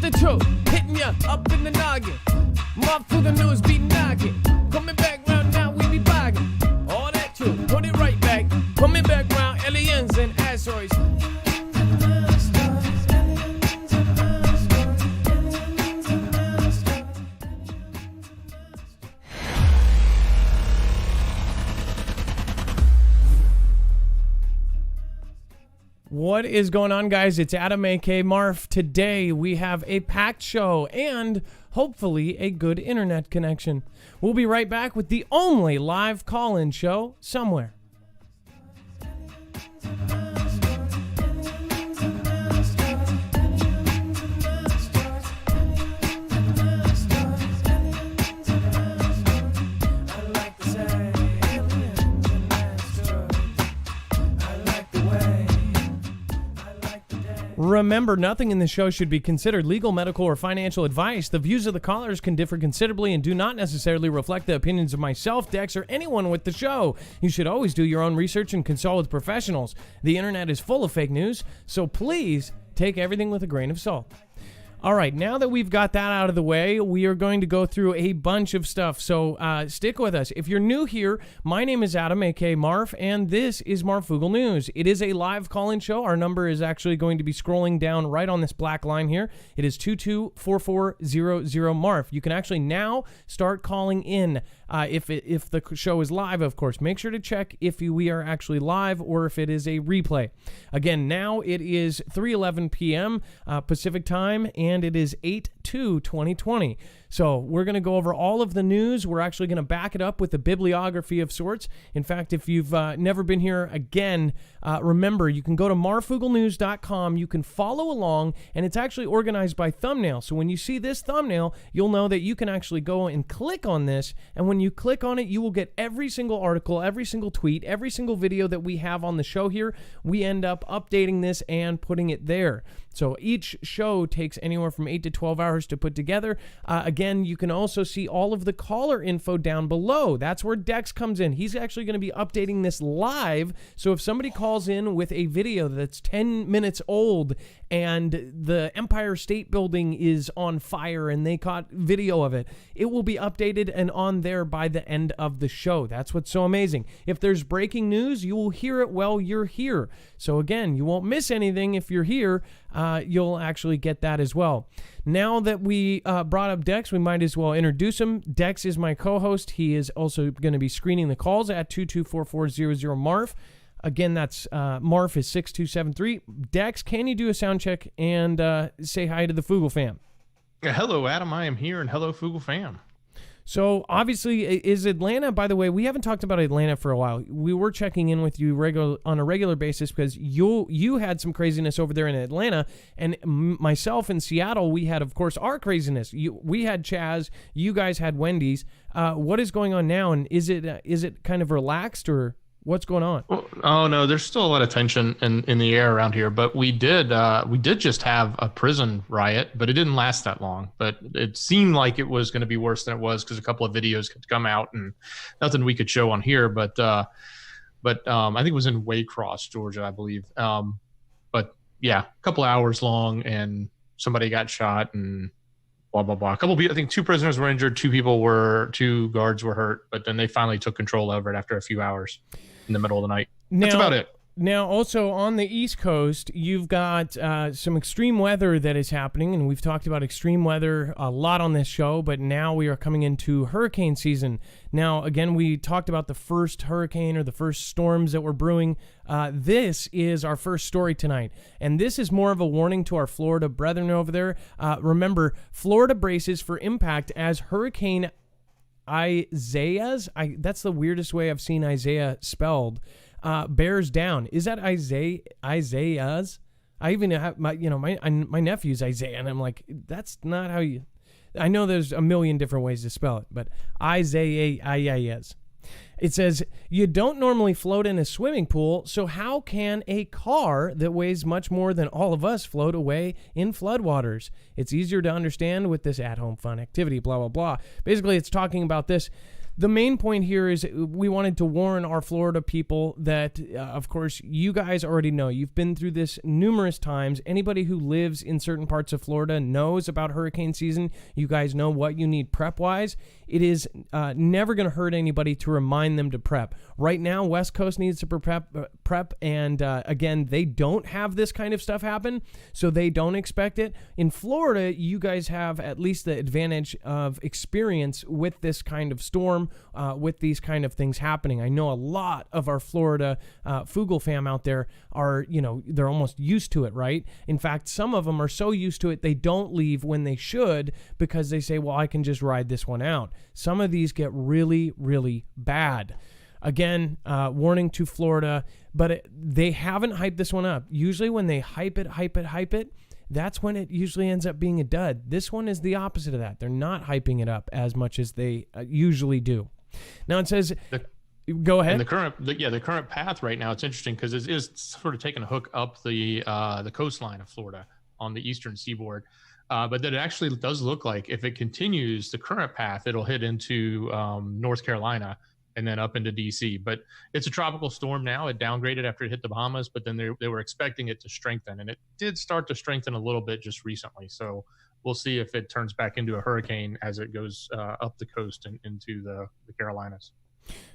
the truth, hitting ya up in the noggin. Marfoogle News be knocking. Coming back round now, we be bagging. All that truth, put it right back. Coming back round, aliens and asteroids. What is going on, guys? It's Adam, aka Marf. Today we have a packed show and hopefully a good internet connection. We'll be right back with the only live call-in show somewhere. Remember, nothing in the show should be considered legal, medical, or financial advice. The views of the callers can differ considerably and do not necessarily reflect the opinions of myself, Dex, or anyone with the show. You should always do your own research and consult with professionals. The internet is full of fake news, so please take everything with a grain of salt. All right, now that we've got that out of the way, we are going to go through a bunch of stuff, so stick with us. If you're new here, my name is Adam, aka Marf, and this is Marfoogle News. It is a live call-in show. Our number is actually going to be scrolling down right on this black line here. It is 224400-MARF. You can actually now start calling in if the show is live, of course. Make sure to check if we are actually live or if it is a replay. Again, now it is 3:11 p.m. Pacific time, and it is 8/2/2020. So we're going to go over all of the news. We're actually going to back it up with a bibliography of sorts. In fact, if you've never been here, again, remember, you can go to marfooglenews.com. You can follow along, and it's actually organized by thumbnail. So when you see this thumbnail, you'll know that you can actually go and click on this, and when you click on it, you will get every single article, every single tweet, every single video that we have on the show here. We end up updating this and putting it there. So each show takes anywhere from 8 to 12 hours to put together. Again, you can also see all of the caller info down below. That's where Dex comes in. He's actually going to be updating this live. So if somebody calls in with a video that's 10 minutes old and the Empire State Building is on fire and they caught video of it, it will be updated and on there by the end of the show. That's what's so amazing. If there's breaking news, you will hear it while you're here. So again, you won't miss anything if you're here. You'll actually get that as well. Now that we brought up Dex, we might as well introduce him. Dex is my co-host. He is also going to be screening the calls at 224400-MARF. Again, that's Marf is 6273. Dex, can you do a sound check and say hi to the Foogle fam? Hello, Adam. I am here, and hello, Foogle fam. So obviously, is Atlanta, by the way, we haven't talked about Atlanta for a while. We were checking in with you on a regular basis because you had some craziness over there in Atlanta, and myself in Seattle, we had, of course, our craziness. We had Chaz, you guys had Wendy's. What is going on now, and is it kind of relaxed, or what's going on? Well, oh no, there's still a lot of tension in the air around here, but we did just have a prison riot, but it didn't last that long. But it seemed like it was going to be worse than it was because a couple of videos could come out and nothing we could show on here. But I think it was in Waycross, Georgia, I believe. But yeah, a couple hours long, and somebody got shot and blah blah blah. A couple people, I think 2 prisoners were injured, 2 guards were hurt, but then they finally took control over it after a few hours in the middle of the night. That's about it. Now, also on the East Coast, you've got some extreme weather that is happening, and we've talked about extreme weather a lot on this show, but now we are coming into hurricane season. Now, again, we talked about the first hurricane or the first storms that were brewing. This is our first story tonight, and this is more of a warning to our Florida brethren over there. Remember, Florida braces for impact as Hurricane Isaiah's, that's the weirdest way I've seen Isaiah spelled, bears down. Is that Isaiah's? I even have my nephew's Isaiah, and I'm like, that's not how you, I know there's a million different ways to spell it, but Isaiah's. It says, you don't normally float in a swimming pool, so how can a car that weighs much more than all of us float away in floodwaters? It's easier to understand with this at-home fun activity, blah, blah, blah. Basically, it's talking about this. The main point here is we wanted to warn our Florida people that, of course, you guys already know. You've been through this numerous times. Anybody who lives in certain parts of Florida knows about hurricane season. You guys know what you need prep-wise. It is never going to hurt anybody to remind them to prep. Right now, West Coast needs to prep, and again, they don't have this kind of stuff happen, so they don't expect it. In Florida, you guys have at least the advantage of experience with this kind of storm, with these kind of things happening. I know a lot of our Florida Foogle fam out there are, they're almost used to it, right? In fact, some of them are so used to it, they don't leave when they should because they say, well, I can just ride this one out. Some of these get really, really bad. Again, warning to Florida, but they haven't hyped this one up. Usually when they hype it, that's when it usually ends up being a dud. This one is the opposite of that. They're not hyping it up as much as they usually do. Now it says, go ahead. And the current path right now, it's interesting because it is sort of taking a hook up the coastline of Florida on the eastern seaboard. But that it actually does look like if it continues the current path, it'll hit into North Carolina and then up into DC. But it's a tropical storm now. It downgraded after it hit the Bahamas, but then they were expecting it to strengthen, and it did start to strengthen a little bit just recently. So we'll see if it turns back into a hurricane as it goes up the coast and into the Carolinas.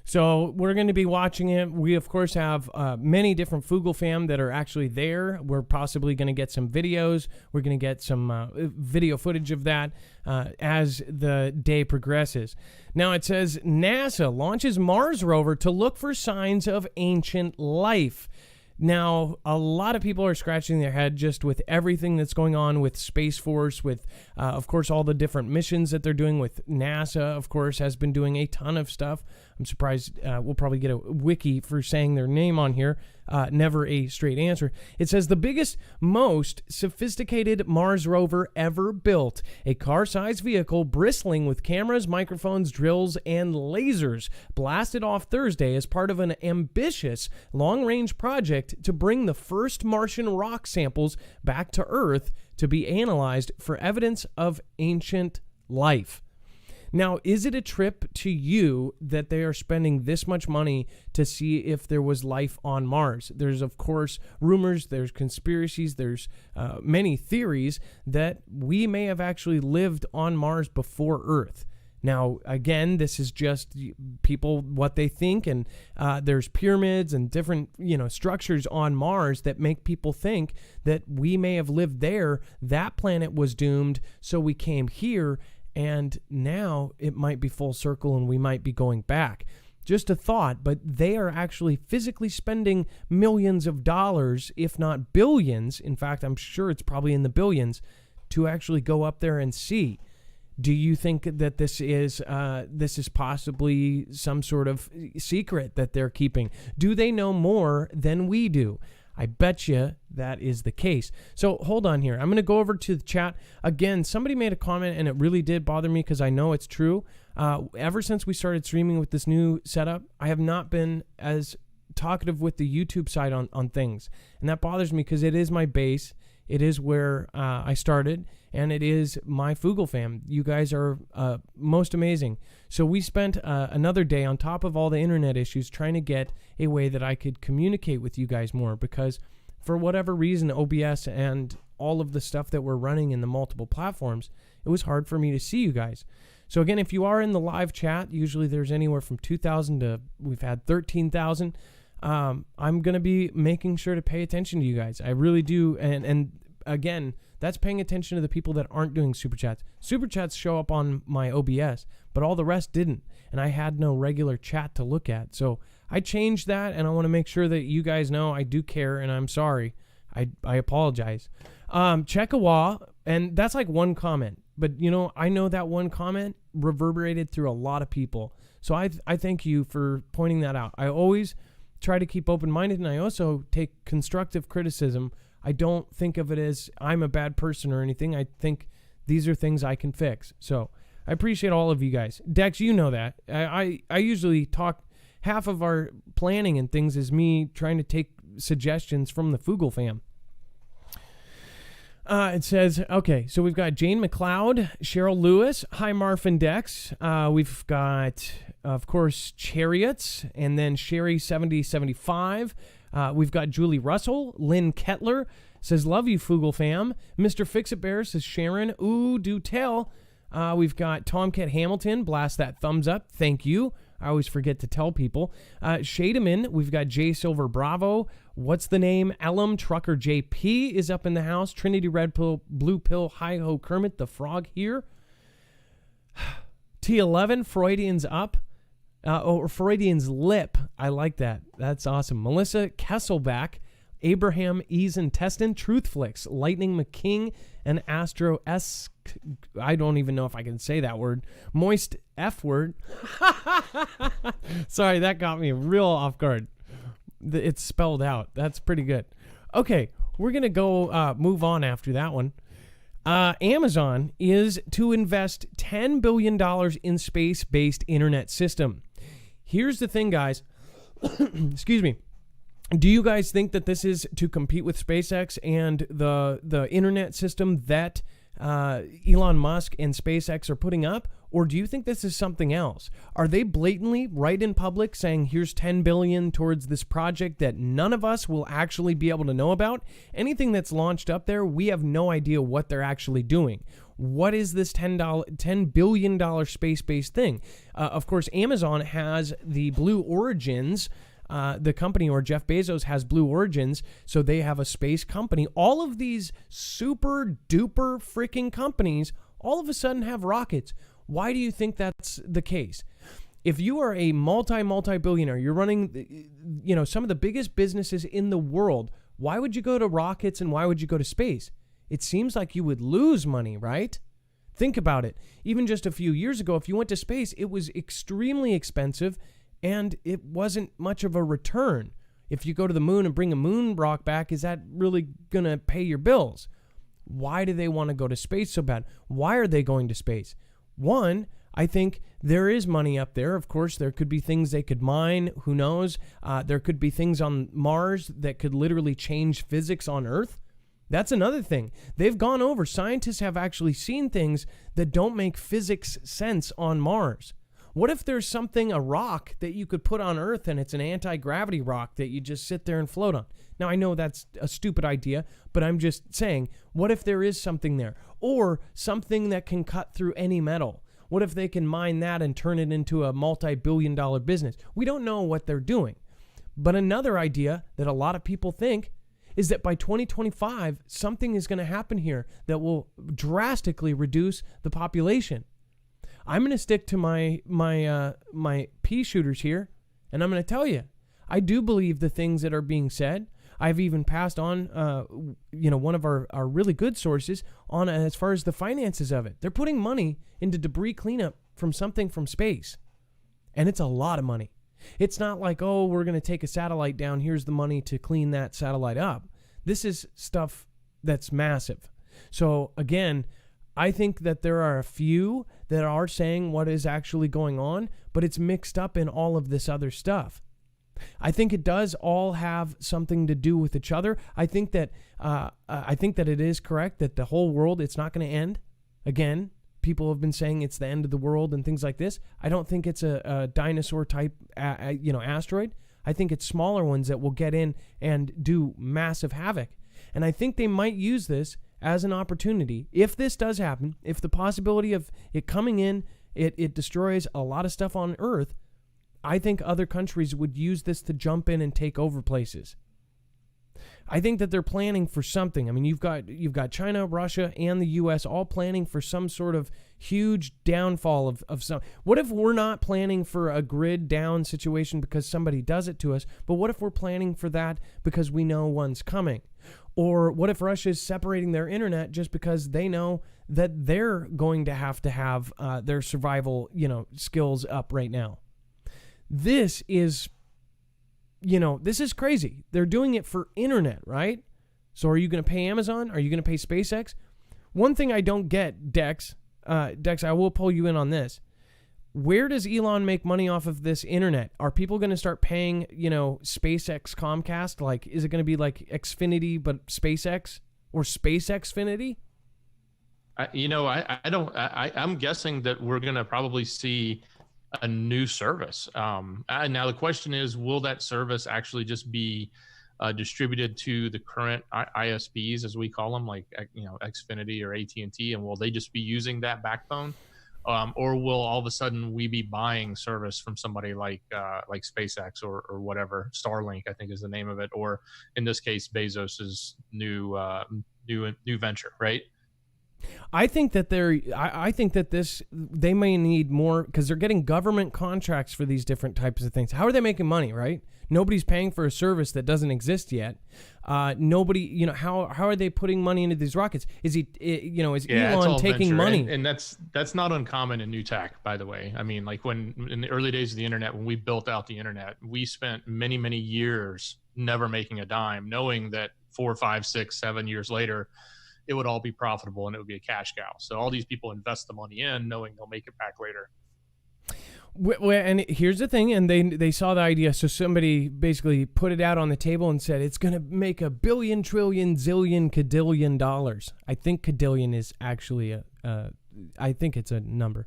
So we're going to be watching it. We, of course, have many different Foogle fam that are actually there. We're possibly going to get some videos. We're going to get some video footage of that as the day progresses. Now it says NASA launches Mars rover to look for signs of ancient life. Now, a lot of people are scratching their head just with everything that's going on with Space Force, with, of course, all the different missions that they're doing with NASA, of course, has been doing a ton of stuff. I'm surprised we'll probably get a wiki for saying their name on here. Never a straight answer. It says the biggest, most sophisticated Mars rover ever built. A car-sized vehicle bristling with cameras, microphones, drills, and lasers blasted off Thursday as part of an ambitious long-range project to bring the first Martian rock samples back to Earth to be analyzed for evidence of ancient life. Now, is it a trip to you that they are spending this much money to see if there was life on Mars? There's, of course, rumors, there's conspiracies, there's many theories that we may have actually lived on Mars before Earth. Now, again, this is just people, what they think, and there's pyramids and different, structures on Mars that make people think that we may have lived there. That planet was doomed, so we came here, and now it might be full circle and we might be going back. Just a thought, but they are actually physically spending millions of dollars, if not billions. In fact, I'm sure it's probably in the billions to actually go up there and see. Do you think that this is possibly some sort of secret that they're keeping? Do they know more than we do? I bet you that is the case. So hold on here. I'm going to go over to the chat. Again, somebody made a comment and it really did bother me because I know it's true. Ever since we started streaming with this new setup, I have not been as talkative with the YouTube side on things. And that bothers me because it is my base. It is where I started, and it is my Foogle fam. You guys are most amazing. So we spent another day on top of all the internet issues trying to get a way that I could communicate with you guys more, because for whatever reason, OBS and all of the stuff that we're running in the multiple platforms, it was hard for me to see you guys. So again, if you are in the live chat, usually there's anywhere from 2,000 to we've had 13,000. I'm going to be making sure to pay attention to you guys. I really do. And again, that's paying attention to the people that aren't doing super chats. Super chats show up on my OBS, but all the rest didn't. And I had no regular chat to look at. So I changed that, and I want to make sure that you guys know I do care, and I'm sorry. I apologize. Chekawa, and that's like one comment. But, I know that one comment reverberated through a lot of people. So I thank you for pointing that out. I always try to keep open-minded, and I also take constructive criticism. I don't think of it as I'm a bad person or anything. I think these are things I can fix. So I appreciate all of you guys. Dex, you know that. I usually talk, half of our planning and things is me trying to take suggestions from the Foogle fam. It says, okay, so we've got Jane McLeod, Cheryl Lewis, hi Marf and Dex. We've got, of course, Chariots, and then Sherry7075. We've got Julie Russell, Lynn Kettler says, love you, Foogle fam. Mr. Fix-It-Bear says, Sharon, ooh, do tell. We've got Tomcat Hamilton, blast that thumbs up, thank you. I always forget to tell people. Shademan, we've got J Silver Bravo. What's the name? Ellum Trucker JP is up in the house. Trinity Red Pill, Blue Pill, Hi Ho Kermit the Frog here. T11, Freudian's up. Or Freudian's lip. I like that. That's awesome. Melissa Kesselback, Abraham Eason Teston, Truthflix, Lightning McKing, and Astro S. I don't even know if I can say that word. Moist F word. Sorry, that got me real off guard. It's spelled out. That's pretty good. Okay, we're going to go move on after that one. Amazon is to invest $10 billion in space-based internet system. Here's the thing, guys. Excuse me. Do you guys think that this is to compete with SpaceX and the internet system that Elon Musk and SpaceX are putting up? Or do you think this is something else? Are they blatantly right in public saying here's $10 billion towards this project that none of us will actually be able to know about? Anything that's launched up there, we have no idea what they're actually doing. What is this $10 billion space-based thing? Of course, Amazon has the Blue Origins. The company, or Jeff Bezos has Blue Origins, so they have a space company. All of these super duper freaking companies all of a sudden have rockets. Why do you think that's the case? If you are a multi-billionaire, you're running, some of the biggest businesses in the world, why would you go to rockets and why would you go to space? It seems like you would lose money, right? Think about it. Even just a few years ago, if you went to space, it was extremely expensive and it wasn't much of a return. If you go to the moon and bring a moon rock back, is that really going to pay your bills? Why do they want to go to space so bad? Why are they going to space? One, I think there is money up there. Of course, there could be things they could mine. Who knows? There could be things on Mars that could literally change physics on Earth. That's another thing. They've gone over. Scientists have actually seen things that don't make physics sense on Mars. What if there's something, a rock, that you could put on Earth and it's an anti-gravity rock that you just sit there and float on? Now, I know that's a stupid idea, but I'm just saying, what if there is something there? Or something that can cut through any metal? What if they can mine that and turn it into a multi-billion-dollar business? We don't know what they're doing. But another idea that a lot of people think is that by 2025, something is going to happen here that will drastically reduce the population. I'm going to stick to my pea shooters here, and I'm going to tell you, I do believe the things that are being said. I've even passed on, one of our really good sources on as far as the finances of it. They're putting money into debris cleanup from something from space, and it's a lot of money. It's not like, oh, we're going to take a satellite down. Here's the money to clean that satellite up. This is stuff that's massive. So again, I think that there are a few that are saying what is actually going on, but it's mixed up in all of this other stuff. I think it does all have something to do with each other. I think that it is correct that the whole world, it's not going to end. Again, people have been saying it's the end of the world and things like this. I don't think it's a dinosaur type, asteroid. I think it's smaller ones that will get in and do massive havoc. And I think they might use this as an opportunity. If this does happen, if the possibility of it coming in, it destroys a lot of stuff on Earth, I think other countries would use this to jump in and take over places. I think that they're planning for something. I mean, you've got China, Russia, and the U.S. all planning for some sort of huge downfall of some. What if we're not planning for a grid down situation because somebody does it to us, but what if we're planning for that because we know one's coming? Or what if Russia is separating their internet just because they know that they're going to have their survival, skills up right now? This is crazy. They're doing it for internet, right? So are you going to pay Amazon? Are you going to pay SpaceX? One thing I don't get, Dex, I will pull you in on this. Where does Elon make money off of this internet? Are people going to start paying, SpaceX Comcast? Like, is it going to be like Xfinity, but SpaceX? or Space Xfinity? I'm guessing that we're going to probably see a new service. Now the question is, will that service actually just be distributed to the current ISPs, as we call them, like Xfinity or AT&T, and will they just be using that backbone, or will all of a sudden we be buying service from somebody like SpaceX or whatever, Starlink, I think is the name of it, or in this case Bezos's new venture, right? I think that they may need more, because they're getting government contracts for these different types of things. How are they making money, right? Nobody's paying for a service that doesn't exist yet. Nobody, how are they putting money into these rockets? Is Elon taking money? And that's not uncommon in new tech, by the way. I mean, like when in the early days of the internet, when we built out the internet, we spent many, many years never making a dime, knowing that 4, 5, 6, 7 years later, it would all be profitable and it would be a cash cow. So all these people invest the money in, knowing they'll make it back later. And here's the thing, and they saw the idea, so somebody basically put it out on the table and said it's going to make $1 billion, trillion, zillion, cadillion dollars. I think cadillion is actually I think it's a number.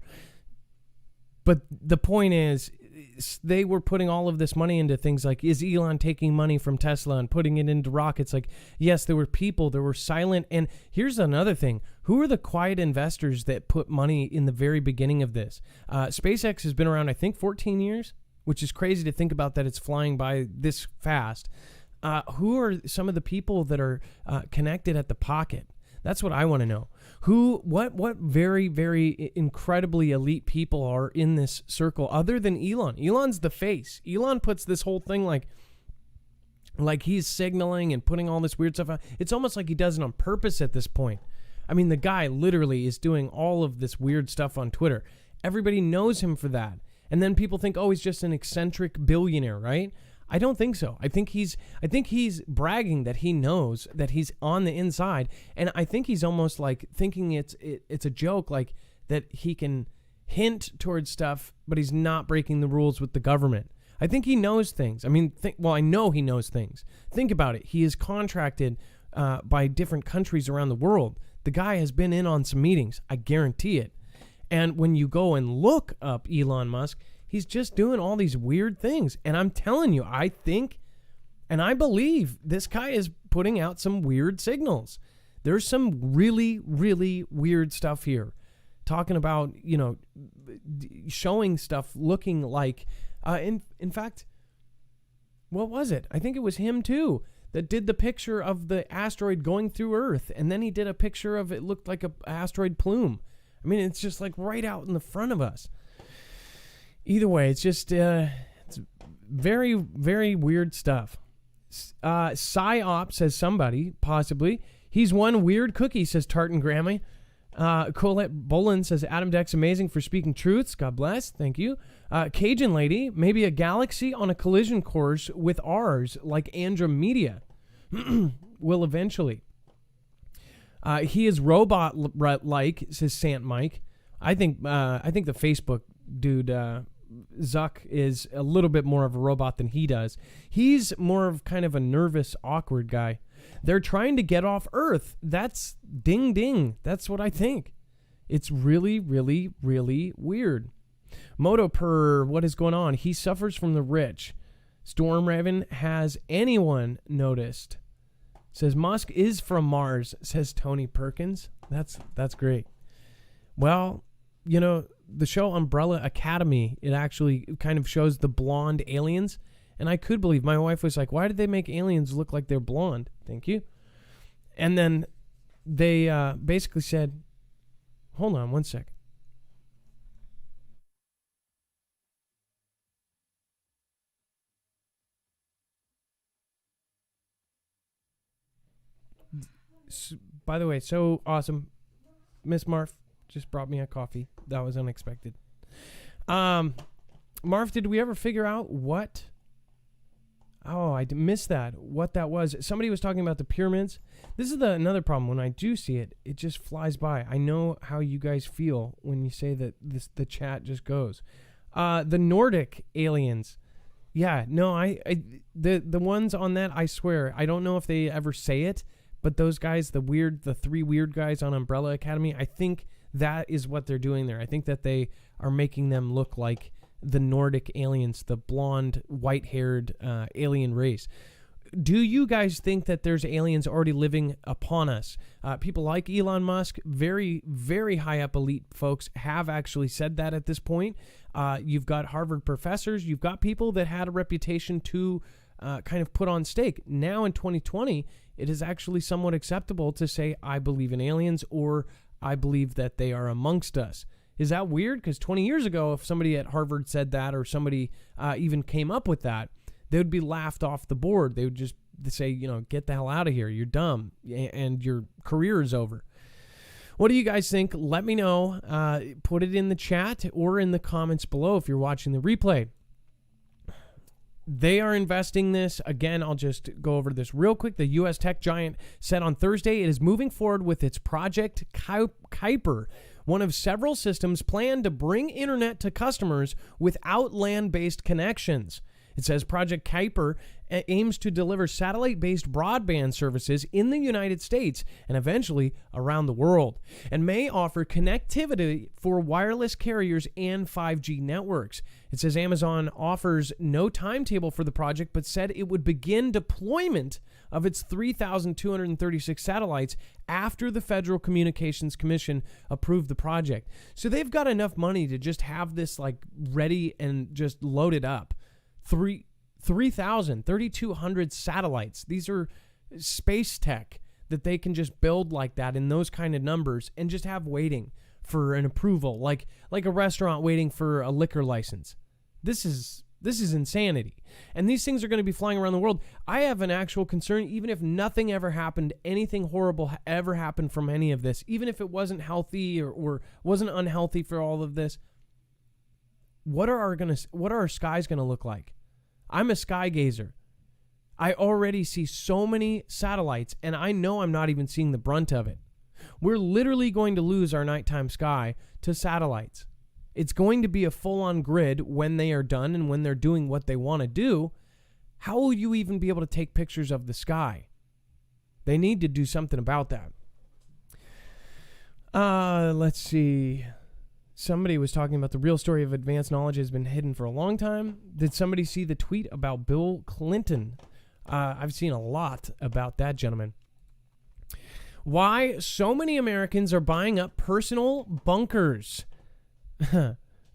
But the point is, they were putting all of this money into things like, is Elon taking money from Tesla and putting it into rockets? Like, yes, there were people, there were silent. And here's another thing. Who are the quiet investors that put money in the very beginning of this? SpaceX has been around, I think, 14 years, which is crazy to think about that it's flying by this fast. Who are some of the people that are connected at the pocket? That's what I want to know. What very, very incredibly elite people are in this circle other than Elon? Elon's the face. Elon puts this whole thing like he's signaling and putting all this weird stuff out. It's almost like he does it on purpose at this point. I mean, the guy literally is doing all of this weird stuff on Twitter. Everybody knows him for that. And then people think, oh, he's just an eccentric billionaire, right? I don't think so. I think he's bragging that he knows that he's on the inside, and I think he's almost like thinking it's a joke, like that he can hint towards stuff, but he's not breaking the rules with the government. I think he knows things. I mean, I know he knows things. Think about it. He is contracted by different countries around the world. The guy has been in on some meetings. I guarantee it. And when you go and look up Elon Musk, he's just doing all these weird things. And I'm telling you, I think and I believe this guy is putting out some weird signals. There's some really, really weird stuff here. Talking about, showing stuff looking like, in fact, what was it? I think it was him too that did the picture of the asteroid going through Earth. And then he did a picture of it looked like an asteroid plume. I mean, it's just like right out in the front of us. Either way, it's just it's very, very weird stuff. PsyOp says somebody, possibly. He's one weird cookie, says Tartan Grammy. Colette Bolin says, Adam Dex, amazing for speaking truths. God bless. Thank you. Cajun Lady, maybe a galaxy on a collision course with ours, like Andromeda. Will eventually. He is robot-like, says Sant Mike. I think the Facebook dude, Zuck, is a little bit more of a robot than he does. He's more of kind of a nervous, awkward guy. They're trying to get off Earth. That's ding ding. That's what I think. It's really, really, really weird. Motopur, what is going on? He suffers from the rich. Storm Raven, has anyone noticed? Says Musk is from Mars, says Tony Perkins. That's great. Well, the show Umbrella Academy, it actually kind of shows the blonde aliens. And I could believe, my wife was like, why did they make aliens look like they're blonde? Thank you. And then they basically said, hold on one sec. By the way, so awesome. Miss Marf just brought me a coffee. That was unexpected. Marf, did we ever figure out what... Oh, I missed that. What that was. Somebody was talking about the pyramids. This is another problem. When I do see it, it just flies by. I know how you guys feel when you say that the chat just goes. The Nordic aliens. Yeah, no, the ones on that, I swear, I don't know if they ever say it, But those guys, the three weird guys on Umbrella Academy, I think that is what they're doing there. I think that they are making them look like the Nordic aliens, the blonde, white-haired alien race. Do you guys think that there's aliens already living upon us? People like Elon Musk, very, very high up elite folks, have actually said that at this point. You've got Harvard professors. You've got people that had a reputation to kind of put on stake. Now in 2020, it is actually somewhat acceptable to say, I believe in aliens, or I believe that they are amongst us. Is that weird? Because 20 years ago, if somebody at Harvard said that, or somebody even came up with that, they would be laughed off the board. They would just say, you know, get the hell out of here. You're dumb, and your career is over. What do you guys think? Let me know. Put it in the chat or in the comments below if you're watching the replay. They are investing this. Again, I'll just go over this real quick. The U.S. tech giant said on Thursday it is moving forward with its Project Kuiper, one of several systems planned to bring internet to customers without land-based connections. It says Project Kuiper aims to deliver satellite-based broadband services in the United States and eventually around the world, and may offer connectivity for wireless carriers and 5G networks. It says Amazon offers no timetable for the project, but said it would begin deployment of its 3,236 satellites after the Federal Communications Commission approved the project. So they've got enough money to just have this like ready and just loaded up. 3,200 satellites. These are space tech that they can just build like that in those kind of numbers and just have waiting for an approval, like a restaurant waiting for a liquor license. This is insanity. And these things are going to be flying around the world. I have an actual concern, even if nothing ever happened, anything horrible ever happened from any of this, even if it wasn't healthy or wasn't unhealthy for all of this. What are our skies going to look like? I'm a sky gazer. I already see so many satellites, and I know I'm not even seeing the brunt of it. We're literally going to lose our nighttime sky to satellites. It's going to be a full-on grid when they are done and when they're doing what they want to do. How will you even be able to take pictures of the sky? They need to do something about that. Let's see. Somebody was talking about the real story of advanced knowledge has been hidden for a long time. Did somebody see the tweet about Bill Clinton? I've seen a lot about that gentleman. Why so many Americans are buying up personal bunkers.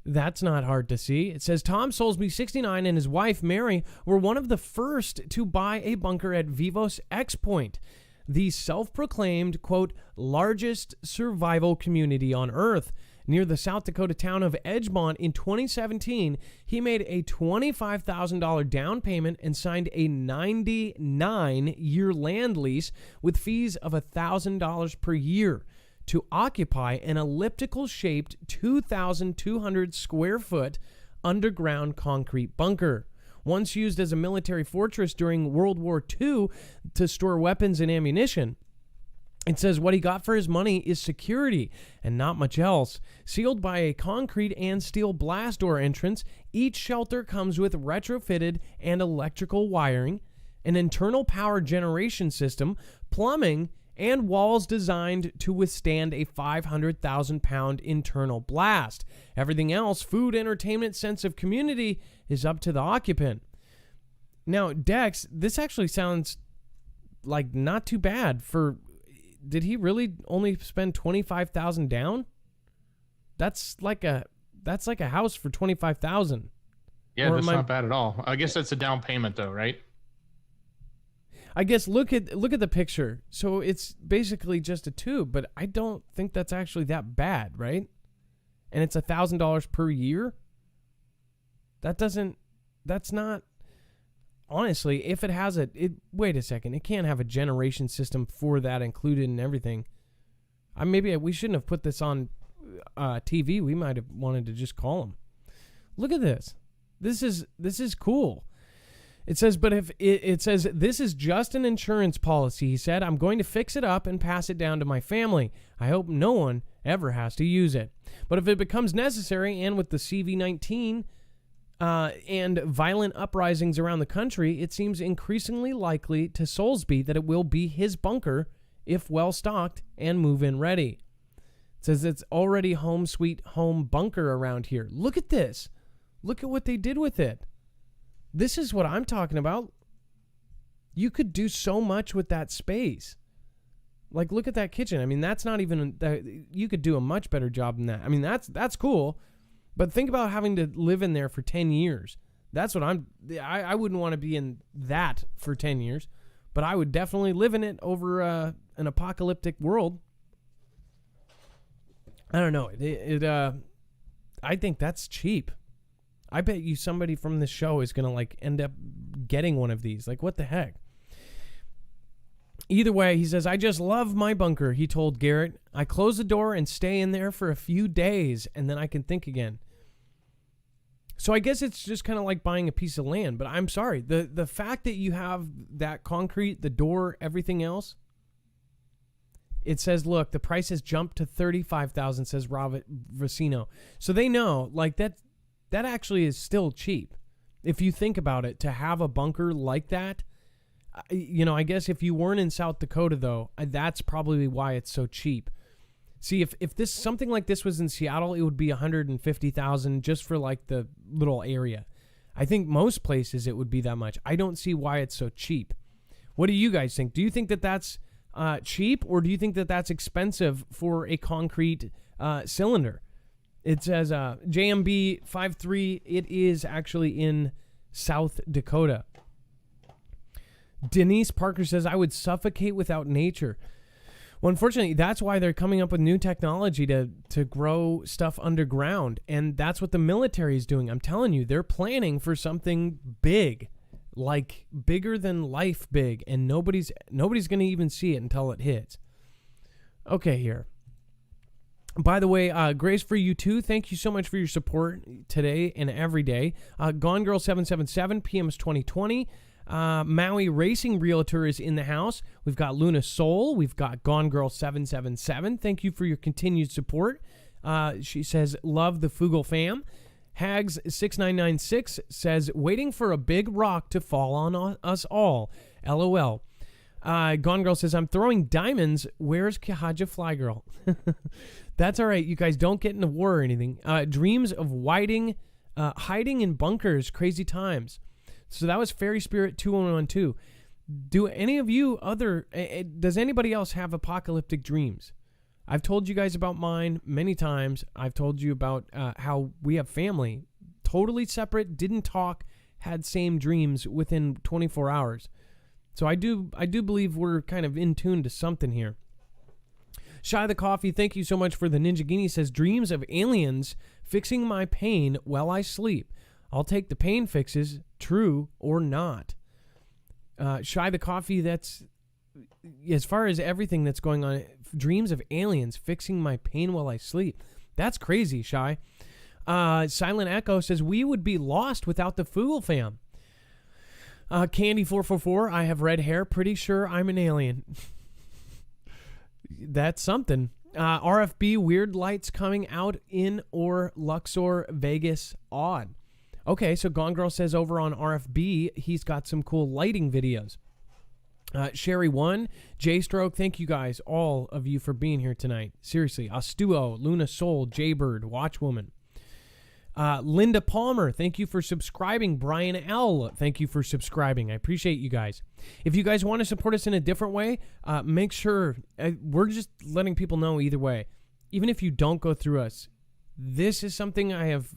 That's not hard to see. It says Tom Soulsby, 69, and his wife Mary were one of the first to buy a bunker at Vivos X Point, the self-proclaimed, quote, largest survival community on Earth. Near the South Dakota town of Edgemont in 2017, he made a $25,000 down payment and signed a 99-year land lease with fees of $1,000 per year to occupy an elliptical-shaped 2,200 square foot underground concrete bunker. Once used as a military fortress during World War II to store weapons and ammunition. It says what he got for his money is security and not much else. Sealed by a concrete and steel blast door entrance, each shelter comes with retrofitted and electrical wiring, an internal power generation system, plumbing, and walls designed to withstand a 500,000-pound internal blast. Everything else, food, entertainment, sense of community, is up to the occupant. Now, Dex, this actually sounds like not too bad for... Did he really only spend $25,000 down? That's like a house for $25,000. Yeah, that's not bad at all. I guess that's a down payment though, right? I guess look at the picture. So it's basically just a tube, but I don't think that's actually that bad, right? And it's $1,000 per year. That's not. Honestly, if it has wait a second, it can't have a generation system for that included and everything. Maybe we shouldn't have put this on TV. We might have wanted to just call him. Look at this. This is cool. It says, but if it says this is just an insurance policy, he said, I'm going to fix it up and pass it down to my family. I hope no one ever has to use it. But if it becomes necessary, and with the CV-19 and violent uprisings around the country, it seems increasingly likely to Soulsby that it will be his bunker if well stocked and move-in ready. It says it's already home sweet home bunker around here. Look at this. Look at what they did with it. This is what I'm talking about. You could do so much with that space. Like, look at that kitchen. I mean, that's not even, you could do a much better job than that. I mean, that's cool. But think about having to live in there for 10 years. That's what I wouldn't want to be in that for 10 years. But I would definitely live in it over an apocalyptic world. I don't know. I think that's cheap. I bet you somebody from this show is going to like end up getting one of these. Like, what the heck? Either way, he says, I just love my bunker, he told Garrett. I close the door and stay in there for a few days, and then I can think again. So I guess it's just kind of like buying a piece of land. But I'm sorry. The fact that you have that concrete, the door, everything else, it says, look, the price has jumped to $35,000, says Robert Vicino. So they know, like, that actually is still cheap. If you think about it, to have a bunker like that, you know, I guess if you weren't in South Dakota, though, that's probably why it's so cheap. See, if this something like this was in Seattle, it would be $150,000 just for like the little area. I think most places it would be that much. I don't see why it's so cheap. What do you guys think? Do you think that that's cheap, or do you think that that's expensive for a concrete cylinder? It says JMB 53. It is actually in South Dakota. Denise Parker says, I would suffocate without nature. Well, unfortunately, that's why they're coming up with new technology to grow stuff underground. And that's what the military is doing. I'm telling you, they're planning for something big, like bigger than life big. And nobody's going to even see it until it hits. Okay, here. By the way, Grace for you too. Thank you so much for your support today and every day. Gone Girl 777, PM's 2020. Maui Racing Realtor is in the house. We've got Luna Soul. We've got Gone Girl 777. Thank you for your continued support. She says, love the Foogle fam. Hags 6996 says, waiting for a big rock to fall on us all. LOL. Gone Girl says, I'm throwing diamonds. Where's Kahaja Fly Girl? That's all right. You guys don't get in a war or anything. Dreams of hiding in bunkers. Crazy times. So that was Fairy Spirit 2112. Do any of you does anybody else have apocalyptic dreams? I've told you guys about mine many times. I've told you about how we have family, totally separate, didn't talk, had same dreams within 24 hours. So I do believe we're kind of in tune to something here. Shy the Coffee, thank you so much for the Ninja Guinea, says, dreams of aliens fixing my pain while I sleep. I'll take the pain fixes, true or not. Shy the Coffee, that's, as far as everything that's going on, dreams of aliens fixing my pain while I sleep. That's crazy, Shy. Silent Echo says, we would be lost without the Foogle fam. Candy444, I have red hair. Pretty sure I'm an alien. That's something. RFB, weird lights coming out in or Luxor, Vegas, odd. Okay, so Gone Girl says over on RFB, he's got some cool lighting videos. Sherry1, J-Stroke, thank you guys, all of you, for being here tonight. Seriously. Astuo, Luna Soul, Jaybird, Watchwoman. Linda Palmer, thank you for subscribing. Brian L., thank you for subscribing. I appreciate you guys. If you guys want to support us in a different way, make sure, we're just letting people know either way. Even if you don't go through us, this is something I have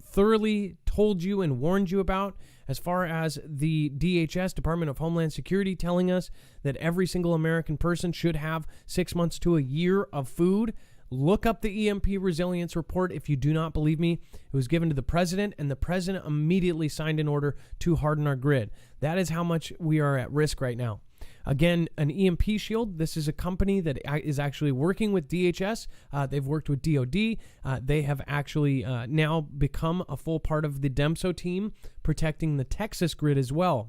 thoroughly told you and warned you about, as far as the DHS, Department of Homeland Security, telling us that every single American person should have 6 months to a year of food. Look up the EMP resilience report if you do not believe me. It was given to the president, and the president immediately signed an order to harden our grid. That is how much we are at risk right now. Again, an EMP shield. This is a company that is actually working with DHS. They've worked with DOD. They have actually now become a full part of the DEMSO team, protecting the Texas grid as well.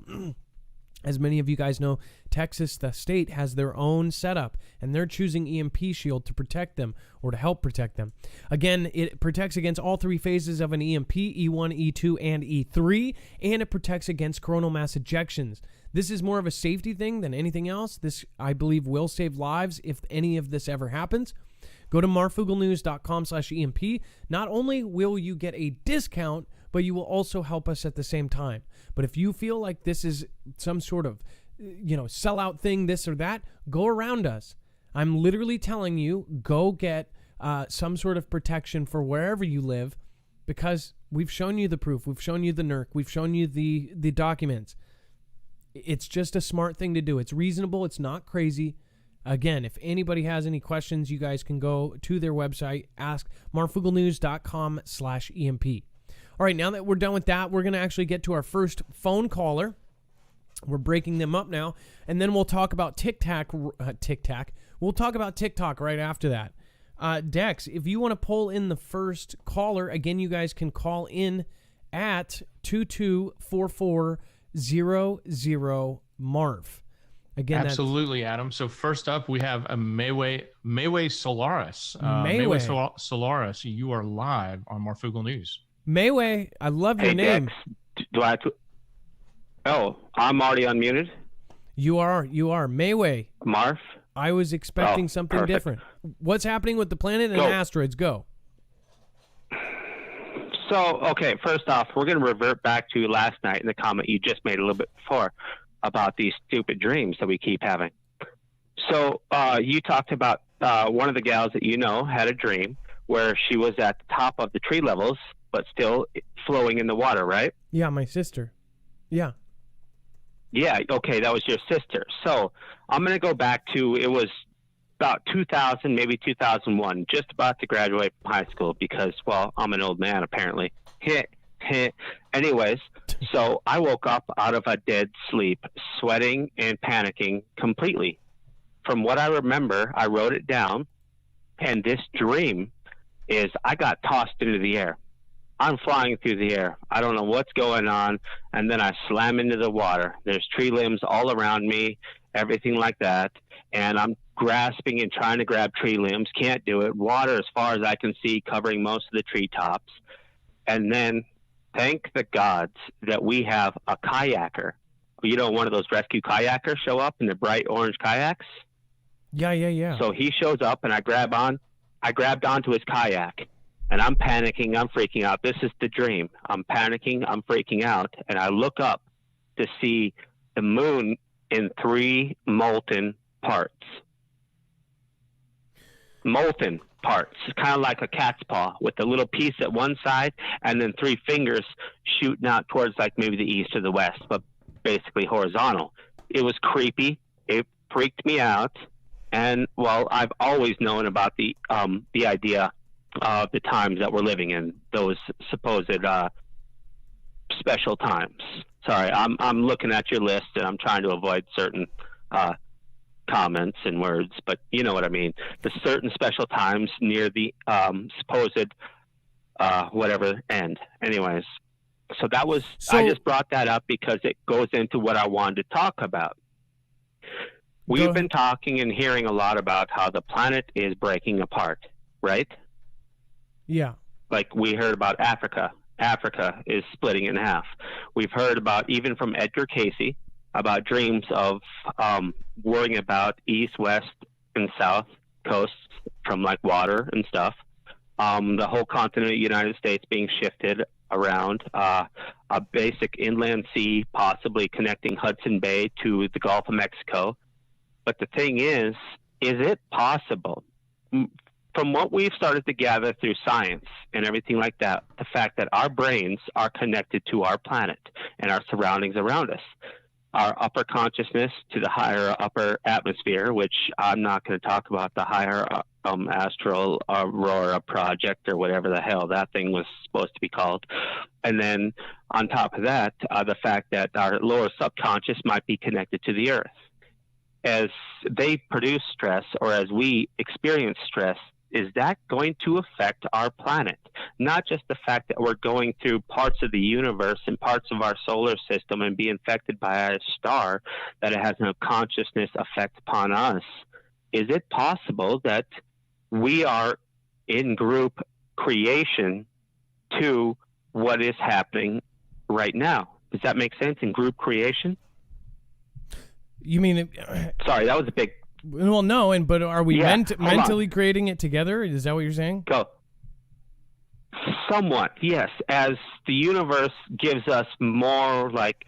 As many of you guys know, Texas, the state, has their own setup, and they're choosing EMP Shield to protect them, or to help protect them. Again, it protects against all three phases of an EMP, E1, E2, and E3, and it protects against coronal mass ejections. This is more of a safety thing than anything else. This, I believe, will save lives if any of this ever happens. Go to marfooglenews.com/EMP. Not only will you get a discount, but you will also help us at the same time. But if you feel like this is some sort of, sellout thing, this or that, go around us. I'm literally telling you, go get some sort of protection for wherever you live, because we've shown you the proof. We've shown you the NERC. We've shown you the documents. It's just a smart thing to do. It's reasonable. It's not crazy. Again, if anybody has any questions, you guys can go to their website, ask marfooglenews.com/EMP. All right, now that we're done with that, we're going to actually get to our first phone caller. We're breaking them up now, and then we'll talk about TikTok. We'll talk about TikTok right after that. Dex, if you want to pull in the first caller, again, you guys can call in at 2244-00-MARF. Again, absolutely, Adam. So first up, we have a Mayway Solaris. Mayway Solaris, you are live on Marfoogle News. Mayway, I love your name. Dex, do I have to? Oh, I'm already unmuted. You are. Mayway. Marf? I was expecting something perfect. different. What's happening with the planet and asteroids? Go. So, okay, first off, we're going to revert back to last night and the comment you just made a little bit before about these stupid dreams that we keep having. So, you talked about one of the gals that you know had a dream where she was at the top of the tree levels, but still flowing in the water, right? Yeah, my sister. Yeah. Yeah, okay, that was your sister. So, I'm going to go back to, it was about 2000, maybe 2001, just about to graduate from high school because, well, I'm an old man, apparently. Anyways, so I woke up out of a dead sleep, sweating and panicking completely. From what I remember, I wrote it down, and this dream is I got tossed into the air. I'm flying through the air. I don't know what's going on, and then I slam into the water. There's tree limbs all around me, everything like that, and I'm grasping and trying to grab tree limbs. Can't do it. Water as far as I can see covering most of the treetops. And then thank the gods that we have a kayaker. You know, one of those rescue kayakers show up in the bright orange kayaks? Yeah. So he shows up, and I grabbed onto his kayak, and I'm panicking. I'm freaking out. This is the dream. I'm panicking. I'm freaking out. And I look up to see the moon in 3 molten parts. Molten parts, kind of like a cat's paw, with a little piece at one side and then 3 fingers shooting out towards like maybe the east or the west, but basically horizontal. It was creepy. It freaked me out. And well, I've always known about the idea of the times that we're living in, those supposed special times. Sorry, I'm looking at your list and I'm trying to avoid certain comments and words, but you know what I mean. The certain special times near the supposed whatever end. Anyways, so that was, I just brought that up because it goes into what I wanted to talk about. We've been talking and hearing a lot about how the planet is breaking apart, right? Yeah. Like we heard about Africa. Africa is splitting in half. We've heard about, even from Edgar Casey, about dreams of worrying about east, west, and south coasts from like water and stuff. The whole continent of the United States being shifted around, a basic inland sea possibly connecting Hudson Bay to the Gulf of Mexico. But the thing is it possible, from what we've started to gather through science and everything like that, the fact that our brains are connected to our planet and our surroundings around us, our upper consciousness to the higher upper atmosphere, which I'm not going to talk about the higher astral aurora project or whatever the hell that thing was supposed to be called. And then on top of that, the fact that our lower subconscious might be connected to the earth. As they produce stress, or as we experience stress, is that going to affect our planet? Not just the fact that we're going through parts of the universe and parts of our solar system and be infected by a star, that it has no consciousness effect upon us. Is it possible that we are in group creation to what is happening right now? Does that make sense? In group creation? You mean? Sorry, that was a big. Well, no, but are we hold mentally on. creating it together? Is that what you're saying? Go. Somewhat, yes. As the universe gives us more like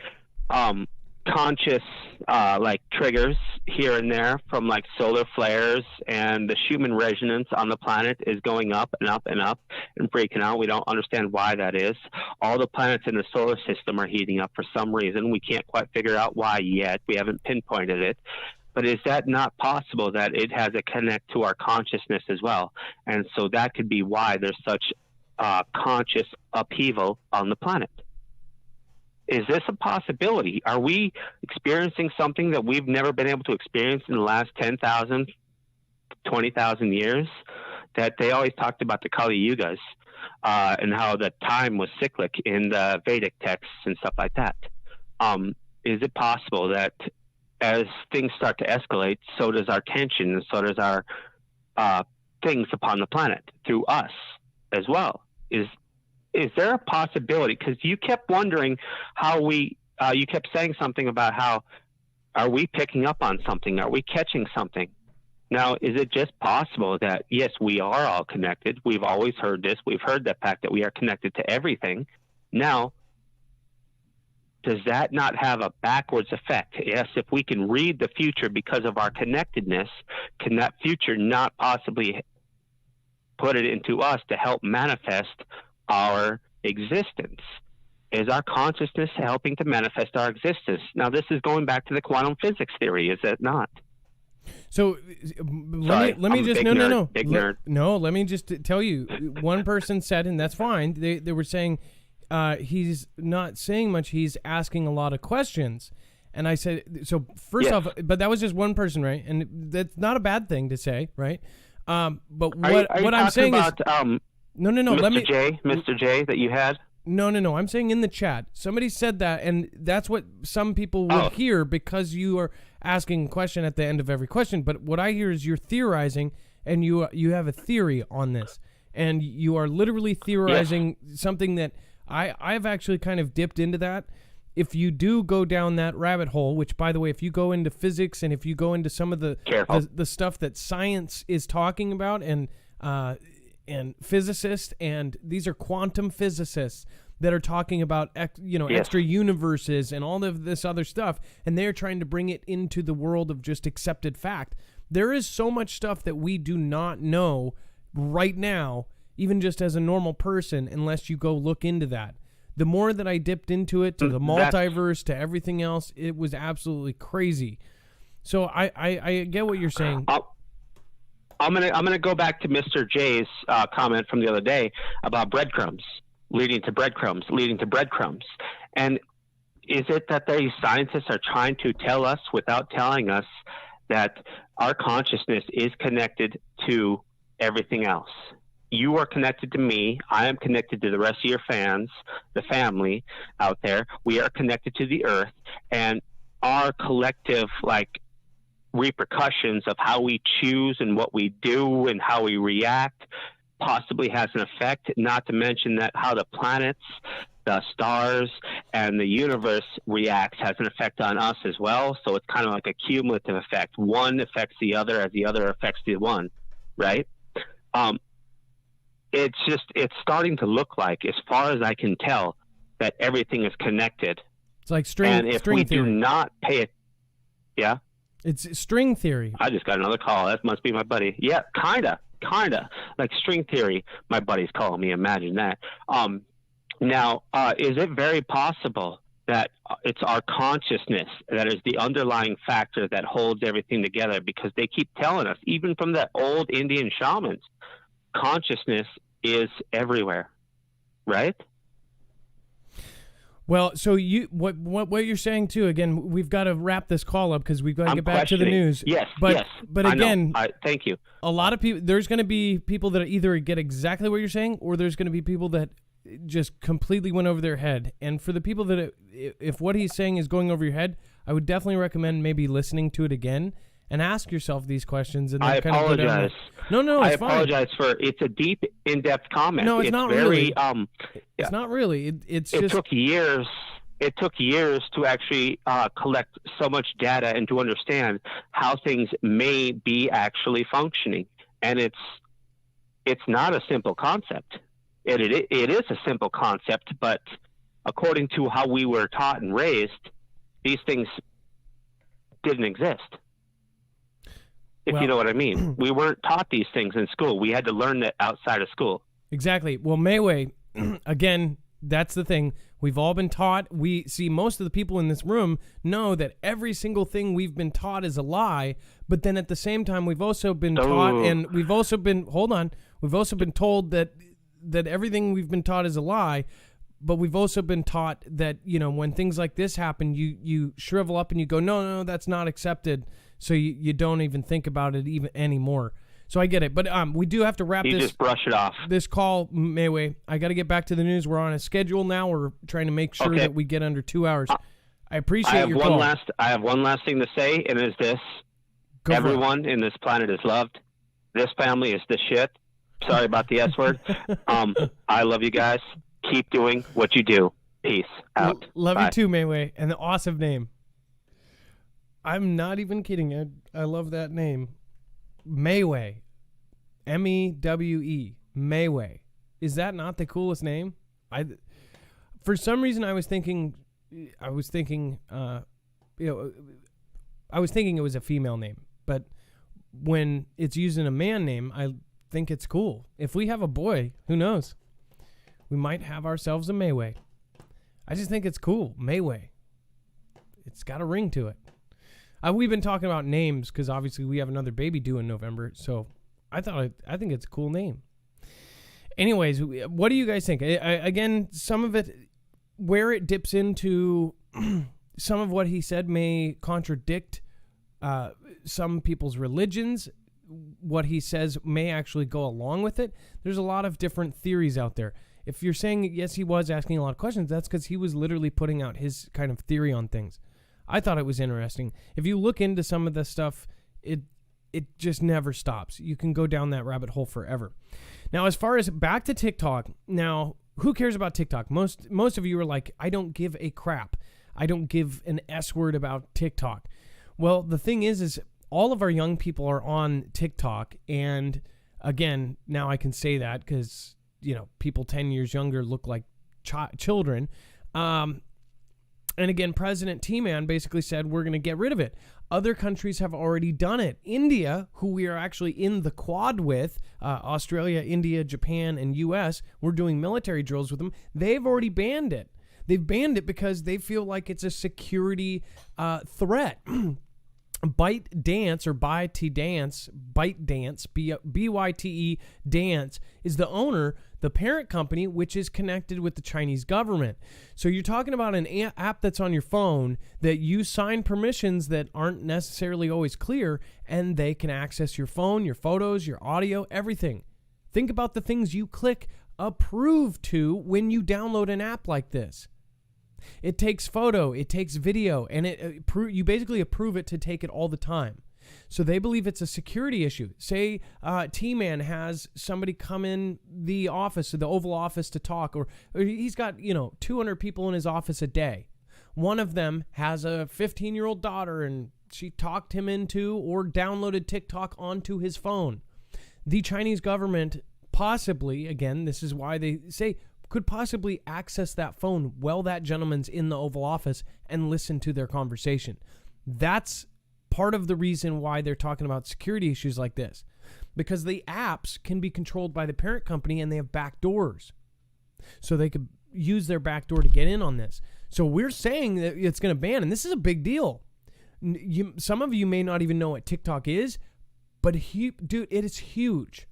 conscious like triggers here and there from like solar flares, and the Schumann resonance on the planet is going up and up and up and freaking out. We don't understand why that is. All the planets in the solar system are heating up for some reason. We can't quite figure out why yet. We haven't pinpointed it. But is that not possible that it has a connect to our consciousness as well? And so that could be why there's such conscious upheaval on the planet. Is this a possibility? Are we experiencing something that we've never been able to experience in the last 10,000, 20,000 years? That they always talked about the Kali Yugas and how the time was cyclic in the Vedic texts and stuff like that. Is it possible that as things start to escalate, so does our tension and so does our things upon the planet through us as well? Is there a possibility? Because you kept wondering how you kept saying something about how are we picking up on something? Are we catching something? Now, is it just possible that, yes, we are all connected? We've always heard this. We've heard the fact that we are connected to everything. Now, does that not have a backwards effect? Yes, if we can read the future because of our connectedness, can that future not possibly put it into us to help manifest our existence? Is our consciousness helping to manifest our existence? Now, this is going back to the quantum physics theory, is it not? So let me just let me just tell you. One person said, and that's fine. They were saying he's not saying much. He's asking a lot of questions, and I said so. First off, but that was just one person, right? And that's not a bad thing to say, right? But what I'm saying is no. Mr. J that you had. No. I'm saying in the chat, somebody said that, and that's what some people would hear because you are asking a question at the end of every question. But what I hear is you're theorizing, and you have a theory on this, and you are literally theorizing something that I've actually kind of dipped into that. If you do go down that rabbit hole, which, by the way, if you go into physics and if you go into some of the stuff that science is talking about, and physicists, and these are quantum physicists that are talking about extra universes and all of this other stuff, and they're trying to bring it into the world of just accepted fact. There is so much stuff that we do not know right now, even just as a normal person, unless you go look into that. The more that I dipped into it, to the multiverse, to everything else, it was absolutely crazy. So I get what you're saying. I'm gonna go back to Mr. J's comment from the other day about breadcrumbs leading to breadcrumbs, and is it that these scientists are trying to tell us without telling us that our consciousness is connected to everything else? You are connected to me. I am connected to the rest of your fans, the family out there. We are connected to the earth, and our collective repercussions of how we choose and what we do and how we react possibly has an effect, not to mention that how the planets, the stars, and the universe reacts has an effect on us as well. So it's kind of like a cumulative effect. One affects the other as the other affects the one, right? It's starting to look like, as far as I can tell, that everything is connected. It's like string theory. And if we do not pay it, yeah? It's string theory. I just got another call. That must be my buddy. Yeah, kind of. Like string theory, my buddy's calling me. Imagine that. Now, is it very possible that it's our consciousness that is the underlying factor that holds everything together? Because they keep telling us, even from the old Indian shamans, consciousness is everywhere, right? Well, so what you're saying too? Again, we've got to wrap this call up because we've got to get back to the news. Yes, but again, thank you. A lot of people. There's going to be people that either get exactly what you're saying, or there's going to be people that just completely went over their head. And for the people that, if what he's saying is going over your head, I would definitely recommend maybe listening to it again and ask yourself these questions. And then I apologize. No, it's fine. I apologize it's a deep, in-depth comment. No, it's not very, really. It's not really. It took years it took years to actually collect so much data and to understand how things may be actually functioning. And it's not a simple concept. It is a simple concept, but according to how we were taught and raised, these things didn't exist. If you know what I mean. We weren't taught these things in school. We had to learn it outside of school. Exactly. Well, Mayway, again, that's the thing. We've all been taught. We see most of the people in this room know that every single thing we've been taught is a lie. But then at the same time, we've also been taught, and we've also been, we've also been told that everything we've been taught is a lie. But we've also been taught that, when things like this happen, you shrivel up and you go, no, that's not accepted. So you don't even think about it even anymore. So I get it. But we do have to wrap you just brush it off. This call, Mayway. I got to get back to the news. We're on a schedule now. We're trying to make sure that we get under 2 hours. I appreciate your call. I have one last thing to say, and it is this. Everyone in this planet is loved. This family is the shit. Sorry about the S word. I love you guys. Keep doing what you do. Peace out. Love Bye. you too, Mayway. And the awesome name. I'm not even kidding. I love that name. Mayway. M-E-W-E. Mayway. Is that not the coolest name? For some reason I was thinking it was a female name, but when it's using a man name, I think it's cool. If we have a boy, who knows? We might have ourselves a Mayway. I just think it's cool. Mayway. It's got a ring to it. We've been talking about names because obviously we have another baby due in November. So I think it's a cool name. Anyways, what do you guys think? Again, some of it, where it dips into some of what he said may contradict some people's religions. What he says may actually go along with it. There's a lot of different theories out there. If you're saying, yes, he was asking a lot of questions, that's because he was literally putting out his kind of theory on things. I thought it was interesting. If you look into some of the stuff, it just never stops. You can go down that rabbit hole forever. Now, as far as back to TikTok, now, who cares about TikTok? Most of you are like, I don't give a crap. I don't give an S word about TikTok. Well, the thing is all of our young people are on TikTok. And again, now I can say that because, people 10 years younger look like children. And again, President T-Man basically said, we're going to get rid of it. Other countries have already done it. India, who we are actually in the quad with, Australia, India, Japan, and US, we're doing military drills with them. They've already banned it. They've banned it because they feel like it's a security threat. ByteDance or ByteDance, B-Y-T-E Dance, is the owner, the parent company, which is connected with the Chinese government. So you're talking about an app that's on your phone that you sign permissions that aren't necessarily always clear, and they can access your phone, your photos, your audio, everything. Think about the things you click approve to when you download an app like this. It takes photo, it takes video, and you basically approve it to take it all the time. So they believe it's a security issue. Say T-Man has somebody come in the office, or the Oval Office, to talk, or he's got 200 people in his office a day. One of them has a 15-year-old daughter, and she talked him into or downloaded TikTok onto his phone. The Chinese government possibly, again, this is why they say, could possibly access that phone while that gentleman's in the Oval Office and listen to their conversation. That's part of the reason why they're talking about security issues like this, because the apps can be controlled by the parent company and they have back doors. So they could use their back door to get in on this. So we're saying that it's going to ban, and this is a big deal. Some of you may not even know what TikTok is, but dude, it is huge.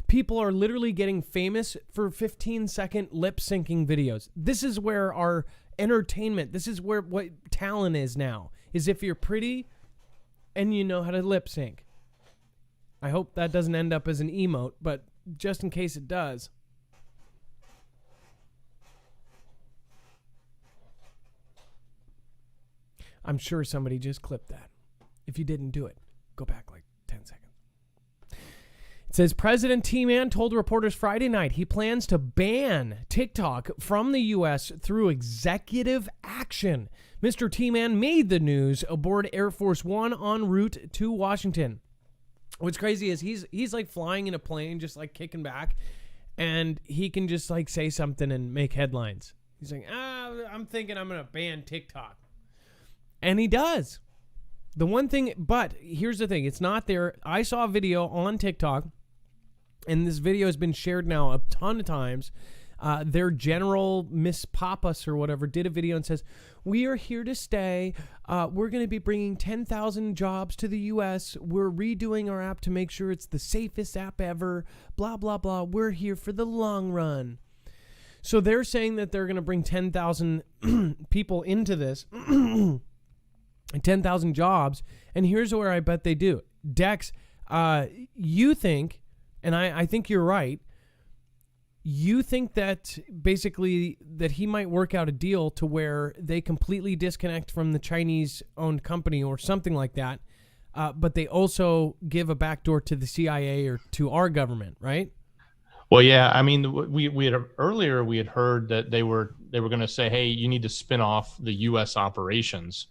People are literally getting famous for 15-second lip-syncing videos. This is where our entertainment, this is where what talent is now, is if you're pretty and you know how to lip-sync. I hope that doesn't end up as an emote, but just in case it does. I'm sure somebody just clipped that. If you didn't do it, go back like 10 seconds. It says President T-Man told reporters Friday night he plans to ban TikTok from the U.S. through executive action. Mr. T-Man made the news aboard Air Force One en route to Washington. What's crazy is he's like flying in a plane, just like kicking back, and he can just like say something and make headlines. He's like, I'm thinking I'm going to ban TikTok. And he does. The one thing, but here's the thing. It's not there. I saw a video on TikTok, and this video has been shared now a ton of times. Their general Miss Papas or whatever did a video and says, we are here to stay. We're going to be bringing 10,000 jobs to the U.S. We're redoing our app to make sure it's the safest app ever. Blah, blah, blah. We're here for the long run. So they're saying that they're going to bring 10,000 people into this, 10,000 jobs. And here's where I bet they do. Dex, you think, and I think you're right, you think that basically that he might work out a deal to where they completely disconnect from the Chinese-owned company or something like that, but they also give a backdoor to the CIA or to our government, right? Well, yeah. I mean, we had earlier we had heard that they were going to say, hey, you need to spin off the U.S. operations,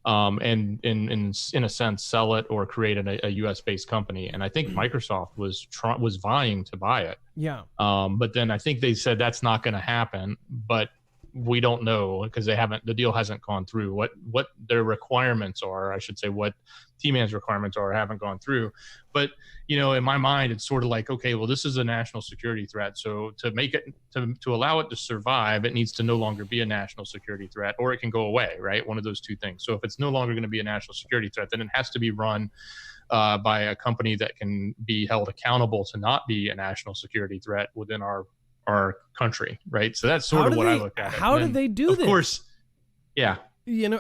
and in a sense sell it or create a U.S. based company. And I think Microsoft was vying to buy it. Yeah. But then I think they said that's not going to happen. But we don't know because the deal hasn't gone through. What their requirements are, I should say, what T-Man's requirements are, haven't gone through. But in my mind, it's sort of like, okay, well, this is a national security threat. So to make it to allow it to survive, it needs to no longer be a national security threat, or it can go away, right? One of those two things. So if it's no longer going to be a national security threat, then it has to be run by a company that can be held accountable to not be a national security threat within our country, right? So that's sort of what I look at. How do they do this? Of course, yeah.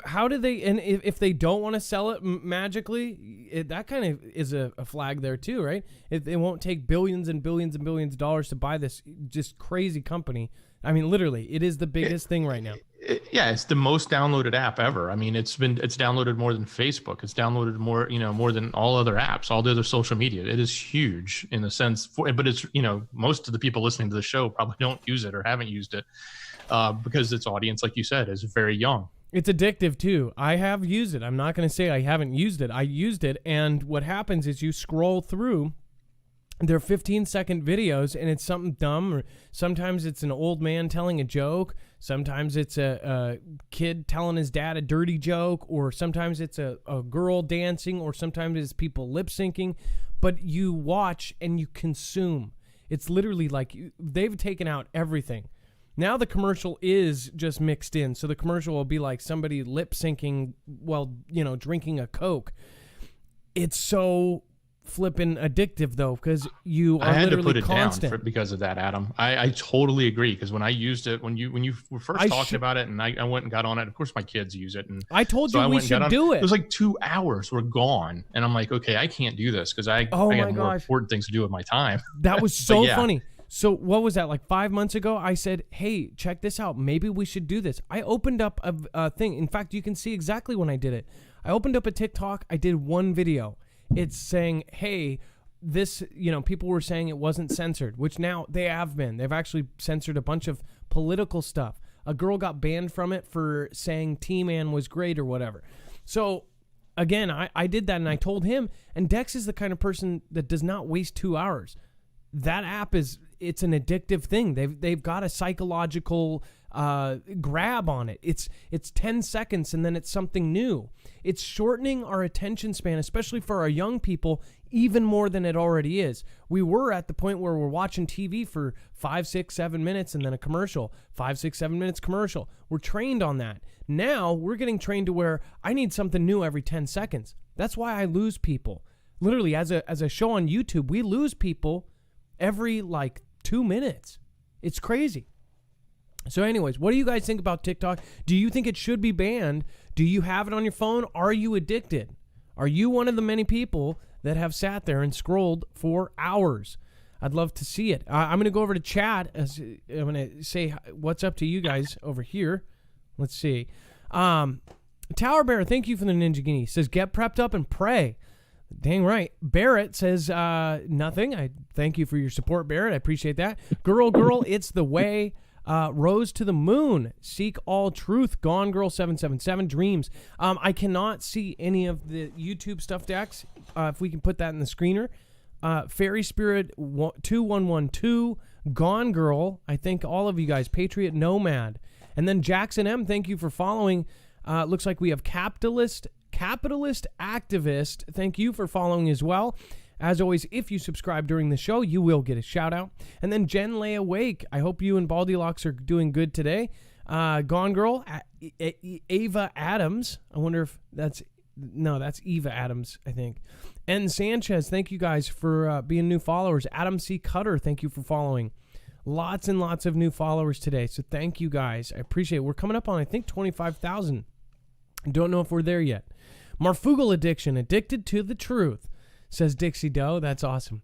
How do they, and if they don't want to sell it magically, that kind of is a flag there too, right? If they won't take billions and billions and billions of dollars to buy this just crazy company. I mean, literally, it is the biggest thing right now. It's the most downloaded app ever. I mean, it's downloaded more than Facebook. It's downloaded more than all other apps, all the other social media. It is huge in the sense, but it's, most of the people listening to the show probably don't use it or haven't used it because its audience, like you said, is very young. It's addictive too. I have used it. I'm not going to say I haven't used it. I used it, and what happens is you scroll through their 15-second videos, and it's something dumb, or sometimes it's an old man telling a joke, sometimes it's a kid telling his dad a dirty joke, or sometimes it's a girl dancing, or sometimes it's people lip-syncing, but you watch and you consume. It's literally like they've taken out everything. Now the commercial is just mixed in. So the commercial will be like somebody lip syncing while, drinking a Coke. It's so flipping addictive though, because you are literally constant. Because of that, Adam. I totally agree. Because when I used it, when you were first talking about it, and I went and got on it. Of course, my kids use it, and I told you we should do it. It was like 2 hours were gone, and I'm like, okay, I can't do this because I have more important things to do with my time. That was so funny. So what was that, like 5 months ago? I said, hey, check this out. Maybe we should do this. I opened up a thing. In fact, you can see exactly when I did it. I opened up a TikTok. I did one video. It's saying, hey, this, people were saying it wasn't censored, which now they have been. They've actually censored a bunch of political stuff. A girl got banned from it for saying T-Man was great or whatever. So again, I did that, and I told him, and Dex is the kind of person that does not waste 2 hours. That app it's an addictive thing. They've got a psychological grab on it. It's 10 seconds and then it's something new. It's shortening our attention span, especially for our young people, even more than it already is. We were at the point where we're watching TV for 5, 6, 7 minutes and then a commercial. 5, 6, 7 minutes commercial. We're trained on that. Now we're getting trained to where I need something new every 10 seconds. That's why I lose people. Literally, as a show on YouTube, we lose people every 2 minutes. It's crazy. So anyways, what do you guys think about TikTok? Do you think it should be banned? Do you have it on your phone? Are you addicted? Are you one of the many people that have sat there and scrolled for hours? I'd love to see it. I'm going to go over to chat. I'm going to say what's up to you guys over here. Let's see. Tower Bear, thank you for the Ninja Guinea. Says, get prepped up and pray. Dang right. Barrett says nothing. I thank you for your support, Barrett. I appreciate that. Girl, it's the way. Rose to the moon. Seek all truth. Gone Girl 777. Dreams. I cannot see any of the YouTube stuff, Dex. If we can put that in the screener. Fairy Spirit 2112. Gone Girl. I thank all of you guys. Patriot Nomad. And then Jackson M. Thank you for following. Looks like we have Capitalist Activist. Thank you for following as well. As always, if you subscribe during the show, you will get a shout out. And then Jen Lay Awake. I hope you and Baldylocks are doing good today. Gone Girl, Ava Adams. I wonder if that's Eva Adams, I think. And Sanchez, thank you guys for being new followers. Adam C. Cutter, thank you for following. Lots and lots of new followers today. So thank you guys. I appreciate it. We're coming up on, I think, 25,000. Don't know if we're there yet. Marfoogle Addiction, addicted to the truth, says Dixie Doe. That's awesome.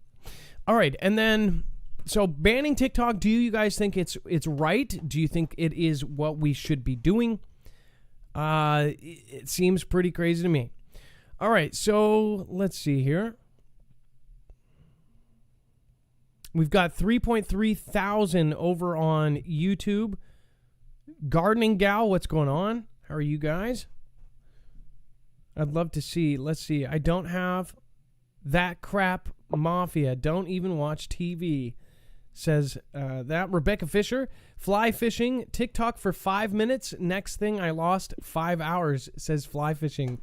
All right, and then, so banning TikTok, do you guys think it's right? Do you think it is what we should be doing? It seems pretty crazy to me. All right, so let's see here. We've got 3.3 thousand over on YouTube. Gardening Gal, what's going on? How are you guys? I'd love to see. Let's see. I don't have that crap mafia. Don't even watch TV. Says that. Rebecca Fisher. Fly fishing. TikTok for 5 minutes. Next thing, I lost 5 hours. Says fly fishing.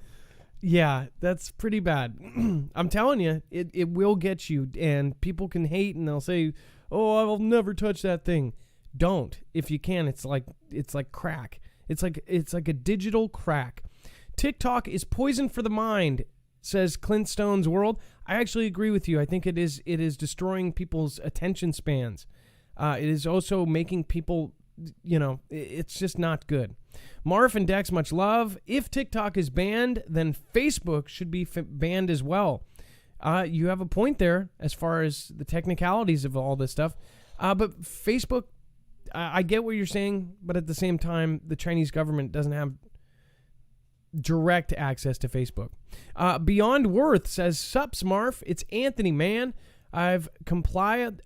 Yeah, that's pretty bad. I'm telling you, it will get you. And people can hate and they'll say, oh, I will never touch that thing. Don't. If you can, it's like crack. It's like a digital crack. TikTok is poison for the mind, says Clint Stone's World. I actually agree with you. I think it is destroying people's attention spans. It is also making people, it's just not good. Marf and Dex, much love. If TikTok is banned, then Facebook should be banned as well. You have a point there as far as the technicalities of all this stuff. But Facebook, I get what you're saying, but at the same time, the Chinese government doesn't have direct access to Facebook. Beyond Worth says, Sups, Marf. It's Anthony, man. I've compiled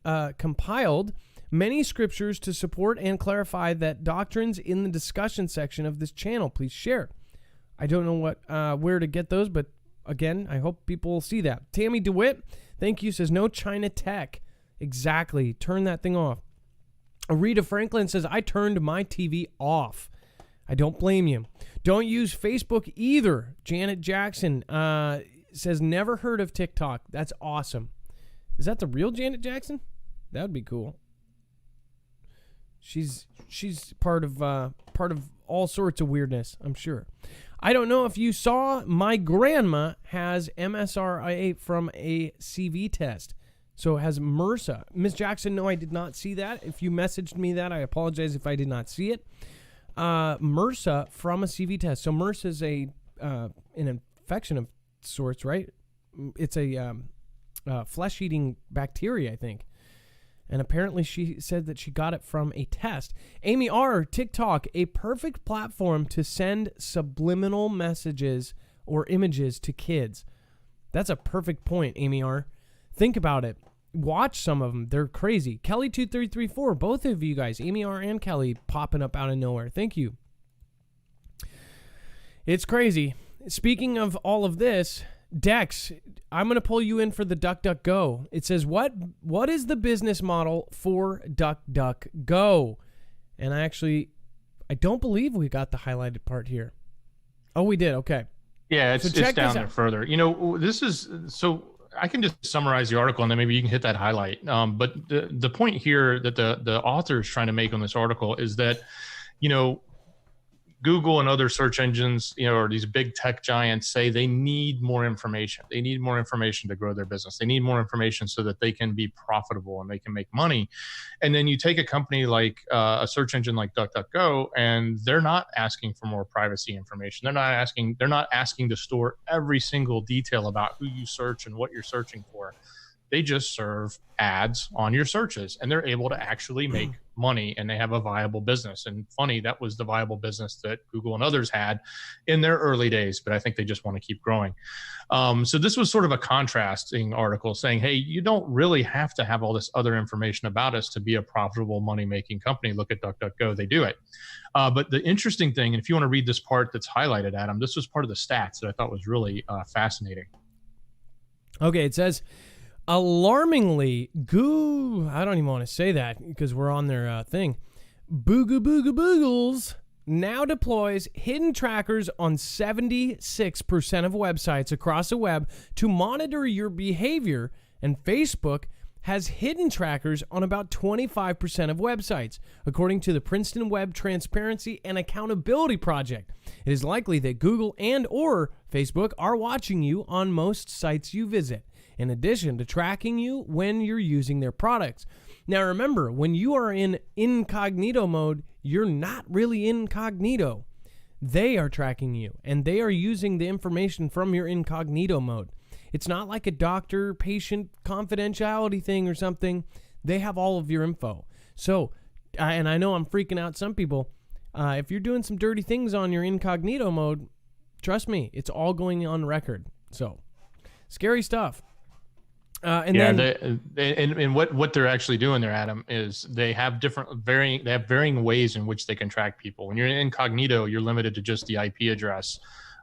many scriptures to support and clarify that doctrines in the discussion section of this channel. Please share. I don't know where to get those, but again, I hope people will see that. Tammy DeWitt, thank you, says no China tech. Exactly. Turn that thing off. Rita Franklin says, I turned my TV off. I don't blame you. Don't use Facebook either. Janet Jackson says, never heard of TikTok. That's awesome. Is that the real Janet Jackson? That would be cool. She's part of all sorts of weirdness, I'm sure. I don't know if you saw, my grandma has MSRIA from a CV test. So it has MRSA. Miss Jackson, no, I did not see that. If you messaged me that, I apologize if I did not see it. MRSA from a CV test. So MRSA is an infection of sorts, right? It's a flesh-eating bacteria, I think. And apparently she said that she got it from a test. Amy R., TikTok, a perfect platform to send subliminal messages or images to kids. That's a perfect point, Amy R. Think about it. Watch some of them. They're crazy. Kelly2334, both of you guys, Amy R. and Kelly, popping up out of nowhere. Thank you. It's crazy. Speaking of all of this, Dex, I'm going to pull you in for the DuckDuckGo. It says, what is the business model for DuckDuckGo? And I don't believe we got the highlighted part here. Oh, we did. Okay. Yeah, it's down there further. This is so I can just summarize the article and then maybe you can hit that highlight. But the point here that the author is trying to make on this article is that, Google and other search engines, or these big tech giants say they need more information. They need more information to grow their business. They need more information so that they can be profitable and they can make money. And then you take a company like a search engine like DuckDuckGo, and they're not asking for more privacy information. They're not asking to store every single detail about who you search and what you're searching for. They just serve ads on your searches, and they're able to actually make money, and they have a viable business. And funny, that was the viable business that Google and others had in their early days, but I think they just want to keep growing. So this was sort of a contrasting article saying, hey, you don't really have to have all this other information about us to be a profitable money-making company. Look at DuckDuckGo, they do it. But the interesting thing, and if you want to read this part that's highlighted, Adam, this was part of the stats that I thought was really fascinating. Okay, it says, alarmingly, I don't even want to say that because we're on their thing. Boogles now deploys hidden trackers on 76% of websites across the web to monitor your behavior, and Facebook has hidden trackers on about 25% of websites, according to the Princeton Web Transparency and Accountability Project. It is likely that Google and or Facebook are watching you on most sites you visit, in addition to tracking you when you're using their products. Now remember, when you are in incognito mode, you're not really incognito. They are tracking you, and they are using the information from your incognito mode. It's not like a doctor-patient confidentiality thing or something. They have all of your info. So, and I know I'm freaking out some people. If you're doing some dirty things on your incognito mode, trust me, it's all going on record. So, scary stuff. And what they're actually doing there, Adam, is they have varying ways in which they can track people. When you're in incognito, you're limited to just the IP address,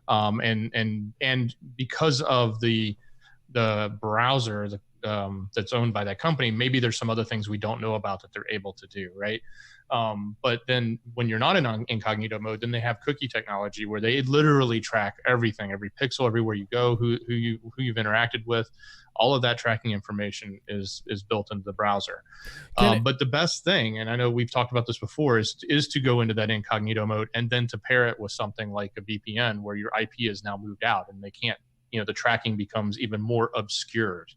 and because of the browser that's owned by that company, maybe there's some other things we don't know about that they're able to do, right? But then when you're not in incognito mode, then they have cookie technology where they literally track everything, every pixel, everywhere you go, who you've interacted with. All of that tracking information is built into the browser. But the best thing, and I know we've talked about this before, is to go into that incognito mode and then to pair it with something like a VPN where your IP is now moved out and they can't, the tracking becomes even more obscured.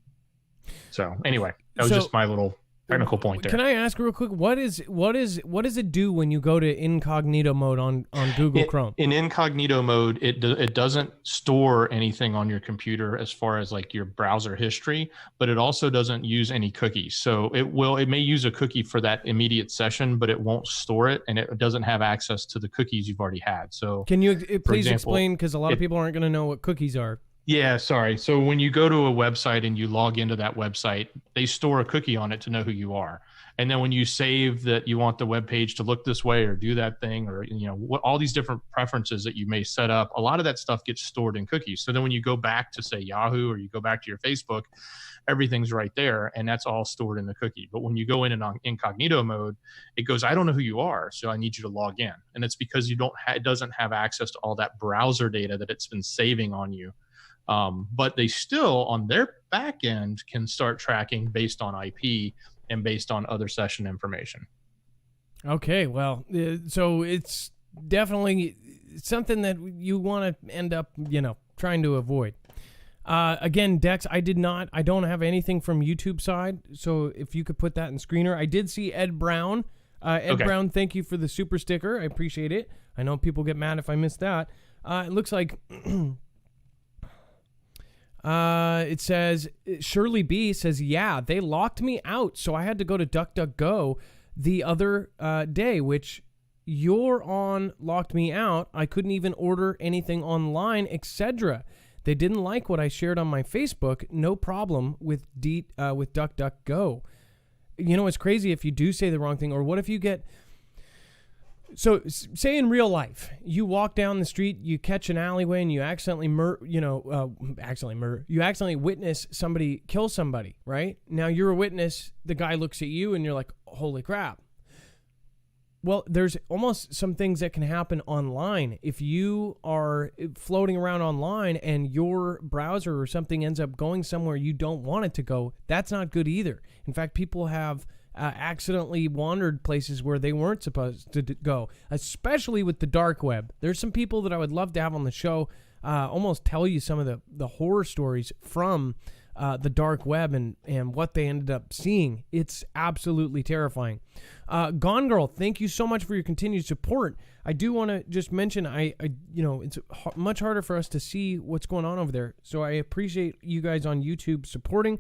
So anyway, that was just my little technical point there. Can I ask real quick, what does it do when you go to incognito mode on Google Chrome? In incognito mode, it doesn't store anything on your computer as far as like your browser history, but it also doesn't use any cookies. So it may use a cookie for that immediate session, but it won't store it, and it doesn't have access to the cookies you've already had. So can you please explain, because a lot of people aren't going to know what cookies are. Yeah, sorry. So when you go to a website and you log into that website, they store a cookie on it to know who you are. And then when you save that you want the web page to look this way or do that thing, or all these different preferences that you may set up, a lot of that stuff gets stored in cookies. So then when you go back to say Yahoo or you go back to your Facebook, everything's right there, and that's all stored in the cookie. But when you go in incognito mode, it goes, I don't know who you are, so I need you to log in. And it's because it doesn't have access to all that browser data that it's been saving on you. But they still, on their back end, can start tracking based on IP and based on other session information. Okay, well, so it's definitely something that you want to end up, trying to avoid. Again, Dex, I don't have anything from YouTube side, so if you could put that in screener. I did see Ed Brown. Brown, thank you for the super sticker. I appreciate it. I know people get mad if I miss that. It looks like... it says, Shirley B says, yeah, they locked me out, so I had to go to DuckDuckGo the other day, which you're on locked me out. I couldn't even order anything online, etc. They didn't like what I shared on my Facebook. No problem with DuckDuckGo. It's crazy if you do say the wrong thing, or what if you get... So, say in real life, you walk down the street, you catch an alleyway, and you accidentally witness somebody kill somebody, right? Now, you're a witness, the guy looks at you, and you're like, holy crap. Well, there's almost some things that can happen online. If you are floating around online and your browser or something ends up going somewhere you don't want it to go, that's not good either. In fact, people have... accidentally wandered places where they weren't supposed to go, especially with the dark web. There's some people that I would love to have on the show, almost tell you some of the horror stories from the dark web and what they ended up seeing. It's absolutely terrifying. Gone Girl, thank you so much for your continued support. I do want to just mention, it's much harder for us to see what's going on over there, so I appreciate you guys on YouTube supporting.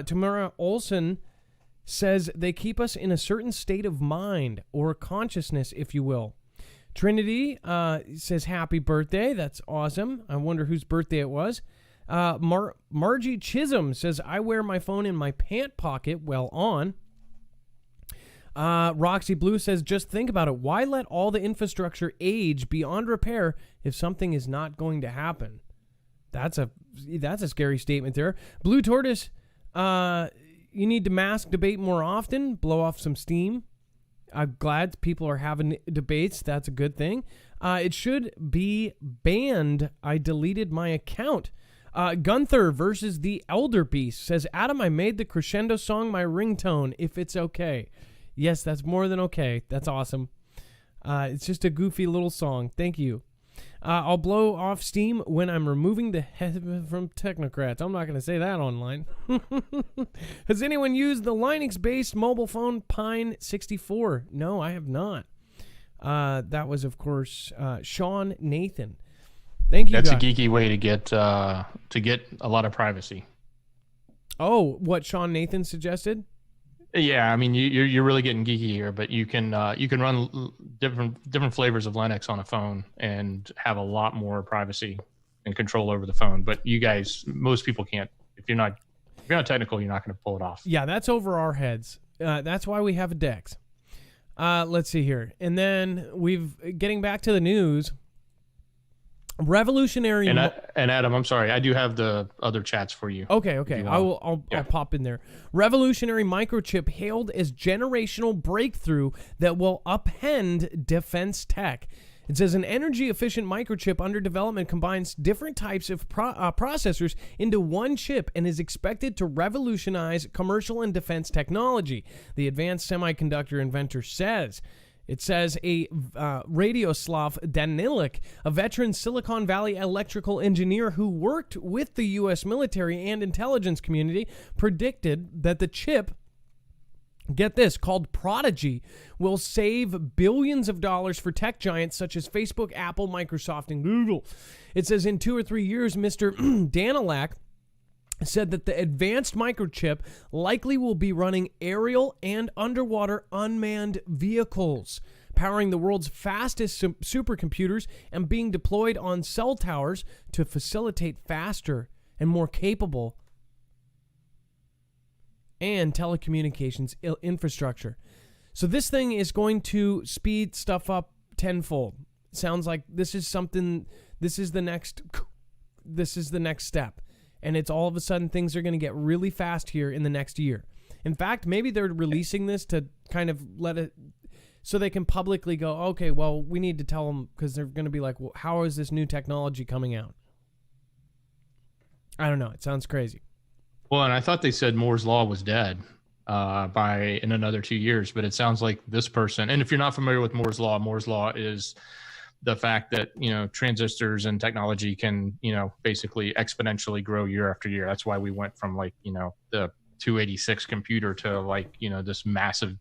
Tamara Olson says they keep us in a certain state of mind or consciousness, if you will. Trinity says happy birthday. That's awesome. I wonder whose birthday it was. Margie Chisholm says, I wear my phone in my pant pocket while on. Roxy Blue says, just think about it. Why let all the infrastructure age beyond repair if something is not going to happen? That's a scary statement there. Blue Tortoise, you need to mask debate more often, blow off some steam. I'm glad people are having debates. That's a good thing. It should be banned. I deleted my account. Gunther versus the Elder Beast says, Adam, I made the crescendo song my ringtone, if it's okay. Yes, that's more than okay. That's awesome. It's just a goofy little song. Thank you. I'll blow off steam when I'm removing the head from technocrats. I'm not going to say that online. Has anyone used the Linux-based mobile phone Pine 64? No, I have not. That was, of course, Sean Nathan. Thank you. That's guys. a geeky way to get a lot of privacy. Oh, what Sean Nathan suggested? Yeah, I mean you're really getting geeky here, but you can run different flavors of Linux on a phone and have a lot more privacy and control over the phone. But you guys, most people can't. If you're not technical, you're not going to pull it off. Yeah, that's over our heads. That's why we have a Dex. Let's see here, and then getting back to the news. Revolutionary and Adam, I'm sorry, I do have the other chats for you. Okay. I'll pop in there. Revolutionary microchip hailed as generational breakthrough that will upend defense tech. It says an energy-efficient microchip under development combines different types of processors into one chip and is expected to revolutionize commercial and defense technology, the advanced semiconductor inventor says. It says Radioslav Danilik, a veteran Silicon Valley electrical engineer who worked with the U.S. military and intelligence community, predicted that the chip, get this, called Prodigy, will save billions of dollars for tech giants such as Facebook, Apple, Microsoft, and Google. It says in 2 or 3 years, Mr. Danilak said that the advanced microchip likely will be running aerial and underwater unmanned vehicles, powering the world's fastest supercomputers and being deployed on cell towers to facilitate faster and more capable and telecommunications infrastructure. So this thing is going to speed stuff up tenfold. Sounds like this is the next step. And it's all of a sudden things are going to get really fast here in the next year. In fact, maybe they're releasing this to kind of let it, so they can publicly go, okay, well, we need to tell them, because they're going to be like, well, how is this new technology coming out? I don't know. It sounds crazy. Well, and I thought they said Moore's Law was dead in another 2 years, but it sounds like this person, and if you're not familiar with Moore's Law is the fact that, transistors and technology can, basically exponentially grow year after year. That's why we went from the 286 computer to this massive,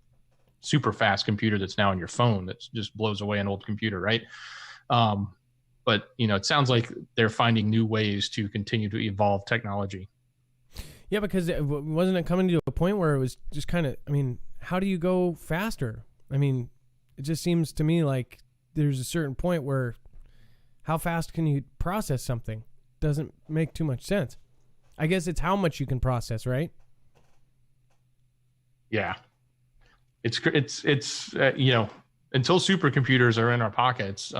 super fast computer that's now in your phone that just blows away an old computer, right? But, it sounds like they're finding new ways to continue to evolve technology. Yeah, because wasn't it coming to a point where it was just kind of, how do you go faster? It just seems to me like there's a certain point where how fast can you process something? Doesn't make too much sense. I guess it's how much you can process, right? Yeah. It's until supercomputers are in our pockets,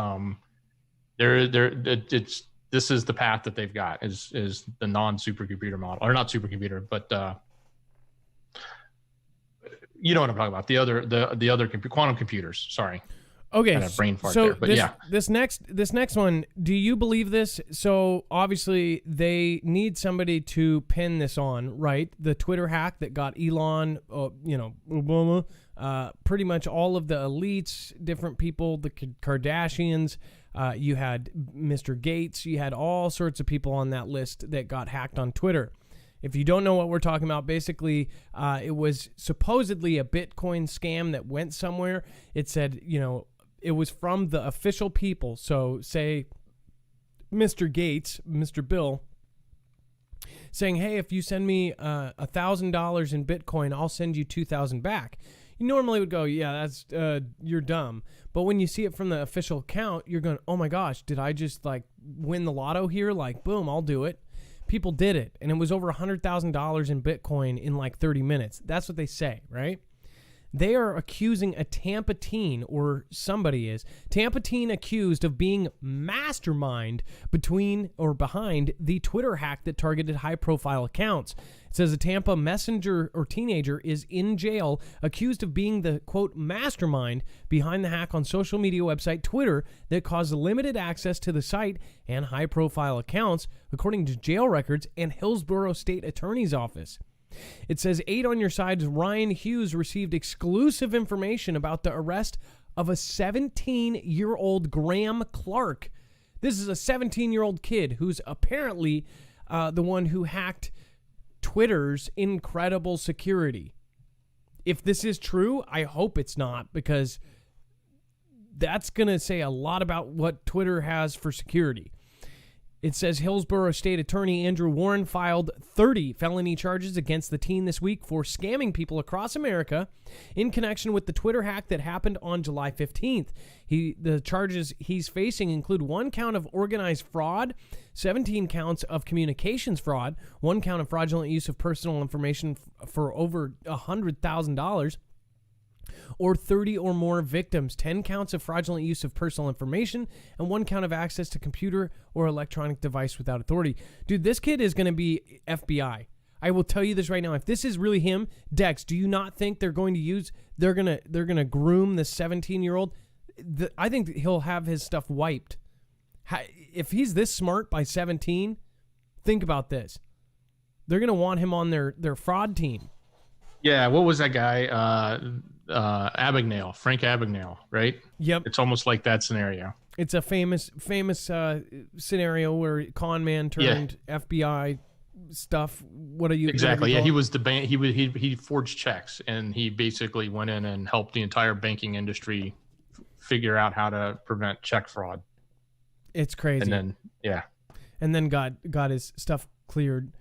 this is the path that they've got is the non-supercomputer model, or not supercomputer, but you know what I'm talking about. The other quantum computers. Sorry. Okay, kind of brain fart so there, but this next one, do you believe this? So obviously they need somebody to pin this on, right? The Twitter hack that got Elon, Obama, pretty much all of the elites, different people, the Kardashians. You had Mr. Gates. You had all sorts of people on that list that got hacked on Twitter. If you don't know what we're talking about, basically, it was supposedly a Bitcoin scam that went somewhere. It said, it was from the official people. So say Mr. Gates, Mr. Bill, saying, hey, if you send me $1,000 in Bitcoin, I'll send you 2,000 back. You normally would go, yeah, that's you're dumb. But when you see it from the official account, you're going, oh my gosh, did I just like win the lotto here? Like, boom, I'll do it. People did it, and it was over $100,000 in Bitcoin in like 30 minutes. That's what they say, right? They are accusing a Tampa teen, or somebody is. Tampa teen accused of being mastermind behind the Twitter hack that targeted high-profile accounts. It says a Tampa messenger or teenager is in jail accused of being the, quote, mastermind behind the hack on social media website Twitter that caused limited access to the site and high-profile accounts, according to jail records and Hillsborough State Attorney's Office. It says 8 on your side's Ryan Hughes received exclusive information about the arrest of a 17-year-old Graham Clark. This is a 17-year-old kid who's apparently the one who hacked Twitter's incredible security. If this is true, I hope it's not, because that's going to say a lot about what Twitter has for security. It says Hillsborough State Attorney Andrew Warren filed 30 felony charges against the teen this week for scamming people across America in connection with the Twitter hack that happened on July 15th. The charges he's facing include 1 count of organized fraud, 17 counts of communications fraud, 1 count of fraudulent use of personal information for over $100,000, or 30 or more victims, 10 counts of fraudulent use of personal information, and 1 count of access to computer or electronic device without authority. Dude, this kid is going to be FBI. I will tell you this right now. If this is really him, Dex, do you not think they're going to groom the 17-year-old? I think he'll have his stuff wiped. If he's this smart by 17, think about this. They're going to want him on their fraud team. Yeah, what was that guy? Abagnale, Frank Abagnale, right? Yep. It's almost like that scenario. It's a famous scenario where con man turned FBI stuff. What are you exactly? Yeah, he was the bank. He forged checks, and he basically went in and helped the entire banking industry figure out how to prevent check fraud. It's crazy. And then got his stuff cleared.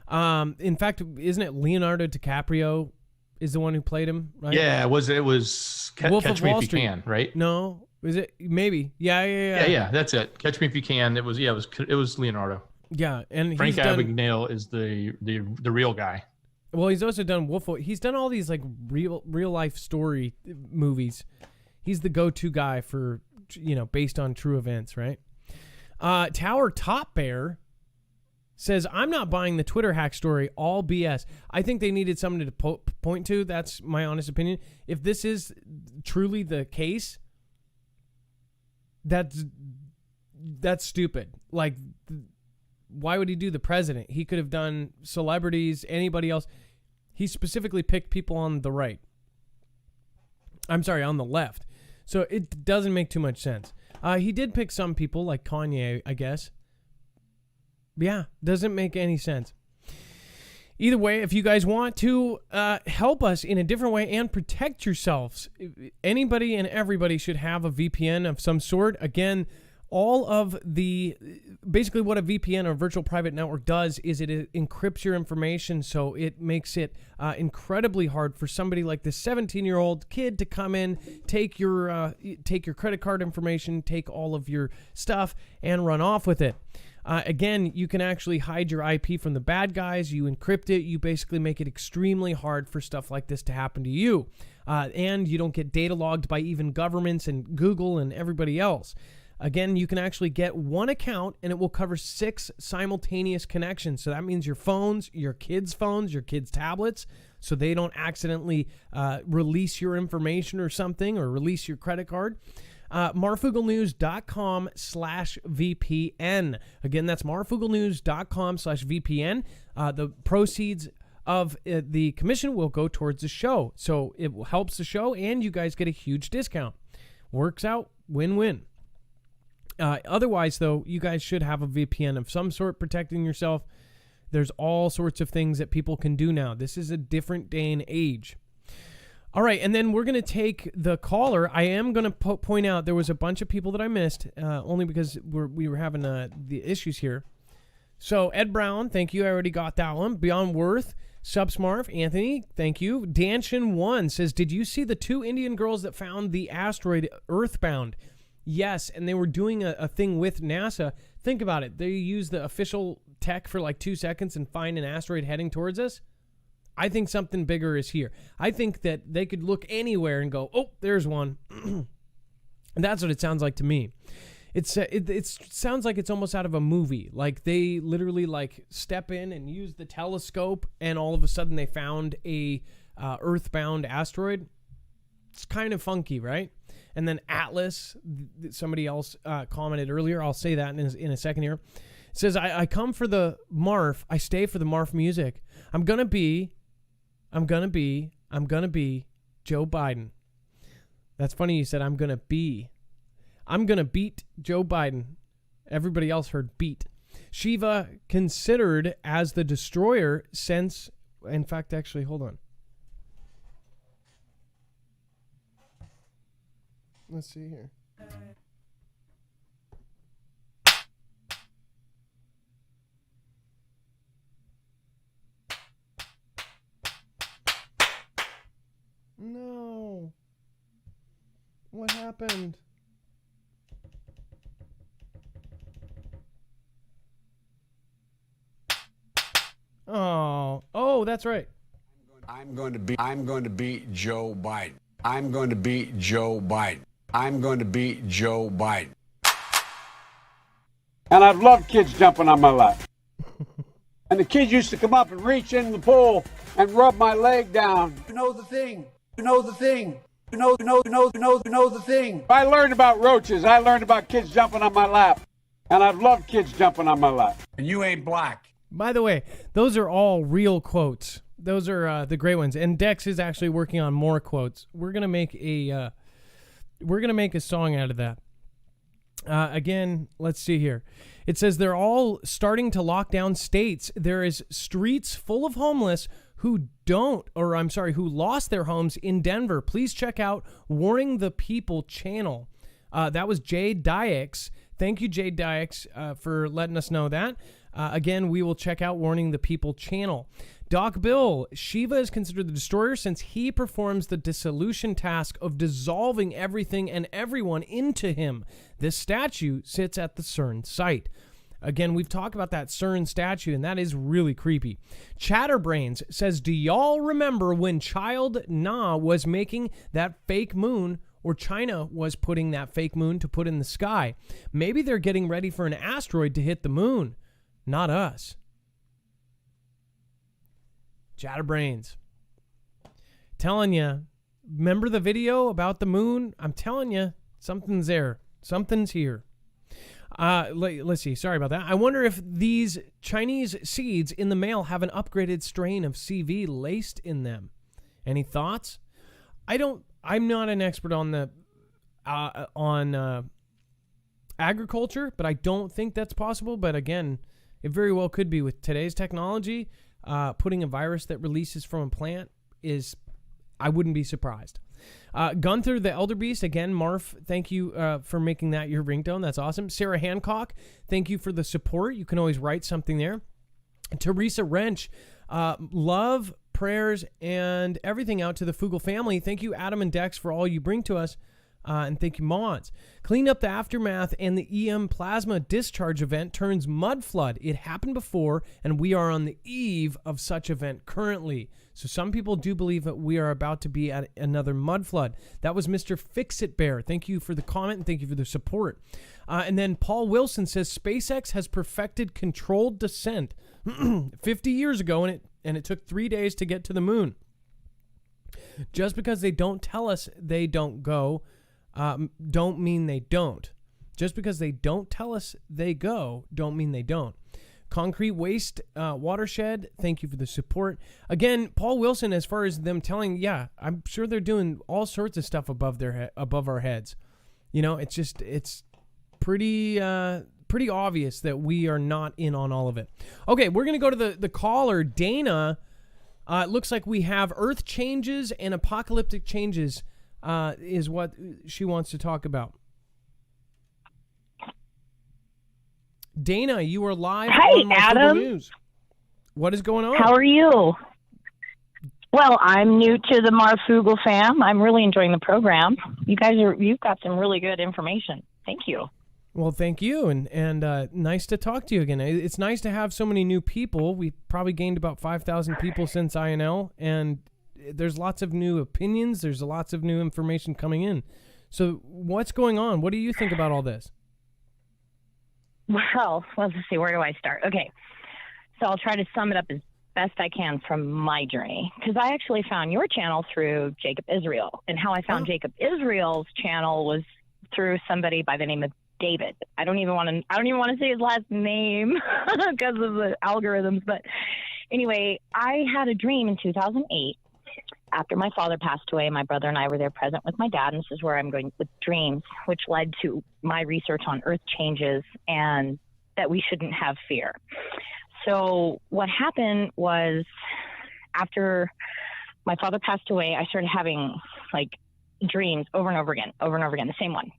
In fact, isn't it Leonardo Dicaprio is the one who played him, right? Yeah, it was Catch Me If You Can, right? No, is it? Maybe. Yeah. That's it. Catch Me If You Can. It was Leonardo. Yeah, and Frank Abagnale is the real guy. Well, he's also done He's done all these like real life story movies. He's the go-to guy for, based on true events, right? Tower Top Bear says, I'm not buying the Twitter hack story, all BS. I think they needed something to point to. That's my honest opinion. If this is truly the case, that's stupid. Like, why would he do the president? He could have done celebrities, anybody else. He specifically picked people on the right. I'm sorry, on the left. So it doesn't make too much sense. He did pick some people, like Kanye, I guess. Yeah, doesn't make any sense. Either way, if you guys want to help us in a different way and protect yourselves, anybody and everybody should have a VPN of some sort. Again, basically what a VPN or virtual private network does is it encrypts your information, so it makes it incredibly hard for somebody like this 17-year-old kid to come in, take your credit card information, take all of your stuff, and run off with it. Again, you can actually hide your IP from the bad guys. You encrypt it. You basically make it extremely hard for stuff like this to happen to you. And you don't get data logged by even governments and Google and everybody else. Again, you can actually get 1 account and it will cover 6 simultaneous connections. So that means your phones, your kids' tablets, so they don't accidentally release your information or something, or release your credit card. marfooglenews.com/VPN. Again, that's marfooglenews.com/VPN. The proceeds of the commission will go towards the show. So it helps the show and you guys get a huge discount. Works out win-win. Otherwise, though, you guys should have a VPN of some sort protecting yourself. There's all sorts of things that people can do now. This is a different day and age. All right, and then we're going to take the caller. I am going to point out there was a bunch of people that I missed, only because we were having the issues here. So Ed Brown, thank you. I already got that one. Beyond Worth, Subsmarf, Anthony, thank you. Danshin1 says, did you see the 2 Indian girls that found the asteroid Earthbound? Yes, and they were doing a thing with NASA. Think about it. They use the official tech for like 2 seconds and find an asteroid heading towards us. I think something bigger is here. I think that they could look anywhere and go, oh, there's one. And that's what it sounds like to me. It sounds like it's almost out of a movie. Like they literally like step in and use the telescope, and all of a sudden they found a Earthbound asteroid. It's kind of funky, right? And then Atlas, somebody else commented earlier. I'll say that in a second here. It says, I come for the Marf. I stay for the Marf music. I'm gonna be Joe Biden. That's funny you said I'm gonna be. I'm going to beat Joe Biden. Everybody else heard beat. Shiva considered as the destroyer since... In fact, actually, hold on. Let's see here. No. What happened? Oh, that's right. I'm going to beat Joe Biden. I'm going to beat Joe Biden. I'm going to beat Joe Biden. And I've loved kids jumping on my lap. And the kids used to come up and reach in the pool and rub my leg down. You know the thing. You know the thing. You know the thing. I learned about roaches. I learned about kids jumping on my lap. And I've loved kids jumping on my lap. And you ain't black. By the way, those are all real quotes. Those are the great ones. And Dex is actually working on more quotes. We're gonna make a song out of that. Again, let's see here. It says they're all starting to lock down states. There is streets full of homeless who lost their homes in Denver. Please check out Warning the People channel. That was Jay Dykes. Thank you, Jay Dykes, for letting us know that. Again, we will check out Warning the People channel. Doc Bill, Shiva is considered the destroyer since he performs the dissolution task of dissolving everything and everyone into him. This statue sits at the CERN site. Again, we've talked about that CERN statue, and that is really creepy. Chatterbrains says, do y'all remember when Child Na was making that fake moon, or China was putting that fake moon to put in the sky? Maybe they're getting ready for an asteroid to hit the moon. Not us. Chatterbrains. Telling you. Remember the video about the moon? I'm telling you, something's there. Something's here. Let's see. Sorry about that. I wonder if these Chinese seeds in the mail have an upgraded strain of CV laced in them. Any thoughts? I'm not an expert on the agriculture, but I don't think that's possible. But again, it very well could be with today's technology. Putting a virus that releases from a plant I wouldn't be surprised. Gunther the Elder Beast, again, Marf, thank you for making that your ringtone. That's awesome. Sarah Hancock, thank you for the support. You can always write something there. Teresa Wrench, love, prayers, and everything out to the Foogle family. Thank you, Adam and Dex, for all you bring to us. And thank you, Mods. Clean up the aftermath, and the EM plasma discharge event turns mud flood. It happened before, and we are on the eve of such event currently. So some people do believe that we are about to be at another mud flood. That was Mr. Fix-It Bear. Thank you for the comment, and thank you for the support. And then Paul Wilson says, SpaceX has perfected controlled descent 50 years ago, and it took 3 days to get to the moon. Just because they don't tell us they don't go, don't mean they don't. Just because they don't tell us they go, don't mean they don't. Concrete Waste Watershed, thank you for the support. Again, Paul Wilson, as far as them telling, yeah, I'm sure they're doing all sorts of stuff above our heads. You know, it's pretty obvious that we are not in on all of it. Okay, we're going to go to the caller, Dana. It looks like we have Earth changes and apocalyptic changes is what she wants to talk about. Dana, you are live Hi, on Marfoogle Adam. News. What is going on? How are you? Well, I'm new to the Marfoogle fam. I'm really enjoying the program. You've got some really good information. Thank you. Well, thank you, and nice to talk to you again. It's nice to have so many new people. We probably gained about 5,000 people since INL, and there's lots of new opinions. There's lots of new information coming in. So what's going on? What do you think about all this? Well, let's see. Where do I start? Okay. So I'll try to sum it up as best I can from my journey, because I actually found your channel through Jacob Israel, and how I found Jacob Israel's channel was through somebody by the name of David. I don't even want to say his last name because of the algorithms. But anyway, I had a dream in 2008 after my father passed away. My brother and I were there present with my dad, and this is where I'm going with dreams, which led to my research on earth changes and that we shouldn't have fear. So what happened was, after my father passed away, I started having like dreams over and over again, the same one.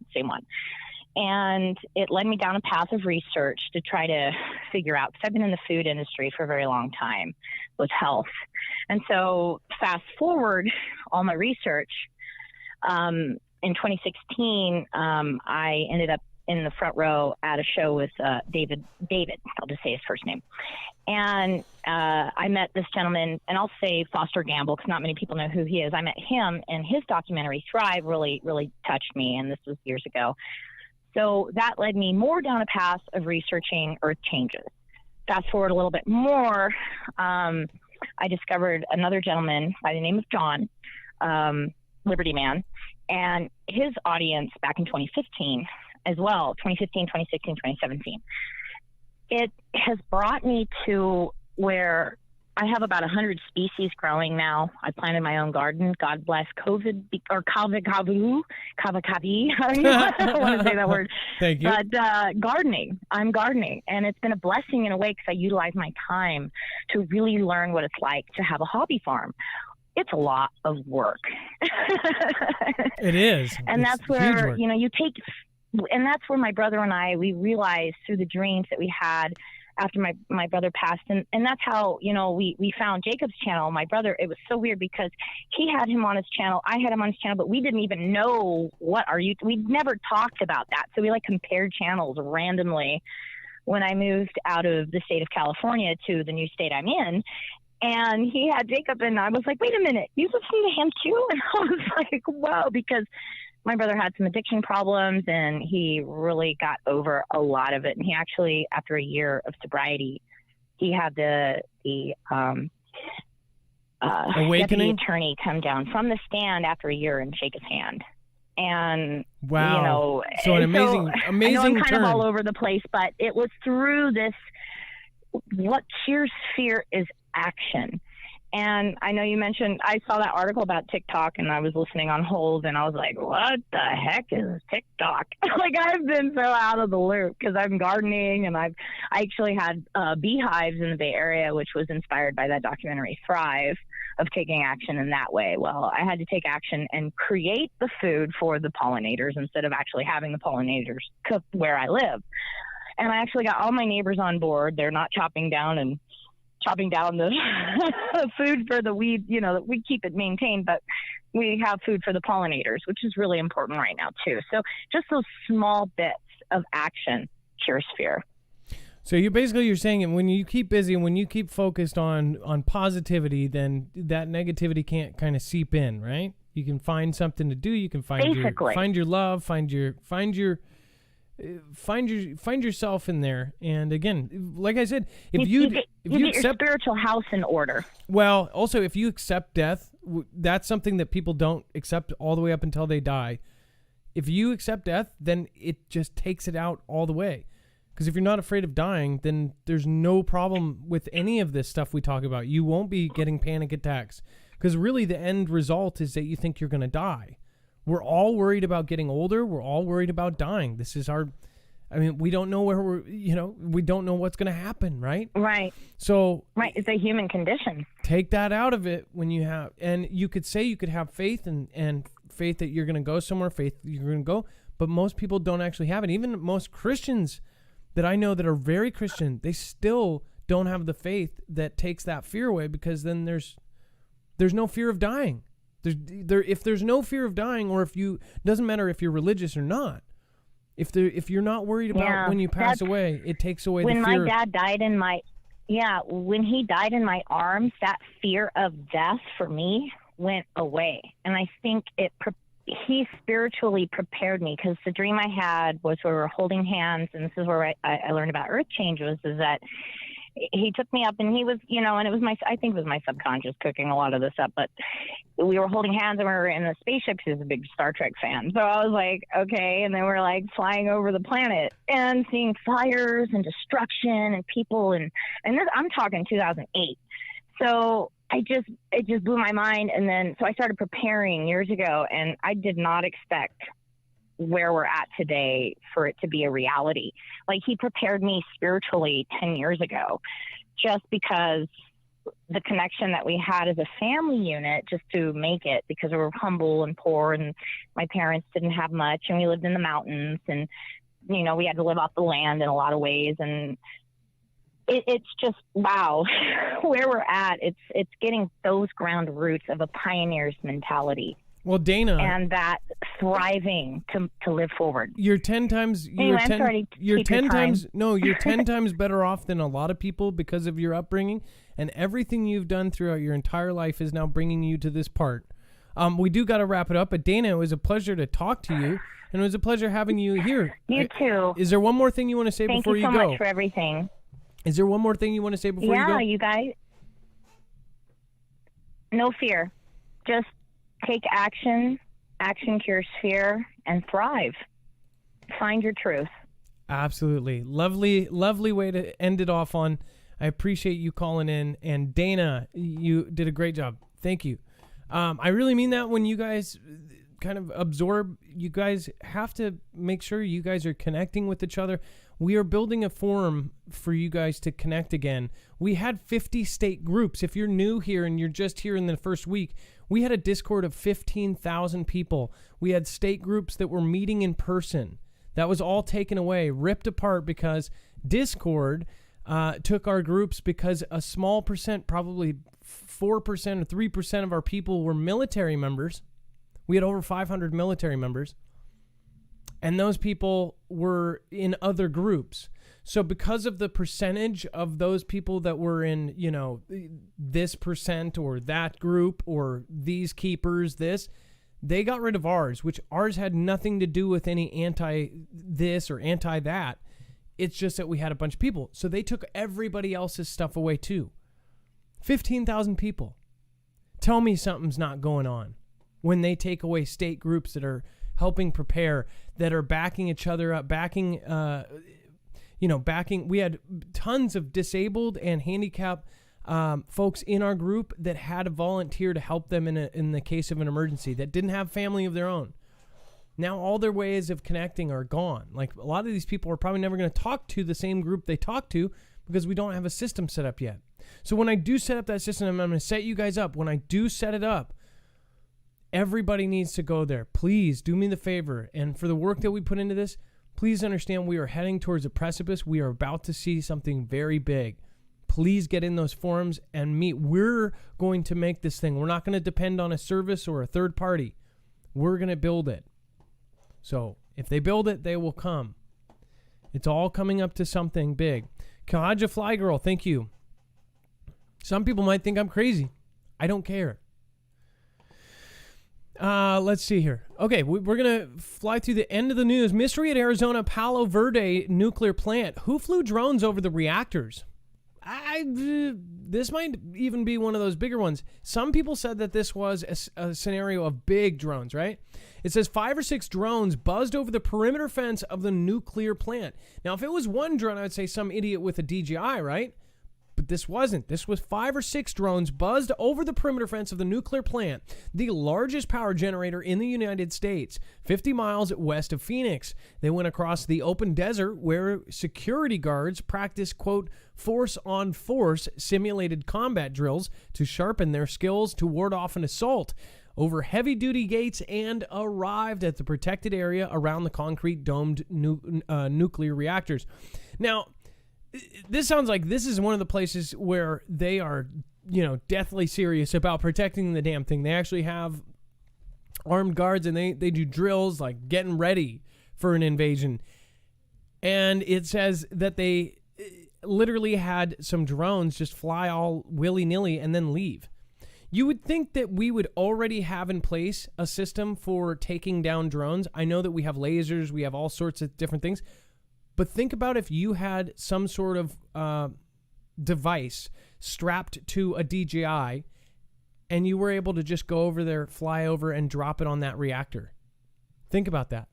And it led me down a path of research to try to figure out, because I've been in the food industry for a very long time with health. And so fast forward all my research, in 2016, I ended up in the front row at a show with David, I'll just say his first name. And I met this gentleman, and I'll say Foster Gamble, because not many people know who he is. I met him, and his documentary Thrive really, really touched me, and this was years ago. So that led me more down a path of researching earth changes. Fast forward a little bit more, I discovered another gentleman by the name of John, Liberty Man, and his audience back in 2015 as well, 2015, 2016, 2017. It has brought me to where I have about 100 species growing now. I planted my own garden. God bless COVID or kavikavu. I don't want to say that word. Thank you. But gardening. I'm gardening. And it's been a blessing in a way, because I utilize my time to really learn what it's like to have a hobby farm. It's a lot of work. It is. And it's that's where, huge work. and that's where my brother and I, we realized through the dreams that we had after my brother passed. And that's how, we found Jacob's channel. My brother, it was so weird because he had him on his channel. I had him on his channel, but we didn't even know we'd never talked about that. So we compared channels randomly when I moved out of the state of California to the new state I'm in. And he had Jacob, and I was like, wait a minute, you listen to him too? And I was like, whoa, because my brother had some addiction problems, and he really got over a lot of it. And he actually, after a year of sobriety, he had the awakening deputy attorney come down from the stand after a year and shake his hand. And wow, so an amazing I know I'm kind turn. of all over the place, but it was through this. What cures fear is action. And I know you mentioned, I saw that article about TikTok, and I was listening on hold, and I was like, what the heck is TikTok? I've been so out of the loop because I'm gardening, and I actually had beehives in the Bay Area, which was inspired by that documentary Thrive, of taking action in that way. Well, I had to take action and create the food for the pollinators instead of actually having the pollinators cook where I live. And I actually got all my neighbors on board. They're not chopping down the food for the weed, we keep it maintained, but we have food for the pollinators, which is really important right now too. So just those small bits of action cures fear. So you're saying when you keep busy and when you keep focused on positivity, then that negativity can't kind of seep in, right? You can find something to do. You can find your love, find yourself in there. And again, like I said, if you get accept your spiritual house in order. Well, also if you accept death, that's something that people don't accept all the way up until they die. If you accept death, then it just takes it out all the way. Because if you're not afraid of dying, then there's no problem with any of this stuff we talk about. You won't be getting panic attacks. Because really the end result is that you think you're going to die. We're all worried about getting older. We're all worried about dying. This is we don't know where we don't know what's going to happen, right? Right. So. Right. It's a human condition. Take that out of it when you have, and you could say you could have faith and faith that you're going to go somewhere, faith that you're going to go, but most people don't actually have it. Even most Christians that I know that are very Christian, they still don't have the faith that takes that fear away, because then there's no fear of dying. If there's no fear of dying, or doesn't matter if you're religious or not, if you're not worried about when you pass away, it takes away the fear. When my dad died when he died in my arms, that fear of death for me went away. And I think he spiritually prepared me, because the dream I had was we were holding hands, and this is where I learned about earth changes, is that he took me up, and he was, and it was I think it was my subconscious cooking a lot of this up, but we were holding hands and we were in the spaceship. He was a big Star Trek fan. So I was like, okay. And then we're like flying over the planet and seeing fires and destruction and people. And this, I'm talking 2008. So it just blew my mind. And then, so I started preparing years ago, and I did not expect where we're at today for it to be a reality. Like, he prepared me spiritually 10 years ago, just because the connection that we had as a family unit just to make it, because we were humble and poor, and my parents didn't have much, and we lived in the mountains, and, we had to live off the land in a lot of ways. And it's just, wow, where we're at. It's getting those ground roots of a pioneer's mentality. Well, Dana, and that thriving to live forward. You're 10 times. You're 10 times better off than a lot of people because of your upbringing, and everything you've done throughout your entire life is now bringing you to this part. We do got to wrap it up, but Dana, it was a pleasure to talk to you, and it was a pleasure having you here. You too. Is there one more thing you want to say before you go? Thank you so much for everything. Is there one more thing you want to say before you go? Yeah, you guys. No fear. Just take action. Action cures fear, and thrive. Find your truth. Absolutely. Lovely, lovely way to end it off on. I appreciate you calling in. And Dana, you did a great job. Thank you. I really mean that. When you guys kind of absorb, you guys have to make sure you guys are connecting with each other. We are building a forum for you guys to connect again. We had 50 state groups. If you're new here and you're just here in the first week, we had a Discord of 15,000 people. We had state groups that were meeting in person. That was all taken away, ripped apart, because Discord took our groups, because a small percent, probably 4% or 3% of our people were military members. We had over 500 military members. And those people were in other groups. So because of the percentage of those people that were in, this percent or that group or these keepers, they got rid of ours, which ours had nothing to do with any anti-this or anti-that. It's just that we had a bunch of people. So they took everybody else's stuff away too. 15,000 people. Tell me something's not going on when they take away state groups that are helping prepare, that are backing each other up, backing. We had tons of disabled and handicapped folks in our group that had a volunteer to help them in the case of an emergency, that didn't have family of their own. Now all their ways of connecting are gone. Like, a lot of these people are probably never going to talk to the same group they talk to, because we don't have a system set up yet. So when I do set up that system, I'm going to set you guys up. When I do set it up, everybody needs to go there. Please do me the favor. And for the work that we put into this, please understand we are heading towards a precipice. We are about to see something very big. Please get in those forums and meet. We're going to make this thing. We're not going to depend on a service or a third party. We're going to build it. So if they build it, they will come. It's all coming up to something big. Kahaja Fly Girl, thank you. Some people might think I'm crazy. I don't care. Let's see here. Okay, we're going to fly through the end of the news. Mystery at Arizona Palo Verde nuclear plant. Who flew drones over the reactors? This might even be one of those bigger ones. Some people said that this was a scenario of big drones, right? It says 5 or 6 drones buzzed over the perimeter fence of the nuclear plant. Now, if it was one drone, I would say some idiot with a DJI, right? But this wasn't. This was 5 or 6 drones buzzed over the perimeter fence of the nuclear plant, the largest power generator in the United States, 50 miles west of Phoenix. They went across the open desert where security guards practiced, quote, force-on-force simulated combat drills to sharpen their skills to ward off an assault over heavy-duty gates, and arrived at the protected area around the concrete domed nuclear reactors. Now, this sounds like this is one of the places where they are, deathly serious about protecting the damn thing. They actually have armed guards, and they do drills, like getting ready for an invasion. And it says that they literally had some drones just fly all willy-nilly and then leave. You would think that we would already have in place a system for taking down drones. I know that we have lasers, we have all sorts of different things. But think about if you had some sort of device strapped to a DJI and you were able to just go over there, fly over, and drop it on that reactor. Think about that.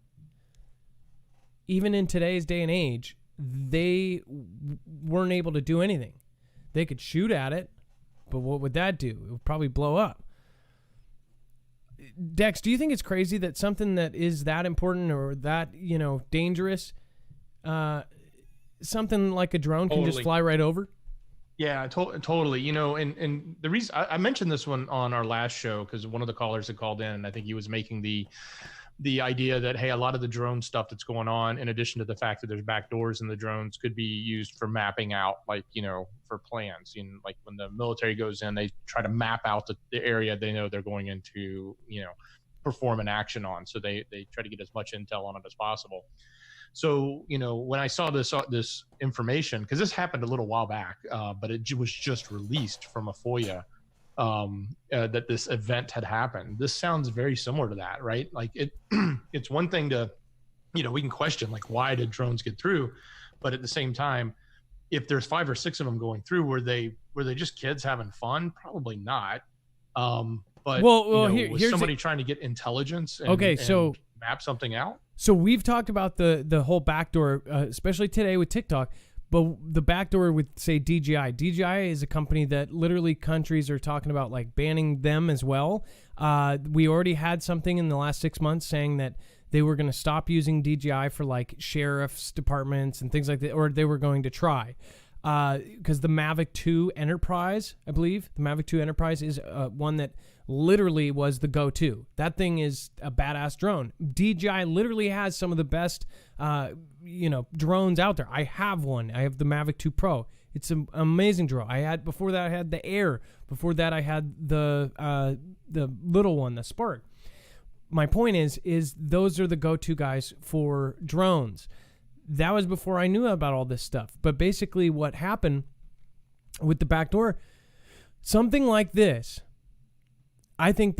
Even in today's day and age, they weren't able to do anything. They could shoot at it, but what would that do? It would probably blow up. Dex, do you think it's crazy that something that is that important or that, dangerous, something like a drone can just fly right over? Yeah, totally. And the reason I mentioned this one on our last show, because one of the callers had called in, and I think he was making the idea that, hey, a lot of the drone stuff that's going on, in addition to the fact that there's back doors in the drones, could be used for mapping out, like, for plans. Like when the military goes in, they try to map out the area they know they're going into, perform an action on. So they try to get as much intel on it as possible. So, when I saw this information, because this happened a little while back, but it was just released from a FOIA, that this event had happened. This sounds very similar to that, right? Like it's one thing to, we can question, like, why did drones get through? But at the same time, if there's 5 or 6 of them going through, were they just kids having fun? Probably not. But was somebody trying to get intelligence and map something out? So we've talked about the whole backdoor, especially today with TikTok, but the backdoor with, say, DJI. DJI is a company that literally countries are talking about, like, banning them as well. We already had something in the last 6 months saying that they were going to stop using DJI for, like, sheriff's departments and things like that, or they were going to try. Because the Mavic 2 Enterprise, I believe, the Mavic 2 Enterprise is one that literally was the go-to. That thing is a badass drone. DJI literally has some of the best, drones out there. I have one. I have the Mavic 2 Pro. It's an amazing drone. Before that I had the Air. Before that I had the little one, the Spark. My point is those are the go-to guys for drones. That was before I knew about all this stuff. But basically what happened with the backdoor, something like this, I think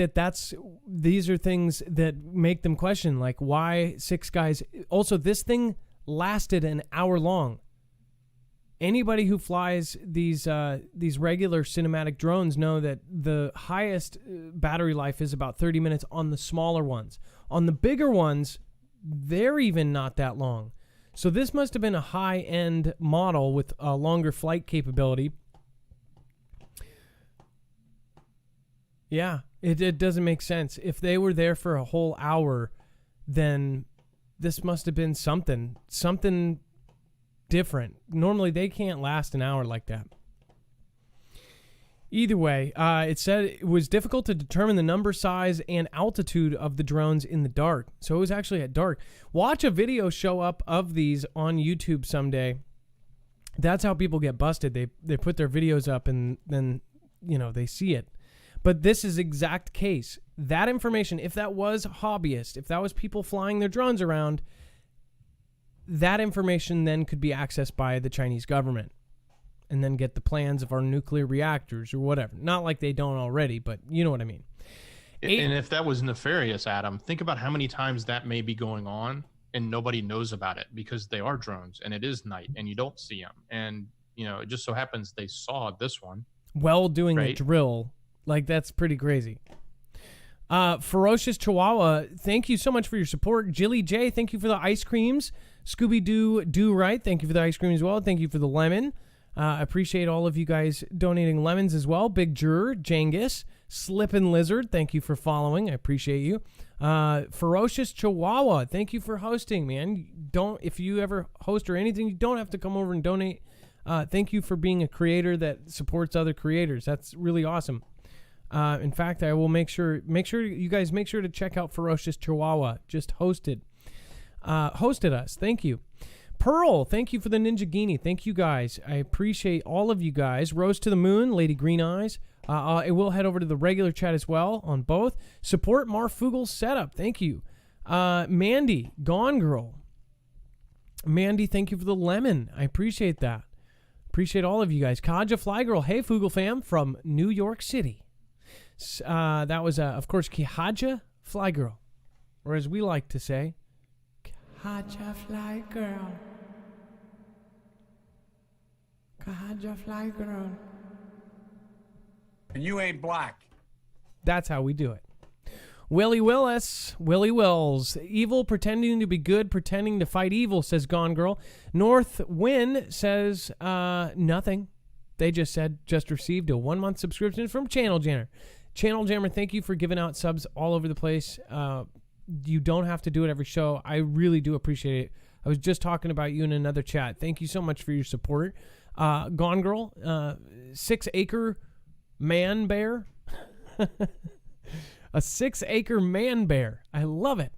these are things that make them question, like, why 6 guys. Also, this thing lasted an hour long. Anybody who flies these regular cinematic drones know that the highest battery life is about 30 minutes on the smaller ones. On the bigger ones, they're even not that long. So this must have been a high-end model with a longer flight capability. Yeah, it doesn't make sense. If they were there for a whole hour, then this must have been something different. Normally, they can't last an hour like that. Either way, it said it was difficult to determine the number, size, and altitude of the drones in the dark. So it was actually at dark. Watch a video show up of these on YouTube someday. That's how people get busted. They put their videos up and then, they see it. But this is exact case. That information, if that was hobbyists, if that was people flying their drones around, that information then could be accessed by the Chinese government and then get the plans of our nuclear reactors or whatever. Not like they don't already, but you know what I mean. And if that was nefarious, Adam, think about how many times that may be going on and nobody knows about it because they are drones and it is night and you don't see them. And, it just so happens they saw this one. While doing a drill. Like, that's pretty crazy. Ferocious Chihuahua, thank you so much for your support. Jilly J, thank you for the ice creams. Scooby-Doo Do Right, thank you for the ice cream as well. Thank you for the lemon. Appreciate all of you guys donating lemons as well. Big Jur, Jengus, Slippin' Lizard, thank you for following. I appreciate you. Ferocious Chihuahua, thank you for hosting, man. If you ever host or anything, you don't have to come over and donate. Thank you for being a creator that supports other creators. That's really awesome. In fact, I will make sure you guys make sure to check out Ferocious Chihuahua. Just hosted us. Thank you. Pearl, thank you for the Ninja Genie. Thank you guys. I appreciate all of you guys. Rose to the Moon, Lady Green Eyes. I will head over to the regular chat as well on both. Support Marfoogle's setup. Thank you. Mandy, Gone Girl. Mandy, thank you for the lemon. I appreciate that. Appreciate all of you guys. Kaja Fly Girl. Hey, Foogle fam from New York City. That was, of course, Kaja Fly Girl. Or as we like to say, Kaja Fly Girl. Kaja Fly Girl. And you ain't black. That's how we do it. Willie Willis, Willie Wills. Evil pretending to be good, pretending to fight evil, says Gone Girl. North Wind says nothing. They just said, just received a 1-month subscription from Channel Jammer. Channel Jammer, thank you for giving out subs all over the place. You don't have to do it every show. I really do appreciate it. I was just talking about you in another chat. Thank you so much for your support. Gone Girl, 6-acre man bear. A 6-acre man bear. I love it.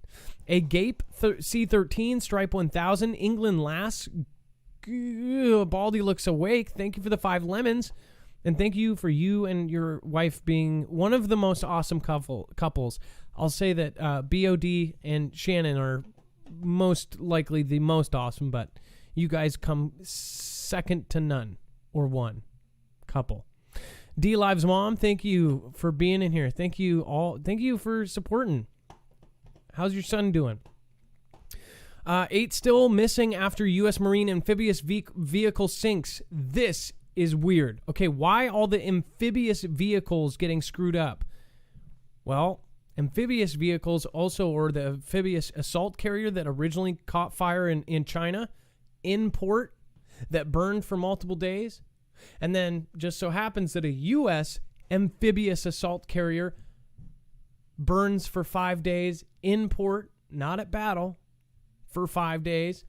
A Gape C13, Stripe 1000, England Lass. Baldy looks awake. Thank you for the 5 lemons. And thank you for you and your wife being one of the most awesome couples. I'll say that BOD and Shannon are most likely the most awesome, but you guys come second to none or one couple. D Live's mom, thank you for being in here. Thank you all. Thank you for supporting. How's your son doing? 8 still missing after U.S. Marine amphibious vehicle sinks. This is weird. Okay, why all the amphibious vehicles getting screwed up? Well, amphibious vehicles also are the amphibious assault carrier that originally caught fire in China, in port, that burned for multiple days. And then just so happens that a U.S. amphibious assault carrier burns for 5 days in port, not at battle, for 5 days.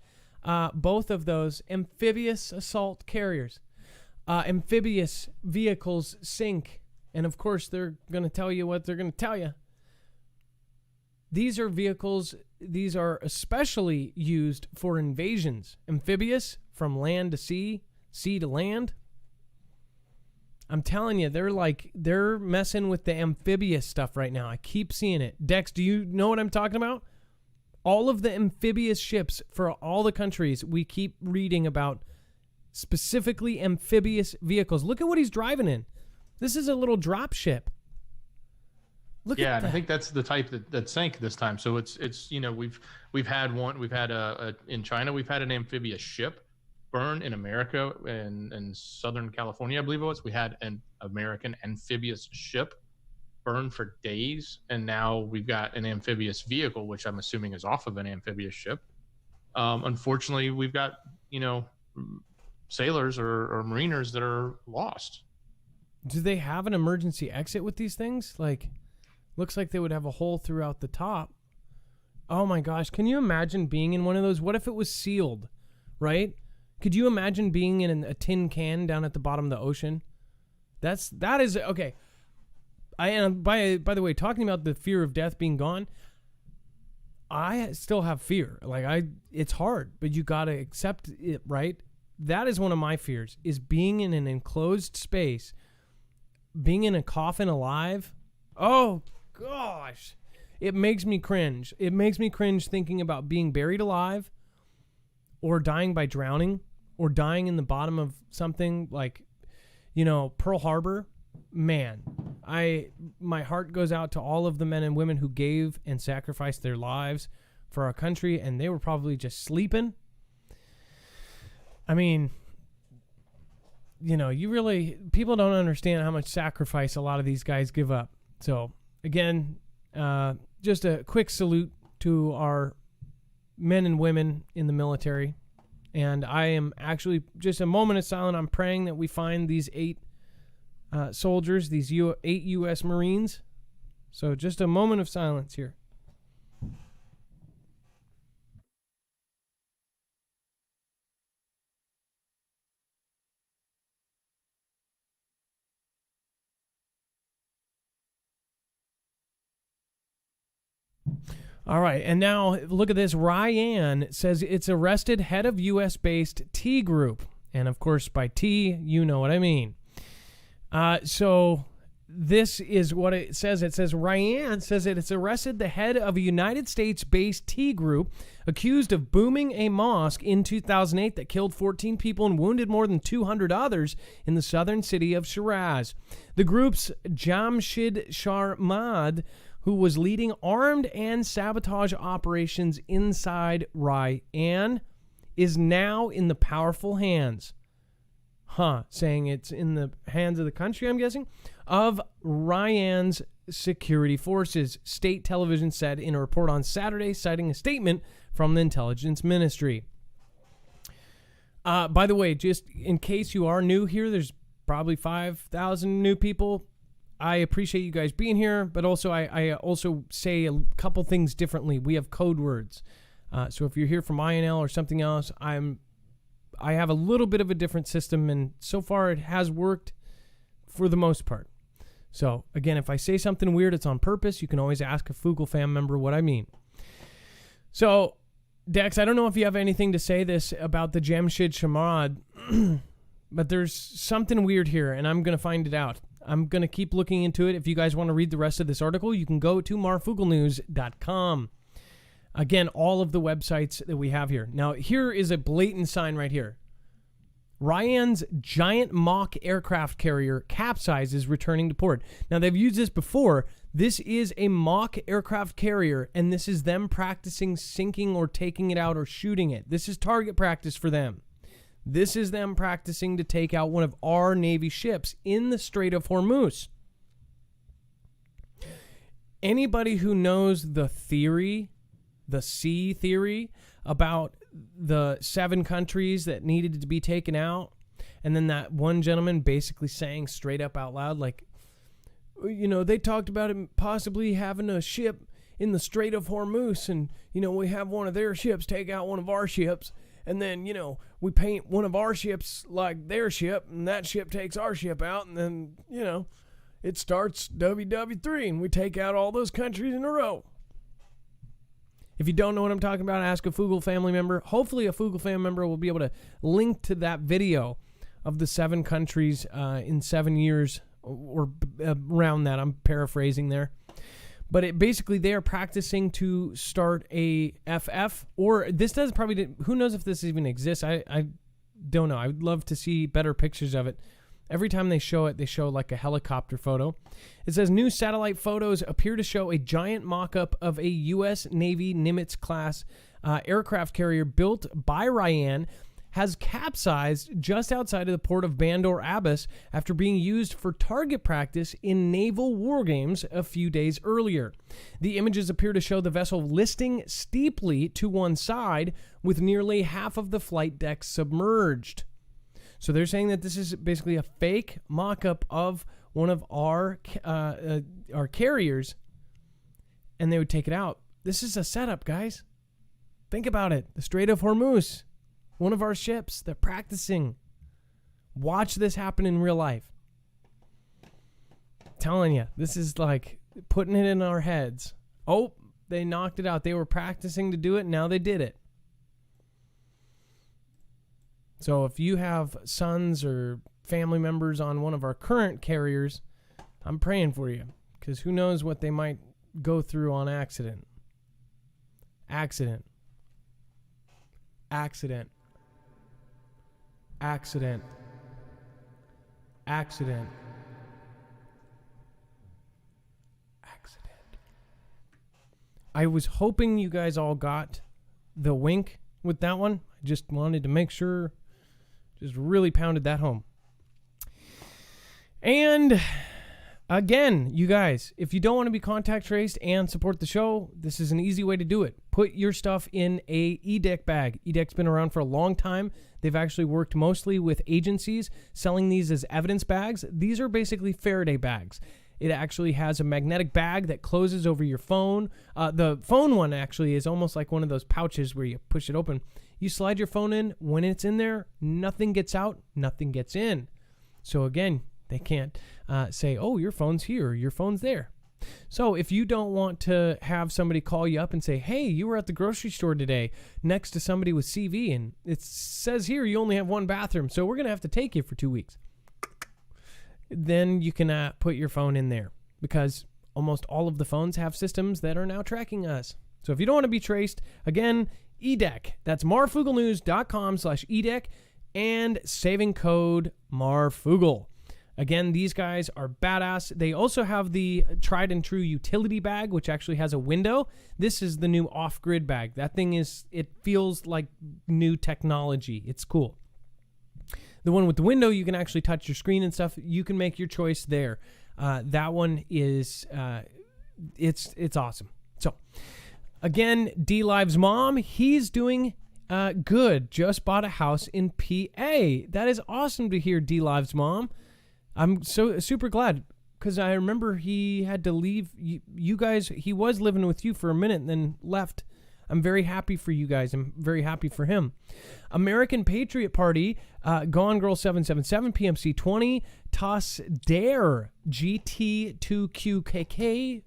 Both of those amphibious assault carriers. Amphibious vehicles sink. And of course, they're going to tell you what they're going to tell you. These are vehicles, these are especially used for invasions. Amphibious, from land to sea, sea to land. I'm telling you, they're messing with the amphibious stuff right now. I keep seeing it. Dex, do you know what I'm talking about? All of the amphibious ships for all the countries, we keep reading about specifically amphibious vehicles. Look at what he's driving in. This is a little drop ship. Look at that. And I think that's the type that sank this time. So it's we've had in China, we've had an amphibious ship burn in America in Southern California, I believe it was. We had an American amphibious ship burn for days, and now we've got an amphibious vehicle, which I'm assuming is off of an amphibious ship. Unfortunately, we've got sailors or mariners that are lost. Do they have an emergency exit with these things? Looks like they would have a hole throughout the top. Oh my gosh, can you imagine being in one of those? What if it was sealed, right? Could you imagine being in a tin can down at the bottom of the ocean? That is okay. By the way, talking about the fear of death being gone, I still have fear. It's hard, but you got to accept it, right? That is one of my fears, is being in an enclosed space, being in a coffin alive. Oh gosh, it makes me cringe. It makes me cringe thinking about being buried alive, or dying by drowning, or dying in the bottom of something like, Pearl Harbor. Man, my heart goes out to all of the men and women who gave and sacrificed their lives for our country, and they were probably just sleeping. I mean, people don't understand how much sacrifice a lot of these guys give up. So, again, just a quick salute to our men and women in the military. And I am actually, just a moment of silence, I'm praying that we find these 8 soldiers, these 8 U.S. Marines. So just a moment of silence here. All right, and now look at this. Riot says it's arrested head of U.S.-based T Group. And, of course, by T, you know what I mean. So this is what it says. It says Riot says that it's arrested the head of a United States-based T Group accused of booming a mosque in 2008 that killed 14 people and wounded more than 200 others in the southern city of Shiraz. The group's Jamshid Sharmad, who was leading armed and sabotage operations inside Riot, is now in the powerful hands. Saying it's in the hands of the country, I'm guessing, of Riot's security forces, state television said in a report on Saturday, citing a statement from the intelligence ministry. By the way, just in case you are new here, there's probably 5,000 new people. I appreciate you guys being here, but also I also say a couple things differently. We have code words. So if you're here from INL or something else, I have a little bit of a different system, and so far it has worked for the most part. So again, if I say something weird, it's on purpose. You can always ask a Foogle fan member what I mean. So, Dex, I don't know if you have anything to say this about the Jamshid Shamad, but there's something weird here, and I'm going to find it out. I'm going to keep looking into it. If you guys want to read the rest of this article, you can go to marfooglenews.com. Again, all of the websites that we have here. Now, here is a blatant sign right here. Riot's giant mock aircraft carrier capsizes returning to port. Now, they've used this before. This is a mock aircraft carrier, and this is them practicing sinking or taking it out or shooting it. This is target practice for them. This is them practicing to take out one of our Navy ships in the Strait of Hormuz. Anybody who knows the theory, the sea theory, about the 7 countries that needed to be taken out, and then that one gentleman basically saying straight up out loud, like, you know, they talked about it possibly having a ship in the Strait of Hormuz, and, you know, we have one of their ships take out one of our ships, and then, you know, we paint one of our ships like their ship, and that ship takes our ship out, and then, you know, it starts WW3, and we take out all those countries in a row. If you don't know what I'm talking about, ask a Foogle family member. Hopefully a Foogle family member will be able to link to that video of the 7 countries in 7 years, or around that. I'm paraphrasing there. But basically, they are practicing to start a FF, or this does probably, who knows if this even exists. I don't know. I would love to see better pictures of it. Every time they show it, they show like a helicopter photo. It says new satellite photos appear to show a giant mock-up of a U.S. Navy Nimitz-class aircraft carrier built by Riot has capsized just outside of the port of Bandar Abbas after being used for target practice in naval war games a few days earlier. The images appear to show the vessel listing steeply to one side with nearly half of the flight deck submerged. So they're saying that this is basically a fake mock-up of one of our carriers, and they would take it out. This is a setup, guys. Think about it. The Strait of Hormuz, one of our ships. They're practicing. Watch this happen in real life. I'm telling you, this is like putting it in our heads. Oh, they knocked it out. They were practicing to do it. Now they did it. So if you have sons or family members on one of our current carriers, I'm praying for you, because who knows what they might go through on accident. Accident. Accident. Accident. Accident. Accident. I was hoping you guys all got the wink with that one. I just wanted to make sure. Just really pounded that home. And again, you guys, if you don't want to be contact traced and support the show, this is an easy way to do it. Put your stuff in a eDeck bag. eDeck's been around for a long time. They've actually worked mostly with agencies selling these as evidence bags. These are basically Faraday bags. It actually has a magnetic bag that closes over your phone. The phone one actually is almost like one of those pouches where you push it open. You slide your phone in. When it's in there, nothing gets out, nothing gets in. So again, they can't say, oh, your phone's here, your phone's there. So if you don't want to have somebody call you up and say, hey, you were at the grocery store today next to somebody with CV, and it says here you only have one bathroom, so we're going to have to take you for 2 weeks. Then you can put your phone in there, because almost all of the phones have systems that are now tracking us. So if you don't want to be traced, again, EDEC. That's marfooglenews.com/EDEC and saving code Marfoogle. Again, these guys are badass. They also have the tried and true utility bag, which actually has a window. This is the new off-grid bag. That thing it feels like new technology. It's cool. The one with the window, you can actually touch your screen and stuff. You can make your choice there. That one is, it's awesome. So, again, D Live's mom, he's doing good. Just bought a house in PA. That is awesome to hear, D Live's mom. I'm so super glad, because I remember he had to leave you guys. He was living with you for a minute and then left. I'm very happy for you guys. I'm very happy for him. American Patriot Party, Gone Girl 777, PMC 20, Toss Dare, GT2QKK,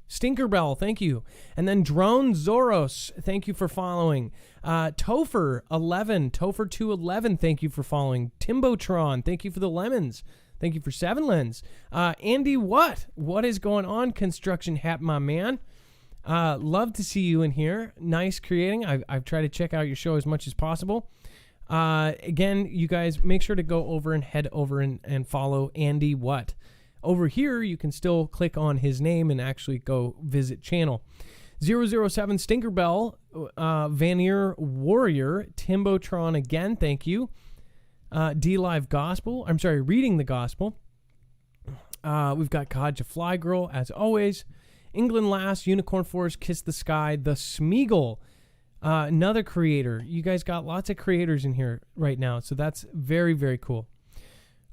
Stinkerbell, thank you. And then Drone Zoros, thank you for following. Topher11, Topher211, thank you for following. Timbotron, thank you for the lemons. Thank you for 7 lens. Andy, what is going on? Construction Hat, my man. Love to see you in here. Nice creating. I've tried to check out your show as much as possible. Again, you guys, make sure to go over and head over and follow Andy What. Over here, you can still click on his name and actually go visit channel. 007 Stinkerbell, Vanier Warrior, Timbotron again, thank you. D-Live Gospel, I'm sorry, Reading the Gospel. We've got Kadja Fly Girl, as always. England Last, Unicorn Force, Kiss the Sky, The Smeagol, another creator. You guys got lots of creators in here right now, so that's very, very cool.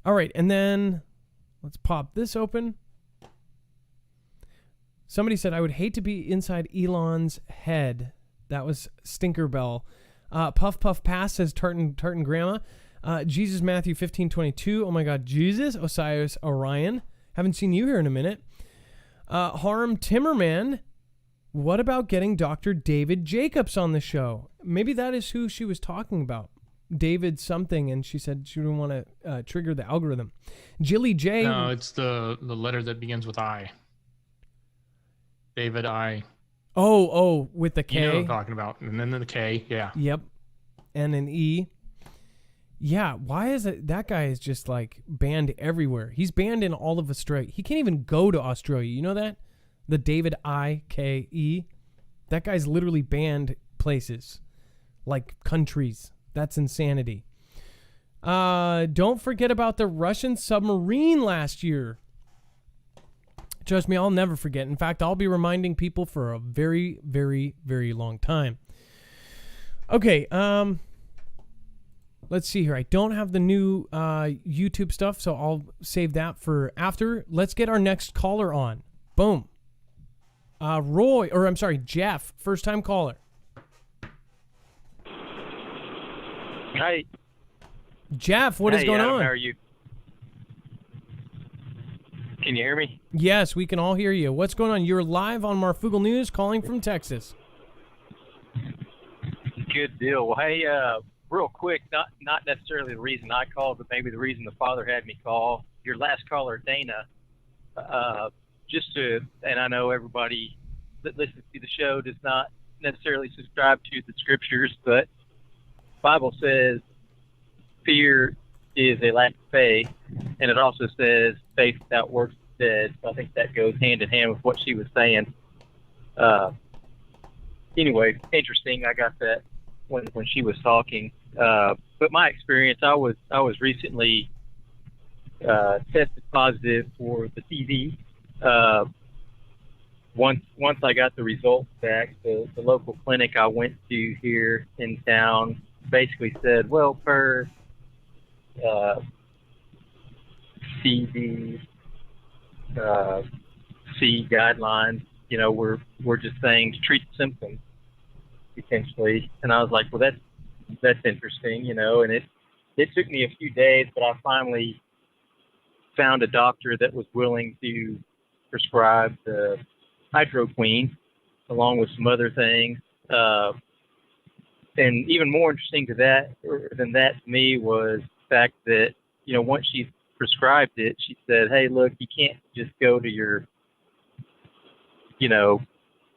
All right, and then let's pop this open. Somebody said, I would hate to be inside Elon's head. That was Stinkerbell. Puff Puff Pass says Tartan Grandma. Jesus Matthew 15:22. Oh my God, Jesus. Osiris Orion. Haven't seen you here in a minute. Harm Timmerman. What about getting Dr. David Jacobs on the show? Maybe that is who she was talking about. David something, and she said she didn't want to trigger the algorithm. Jilly J. No, it's the letter that begins with I. David I. Oh, with the K. You know what I'm talking about. And then the K, yeah. Yep. And an E. Yeah, why is it that guy is just like banned everywhere? He's banned in all of Australia. He can't even go to Australia. You know that? The David I-K-E. That guy's literally banned places. Like countries. That's insanity. Don't forget about the Russian submarine last year. Trust me, I'll never forget. In fact, I'll be reminding people for a very, very, very long time. Okay, let's see here. I don't have the new YouTube stuff, so I'll save that for after. Let's get our next caller on. Boom. Jeff, first-time caller. Hi. Jeff, what is going Adam, on? How are you? Can you hear me? Yes, we can all hear you. What's going on? You're live on Marfoogle News, calling from Texas. Good deal. Well, hey, real quick, not necessarily the reason I called, but maybe the reason the father had me call. Your last caller, Dana, and I know everybody that listens to the show does not necessarily subscribe to the scriptures, but the Bible says fear is a lack of faith, and it also says faith without works is dead. So I think that goes hand in hand with what she was saying. Anyway, interesting. I got that when she was talking. But my experience, I was recently tested positive for the TB. Once I got the results back, the local clinic I went to here in town basically said, well, per CDC guidelines, you know, we're just saying to treat the symptoms essentially. And I was like, well, that's interesting, you know. And it took me a few days, but I finally found a doctor that was willing to prescribed Hydro Queen, along with some other things. And even more interesting than that to me was the fact that, once she prescribed it, she said, hey, look, you can't just go to your,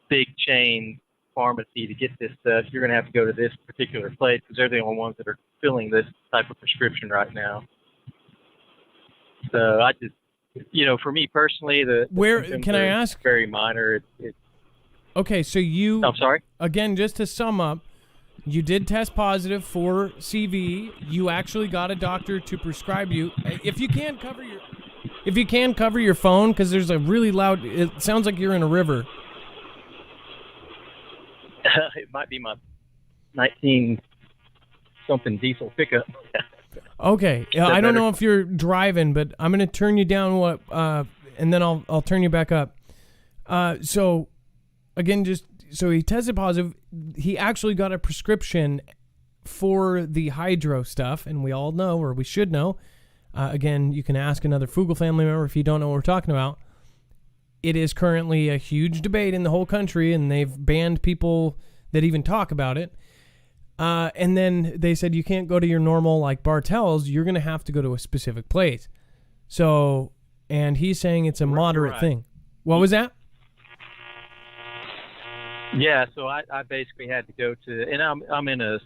big chain pharmacy to get this stuff. You're going to have to go to this particular place because they're the only ones that are filling this type of prescription right now. So I just, for me personally, where can I ask? Very minor. Okay, so you. I'm sorry. Again, just to sum up, you did test positive for CV. You actually got a doctor to prescribe you. If you can cover your phone, because there's a really loud. It sounds like you're in a river. It might be my 19-something diesel pickup. Okay, I don't know if you're driving, but I'm going to turn you down and then I'll turn you back up. So, again, so he tested positive. He actually got a prescription for the hydro stuff, and we all know, or we should know. Again, you can ask another Foogle family member if you don't know what we're talking about. It is currently a huge debate in the whole country, and they've banned people that even talk about it. And then they said you can't go to your normal, like, Bartell's. You're going to have to go to a specific place. So, and he's saying it's a moderate thing. What was that? Yeah, so I basically had to go to, and I'm in I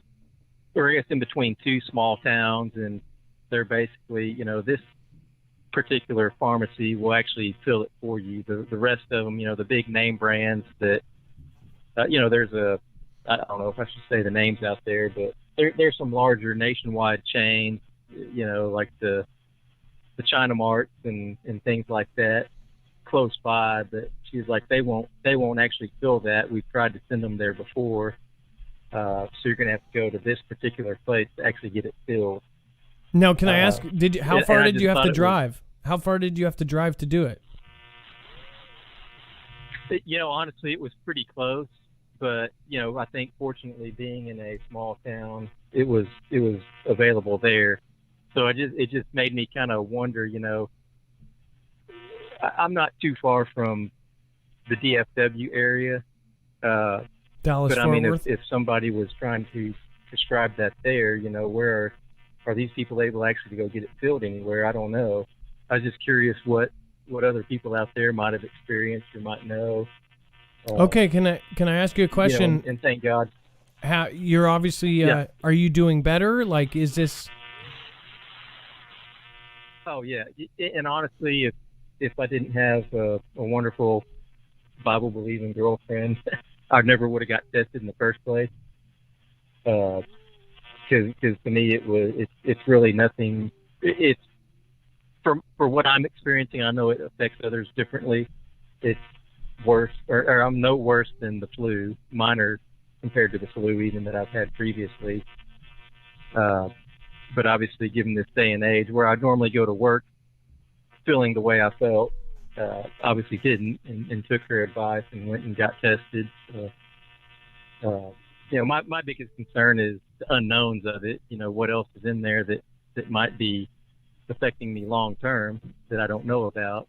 guess in between two small towns, and they're basically, this particular pharmacy will actually fill it for you. The rest of them, the big name brands that, there's I don't know if I should say the names out there, but there's some larger nationwide chains, like the China Marts and things like that close by. But she's like, they won't actually fill that. We've tried to send them there before. So you're going to have to go to this particular place to actually get it filled. Now, can I ask, how far did you have to drive? How far did you have to drive to do it? Honestly, it was pretty close, but I think fortunately being in a small town, it was available there. So it just made me kind of wonder, I'm not too far from the DFW area. Dallas, but I Fort mean, Worth? if somebody was trying to prescribe that there, where are these people able actually to go get it filled anywhere? I don't know. I was just curious what other people out there might have experienced or might know. Okay, can I ask you a question? And thank God. How you're obviously are you doing better? Like, is this? Oh yeah, and honestly, if I didn't have a wonderful Bible believing girlfriend, I never would have got tested in the first place. Because to me it's really nothing. It's for what I'm experiencing. I know it affects others differently. It's worse, or I'm no worse than the flu, minor compared to the flu even that I've had previously. But obviously, given this day and age, where I'd normally go to work feeling the way I felt, obviously didn't, and took her advice and went and got tested. My biggest concern is the unknowns of it. What else is in there that might be affecting me long term that I don't know about.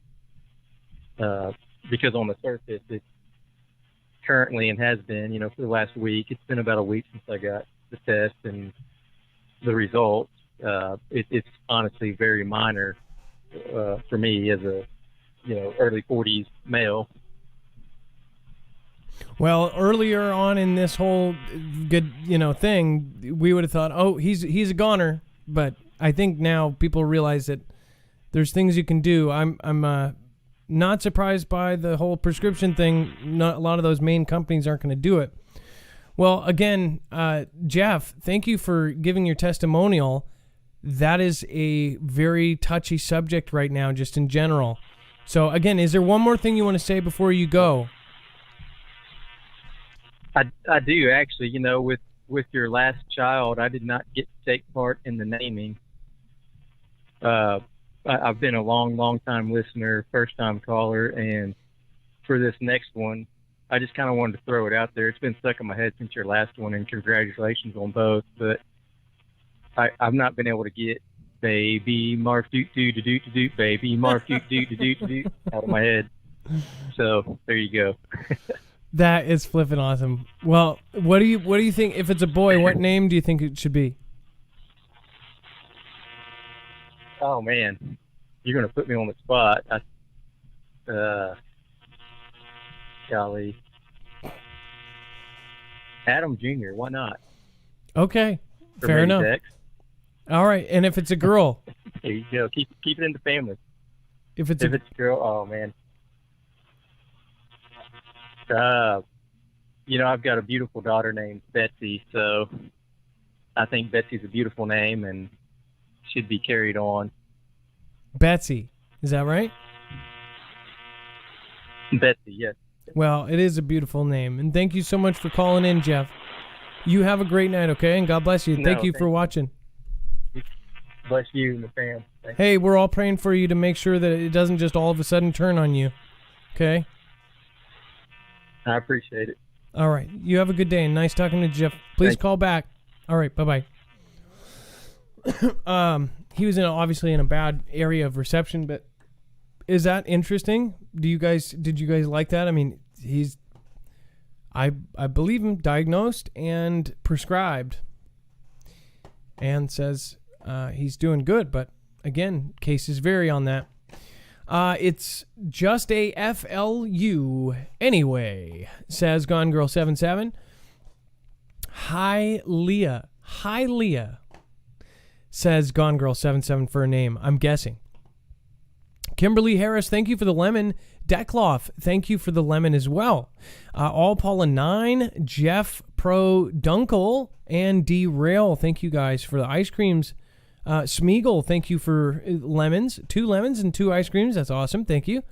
Because on the surface, it's currently and has been, for the last week. It's been about a week since I got the test and the results. It's honestly very minor for me as a, early 40s male. Well, earlier on in this whole good, thing, we would have thought, oh, he's a goner. But I think now people realize that there's things you can do. I'm not surprised by the whole prescription thing. Not a lot of those main companies aren't going to do it. Well, again, Jeff, thank you for giving your testimonial. That is a very touchy subject right now, just in general. So, again, is there one more thing you want to say before you go? I do, actually. With your last child, I did not get to take part in the naming. I've been a long time listener, first time caller, and for this next one, I just kind of wanted to throw it out there. It's been stuck in my head since your last one, and congratulations on both. But I've not been able to get baby Marf doot doot doot doot baby Marf doot doot doot doot out of my head. So there you go. That is flipping awesome. Well, what do you think? If it's a boy, what name do you think it should be? Oh man, you're gonna put me on the spot. Golly, Adam Jr. Why not? Okay, Or fair maybe enough. Dex. All right, and if it's a girl, There you go. Keep it in the family. if it's If it's a girl, oh man. I've got a beautiful daughter named Betsy, so I think Betsy's a beautiful name and should be carried on. Betsy, is that right? Betsy, yes. Well, it is a beautiful name, and thank you so much for calling in, Jeff. You have a great night, okay? And God bless you. Thank you for watching. Bless you and the fam. Thanks. Hey, we're all praying for you to make sure that it doesn't just all of a sudden turn on you, okay? I appreciate it. All right. You have a good day, and nice talking to Jeff. Please Thanks. call back. All right. Bye-bye. He was obviously in a bad area of reception, but is that interesting? Did you guys like that? I mean, I believe him diagnosed and prescribed and says he's doing good, but again, cases vary on that. It's just a FLU anyway, says Gone Girl 77. Hi Leah, says Gone Girl 77 for a name, I'm guessing. Kimberly Harris, thank you for the lemon. Deckloff, thank you for the lemon as well. All Paula 9, Jeff Pro Dunkel, and Derail, thank you guys for the ice creams. Smeagol, thank you for lemons. 2 lemons and 2 ice creams. That's awesome. Thank you.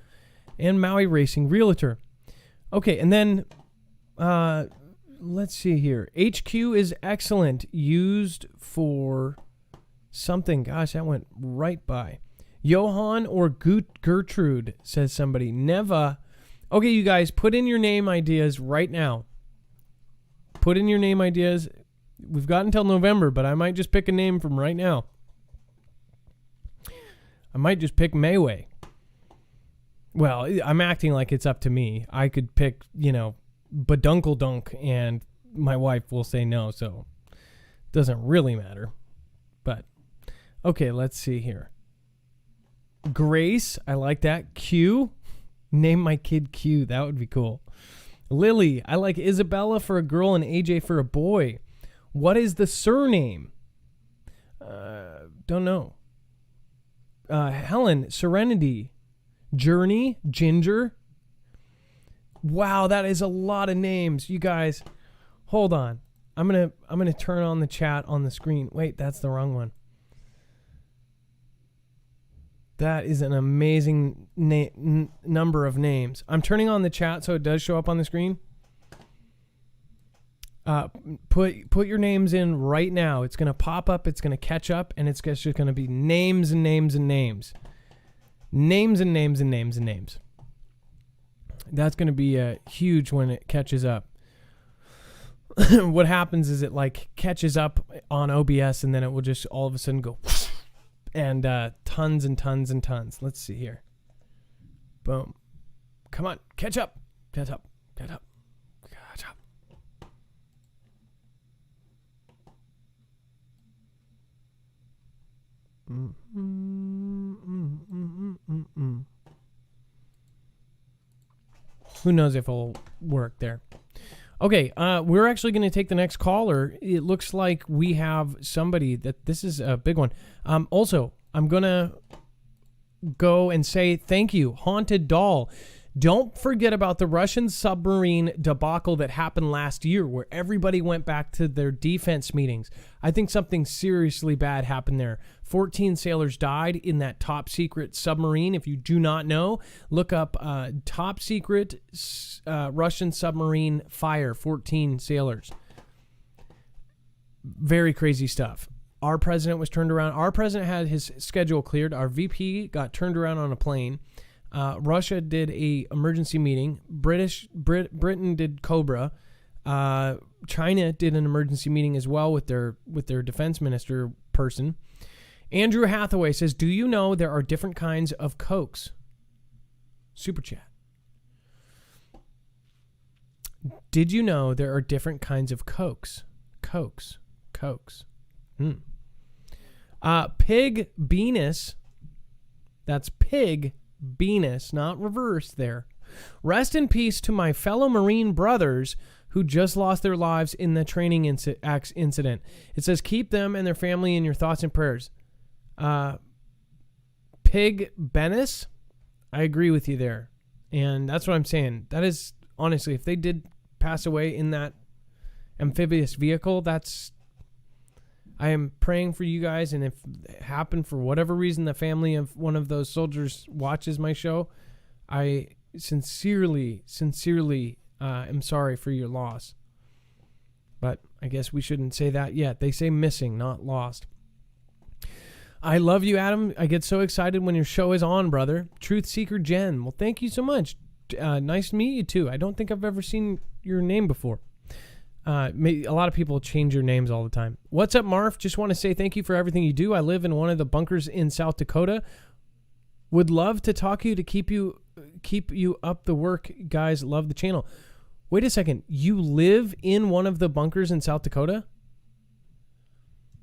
And Maui Racing Realtor. Okay, and then let's see here. HQ is excellent. Used for something. Gosh, that went right by. Johan or Gertrude, says somebody. Neva. Okay, you guys, put in your name ideas right now. Put in your name ideas. We've got until November, but I might just pick a name from right now. I might just pick Mayway. Well, I'm acting like it's up to me. I could pick, Badunkle Dunk, and my wife will say no, so it doesn't really matter. But, okay, let's see here. Grace, I like that. Q, name my kid Q. That would be cool. Lily, I like Isabella for a girl and AJ for a boy. What is the surname? Don't know. Helen, Serenity, Journey, Ginger. Wow, that is a lot of names, you guys. Hold on, I'm gonna turn on the chat on the screen. Wait, that's the wrong one. That is an amazing number of names. I'm turning on the chat so it does show up on the screen. Put your names in right now. It's going to pop up. It's going to catch up, and it's just going to be names and names and names. Names and names and names and names. That's going to be huge when it catches up. What happens is it catches up on OBS, and then it will just all of a sudden go and tons and tons and tons. Let's see here. Boom. Come on. Catch up. Catch up. Catch up. Catch up. Who knows if it'll work there. Okay, we're actually going to take the next caller. It looks like we have somebody this is a big one. Also, I'm going to go and say thank you, Haunted Doll. Don't forget about the Russian submarine debacle that happened last year where everybody went back to their defense meetings. I think something seriously bad happened there. 14 sailors died in that top secret submarine. If you do not know, look up top secret Russian submarine fire, 14 sailors. Very crazy stuff. Our president was turned around. Our president had his schedule cleared. Our VP got turned around on a plane. Russia did a emergency meeting. Britain did Cobra. China did an emergency meeting as well with their defense minister person. Andrew Hathaway says, "Do you know there are different kinds of Cokes?" Super chat. Did you know there are different kinds of Cokes? Cokes. Pig Venus. That's Pig Venus, not reverse there. Rest in peace to my fellow Marine brothers who just lost their lives in the training incident. It says, keep them and their family in your thoughts and prayers. Pig Benis, I agree with you there. And that's what I'm saying. That is, honestly, if they did pass away in that amphibious vehicle, I am praying for you guys. And if it happened for whatever reason, the family of one of those soldiers watches my show, I sincerely am sorry for your loss. But I guess we shouldn't say that yet. They say missing, not lost. I love you, Adam. I get so excited when your show is on, brother. Truth Seeker Jen. Well, thank you so much. Nice to meet you, too. I don't think I've ever seen your name before. A lot of people change your names all the time. What's up, Marf? Just want to say thank you for everything you do. I live in one of the bunkers in South Dakota. Would love to talk to you to keep you up the work, guys. Love the channel. Wait a second. You live in one of the bunkers in South Dakota?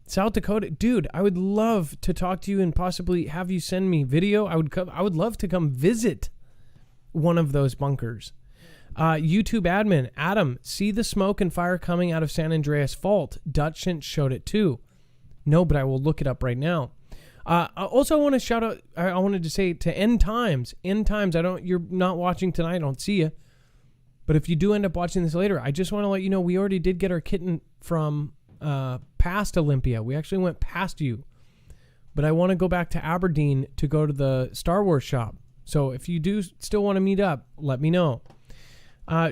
South Dakota, dude, I would love to talk to you and possibly have you send me video. I would love to come visit one of those bunkers. YouTube admin, Adam, see the smoke and fire coming out of San Andreas Fault. Dutchint showed it too. No, but I will look it up right now. Also, I want to shout out, I wanted to say to End Times, you're not watching tonight, I don't see you. But if you do end up watching this later, I just want to let you know we already did get our kitten from past Olympia. We actually went past you. But I want to go back to Aberdeen to go to the Star Wars shop. So if you do still want to meet up, let me know.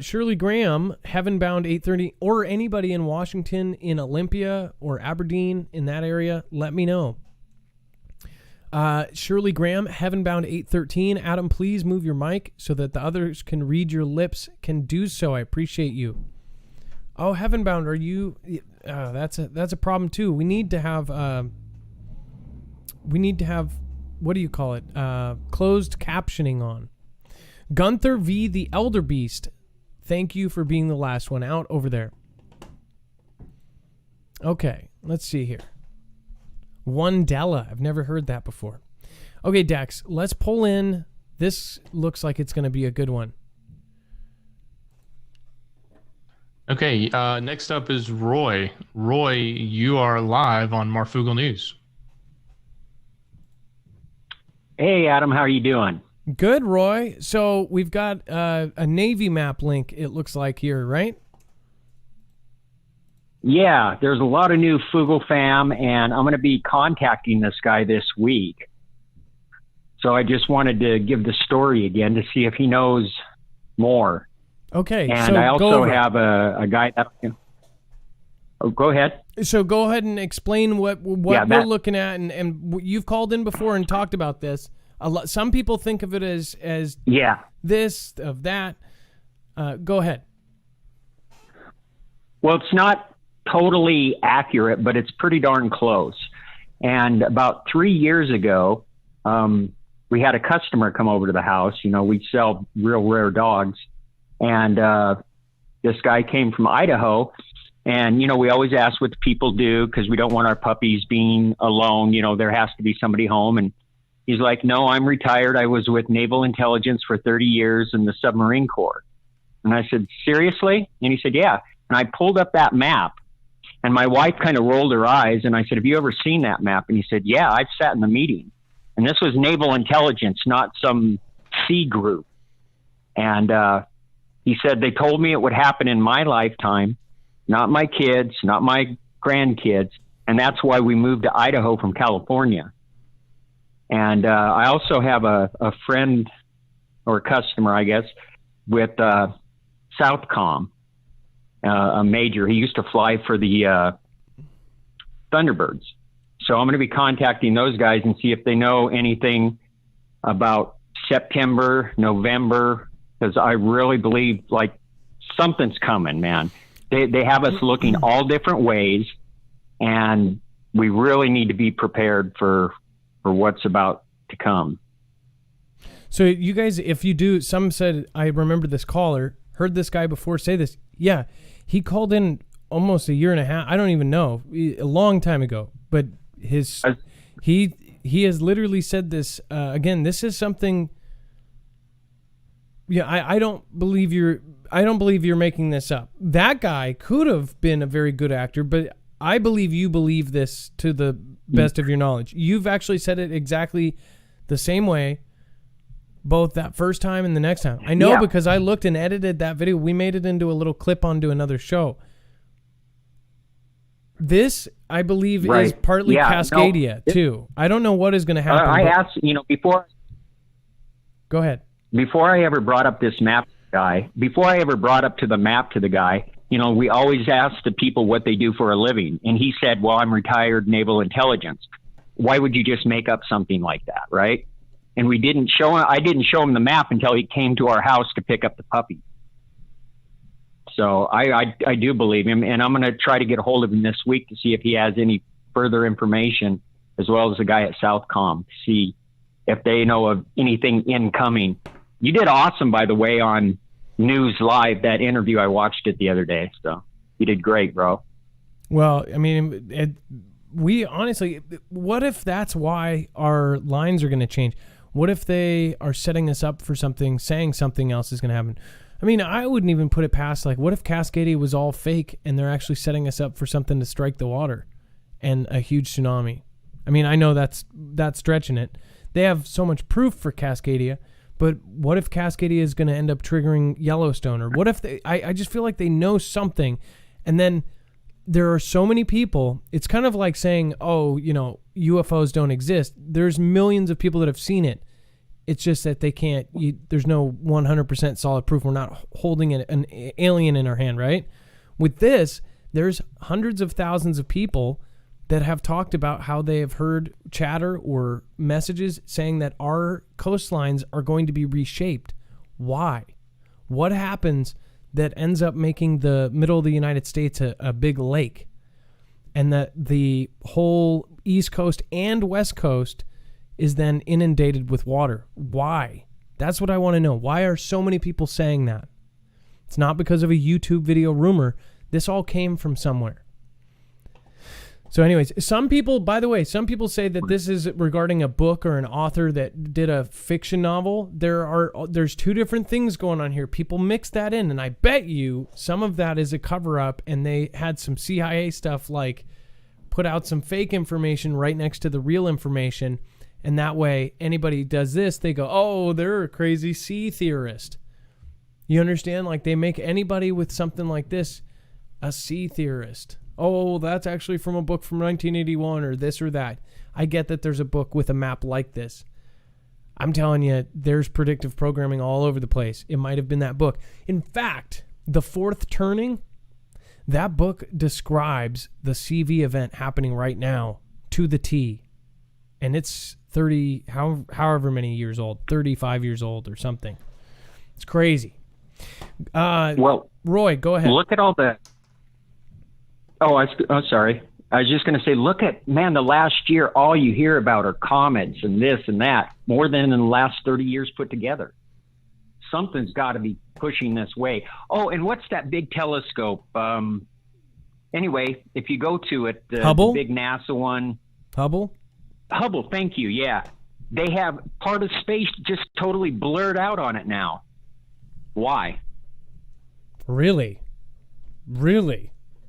Shirley Graham, Heavenbound 830, or anybody in Washington, in Olympia, or Aberdeen, in that area, let me know. Shirley Graham, Heavenbound 813. Adam, please move your mic so that the others can read your lips, can do so. I appreciate you. Oh, Heavenbound, are you... that's a problem, too. We need to have... what do you call it? Closed captioning on. Gunther V. the Elder Beast. Thank you for being the last one out over there. Okay, let's see here. Wandella. I've never heard that before. Okay, Dex, let's pull in. This looks like it's going to be a good one. Okay, next up is Roy. Roy, you are live on Marfoogle News. Hey, Adam, how are you doing? Good, Roy. So we've got a Navy map link, it looks like here, right? Yeah, there's a lot of new Foogle fam, and I'm going to be contacting this guy this week. So I just wanted to give the story again to see if he knows more. Okay. And so I also have a guy that... Oh, go ahead. So go ahead and explain what we're looking at, and you've called in before and talked about this. Some people think of it as this, of that. Go ahead. Well, it's not totally accurate, but it's pretty darn close. And about 3 years ago, we had a customer come over to the house. You know, we sell real rare dogs. And this guy came from Idaho. And, you know, we always ask what the people do because we don't want our puppies being alone. You know, there has to be somebody home. And he's like, no, I'm retired. I was with Naval Intelligence for 30 years in the Submarine Corps. And I said, seriously? And he said, yeah. And I pulled up that map. And my wife kind of rolled her eyes. And I said, have you ever seen that map? And he said, yeah, I've sat in the meeting. And this was Naval Intelligence, not some sea group. And he said, they told me it would happen in my lifetime. Not my kids, not my grandkids. And that's why we moved to Idaho from California. And I also have a friend or a customer, I guess, with Southcom, a major. He used to fly for the Thunderbirds. So I'm going to be contacting those guys and see if they know anything about September, November, because I really believe like something's coming, man. They have us looking all different ways, and we really need to be prepared for what's about to come. So you guys, if you do, some said, I remember this caller, heard this guy before say this. Yeah, he called in almost a year and a half. I don't even know, a long time ago. But he has literally said this again. This is something. Yeah, I don't believe you're making this up. That guy could have been a very good actor, but I believe you believe this to the best of your knowledge. You've actually said it exactly the same way, both that first time and the next time. I know because I looked and edited that video. We made it into a little clip onto another show. This, I believe, is partly Cascadia, too. I don't know what is going to happen. I asked, before... Go ahead. Before I ever brought up this map guy, before I ever brought up to the map to the guy, we always ask the people what they do for a living. And he said, well, I'm retired naval intelligence. Why would you just make up something like that, right? And I didn't show him the map until he came to our house to pick up the puppy. So I do believe him, and I'm going to try to get a hold of him this week to see if he has any further information, as well as the guy at Southcom, to see if they know of anything incoming. You did awesome, by the way, on News Live, that interview. I watched it the other day, so you did great, bro. Well, I mean, we honestly, what if that's why our lines are going to change? What if they are setting us up for something, saying something else is going to happen? I mean, I wouldn't even put it past, what if Cascadia was all fake and they're actually setting us up for something to strike the water and a huge tsunami? I mean, I know that's stretching it. They have so much proof for Cascadia, but what if Cascadia is going to end up triggering Yellowstone? Or what if I just feel like they know something, and then there are so many people. It's kind of like saying, oh, UFOs don't exist. There's millions of people that have seen it. It's just that they can't, there's no 100% solid proof. We're not holding an alien in our hand, right? With this, there's hundreds of thousands of people that have talked about how they have heard chatter or messages saying that our coastlines are going to be reshaped. Why? What happens that ends up making the middle of the United States a big lake, and that the whole East Coast and West Coast is then inundated with water? Why? That's what I want to know. Why are so many people saying that? It's not because of a YouTube video rumor. This all came from somewhere. So anyways, some people say that this is regarding a book or an author that did a fiction novel. There's two different things going on here. People mix that in, and I bet you some of that is a cover-up, and they had some CIA stuff, put out some fake information right next to the real information, and that way anybody does this, they go, oh, they're a crazy sea theorist. You understand? They make anybody with something like this a sea theorist. Oh, that's actually from a book from 1981 or this or that. I get that there's a book with a map like this. I'm telling you, there's predictive programming all over the place. It might have been that book. In fact, The Fourth Turning, that book describes the CV event happening right now to the T. And it's 30, however many years old, 35 years old or something. It's crazy. Well, Roy, go ahead. Look at all the... Oh, sorry. I was just going to say, look at, the last year, all you hear about are comets and this and that, more than in the last 30 years put together. Something's got to be pushing this way. Oh, and what's that big telescope? Anyway, if you go to it, Hubble? The big NASA one. Hubble, thank you, yeah. They have part of space just totally blurred out on it now. Why? Really?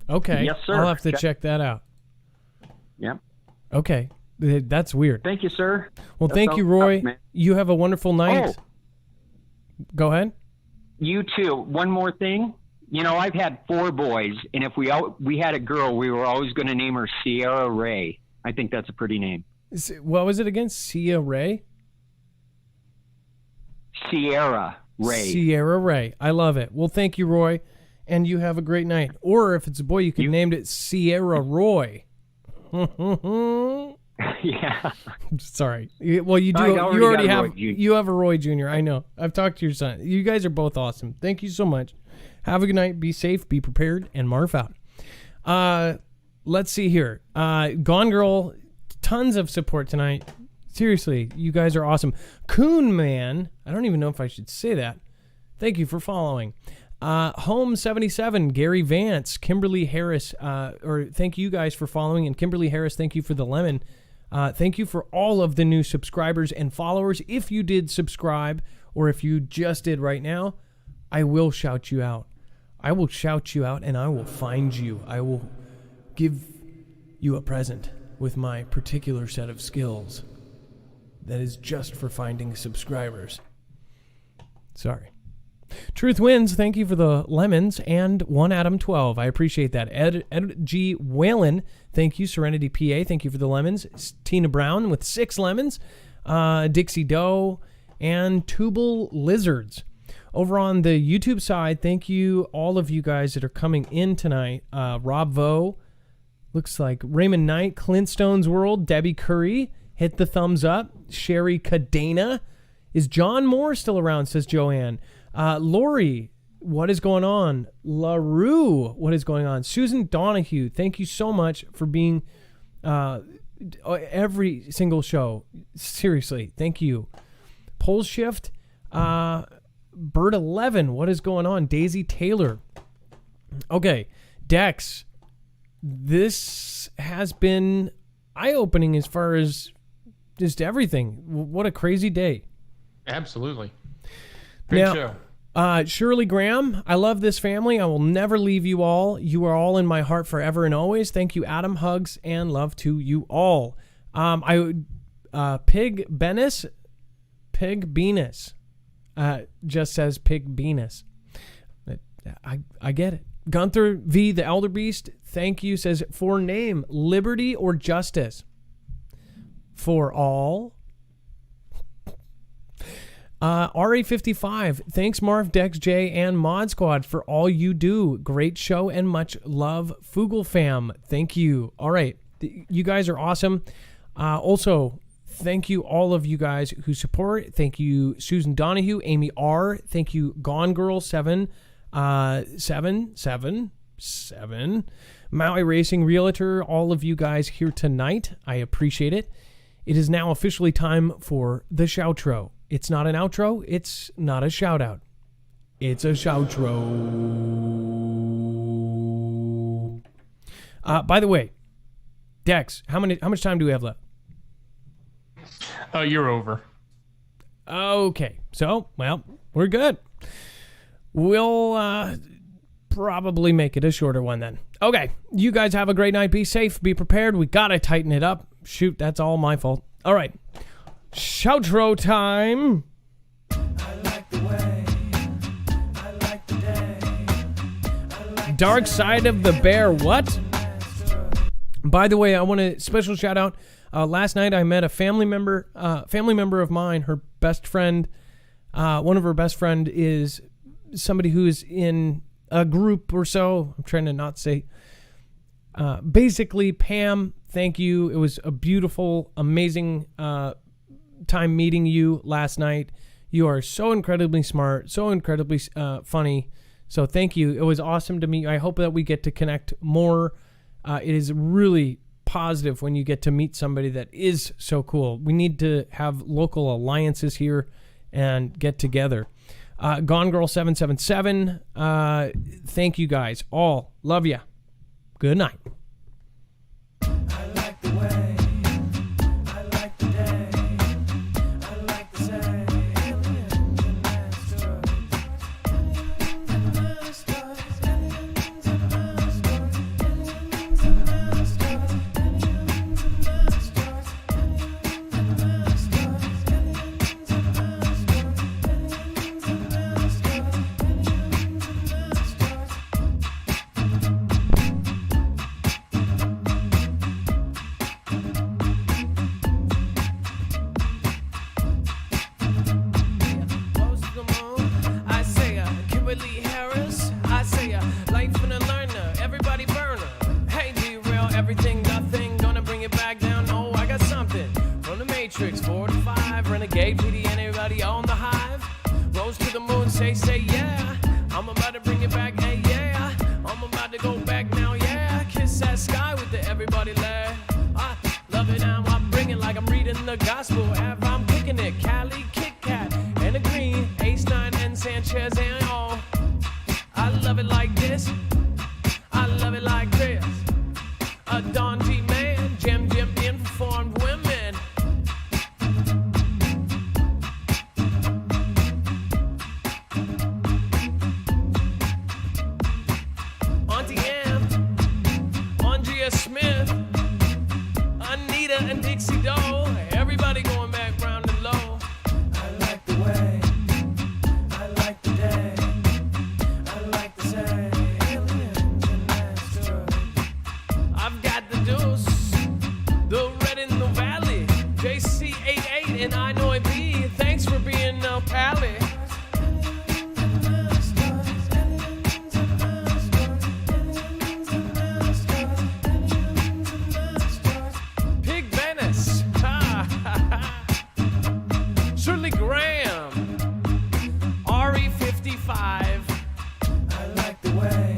Okay. Yes, sir. I'll have to check that out. Yep. Okay. That's weird. Thank you, sir. Well, thank you, Roy. You have a wonderful night. Oh. Go ahead. You too. One more thing. I've had 4 boys, and if we had a girl, we were always going to name her Sierra Ray. I think that's a pretty name. What was it again? Sierra Ray? Sierra Ray. I love it. Well, thank you, Roy. And you have a great night. Or if it's a boy, you could name it Sierra Roy. Yeah. Sorry. Well, you do. You already have. You have a Roy Jr. I know. I've talked to your son. You guys are both awesome. Thank you so much. Have a good night. Be safe. Be prepared. And Marf out. Let's see here. Gone Girl. Tons of support tonight. Seriously, you guys are awesome. Coon Man. I don't even know if I should say that. Thank you for following. Home 77, Gary Vance, Kimberly Harris, thank you guys for following, and Kimberly Harris, thank you for the lemon. Thank you for all of the new subscribers and followers. If you did subscribe, or if you just did right now, I will shout you out. I will shout you out, and I will find you. I will give you a present with my particular set of skills that is just for finding subscribers. Sorry. Truth Wins, thank you for the lemons, and 1Adam12. I appreciate that. Ed G. Whalen, thank you. Serenity PA, thank you for the lemons. Tina Brown with 6 lemons. Dixie Doe, and Tubal Lizards. Over on the YouTube side, thank you all of you guys that are coming in tonight. Rob Vo, looks like Raymond Knight, Clint Stone's World, Debbie Curry, hit the thumbs up. Sherry Cadena. Is John Moore still around, says Joanne. Lori, what is going on? LaRue, what is going on? Susan Donahue, thank you so much for being every single show. Seriously, thank you. Pole Shift, Bird 11, what is going on? Daisy Taylor. Okay, Dex, this has been eye-opening as far as just everything. What a crazy day. Absolutely. Great show. Shirley Graham, I love this family. I will never leave you all. You are all in my heart forever and always. Thank you, Adam. Hugs and love to you all. Pig Benis just says Pig Benis. I get it. Gunther V, the Elder Beast, thank you, says, for name, liberty or justice? For all. RA55, thanks Marv, Dex, J, and Mod Squad for all you do. Great show and much love, Foogle fam. Thank you. All right, you guys are awesome. Also, thank you all of you guys who support. Thank you, Susan Donahue, Amy R. Thank you, Gone Girl 777, Maui Racing Realtor. All of you guys here tonight, I appreciate it. It is now officially time for the shoutro. It's not an outro. It's not a shout out. It's a shoutro. By the way, Dex, how much time do we have left? You're over. Okay. So, well, we're good. We'll probably make it a shorter one then. Okay. You guys have a great night. Be safe. Be prepared. We got to tighten it up. Shoot, that's all my fault. All right. Shoutro time. I like the way. I like the day. Dark Side of the Bear. What? By the way, I want a special shout out. Last night I met a family member of mine. Her best friend, one of her best friend is somebody who is in a group or so. I'm trying to not say. Basically, Pam, thank you. It was a beautiful, amazing time meeting you last night. You are so incredibly smart, so incredibly funny. So thank you. It was awesome to meet you. I hope that we get to connect more. It is really positive when you get to meet somebody that is so cool. We need to have local alliances here and get together. Gone Girl 777. Thank you guys all. Love ya. Good night. I like the way. I like the day. I like the say. Everything, nothing, gonna bring it back down. Oh, I got something from the Matrix. 4 to 5, Renegade, PD, and everybody on the hive. Rose to the moon, say yeah. I'm about to bring it back, hey yeah. I'm about to go back now, yeah. Kiss that sky with the everybody laugh. I love it now, I'm bringing like I'm reading the gospel. If I'm kicking it, Cali, Kit Kat, and a green, Ace 9 and Sanchez and all. Gloria Smith, Anita and Dixie Doe, everybody going back round and low. I like the way, I like the day, I like the say, aliens and asteroids. I've got the deuce, the red in the valley, JC88 and I know it be. Thanks for being a pally. Shirley Graham, RE55. I like the way,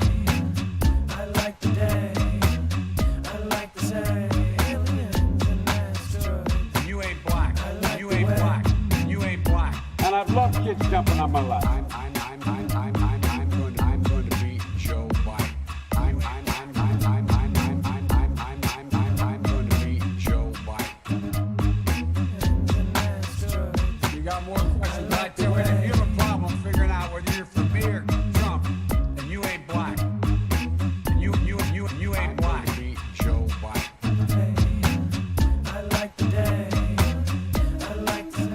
I like the day, I like to say, aliens and asteroids. You ain't black. You ain't black. You ain't black. And I've loved kids jumping on my lap. I'm going to be Joe Biden. I'm going to be Joe Biden. You got more questions out there, and if you have a problem figuring out whether you're for me or Trump, then you ain't black. And you ain't black. I'm going to be Joe Biden. I like the day, I like the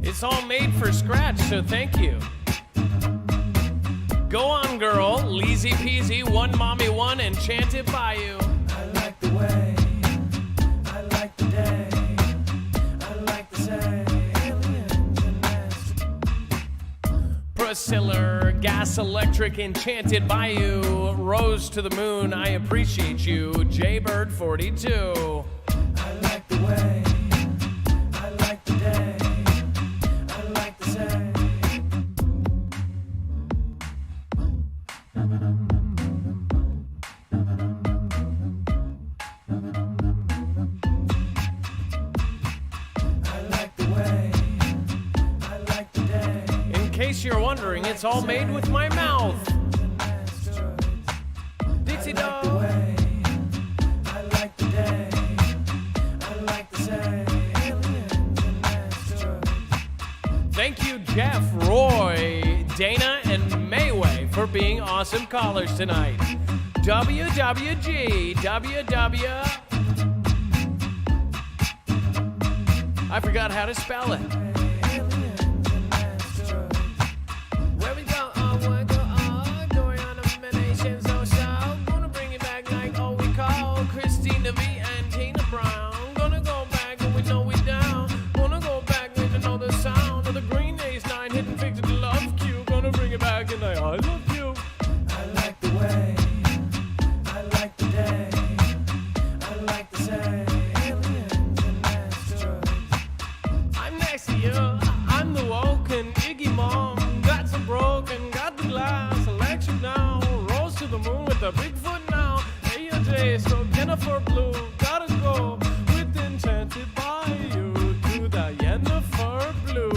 It's all made for scratch, so thank you. Go on, girl, Leezy Peasy, one mommy, one enchanted bayou. I like the way, I like the day, I like the say, aliens and asteroids. Priscilla, gas electric, enchanted bayou, rose to the moon, I appreciate you, Jaybird 42. I like the way, I like the day, I like the say. I like the way, I like the day. In case you're wondering, it's all made with my mouth. Dixie Doe. I like the day, I like the say, aliens and asteroids. Thank you, Jeff, Roy, Dana, and Mayway for being awesome callers tonight. WWG, WW. I forgot how to spell it. Where we go, where go, going on eliminations, so. Gonna bring it back like all we call Christina V and Tina Brown. Gonna go back and we know we down. Gonna go back and we know the sound of the Green Ace 9 hidden fixed love cue. Gonna bring it back and I love you. I like the way, I like the day, I like to say, aliens and asteroids. I'm next to you, I'm the woken Iggy Mom. Got some broken, got the glass, electric now. Rose to the moon with a big foot now. AJ, so Jennifer Blue, gotta go with enchanted bayou to the Jennifer Blue.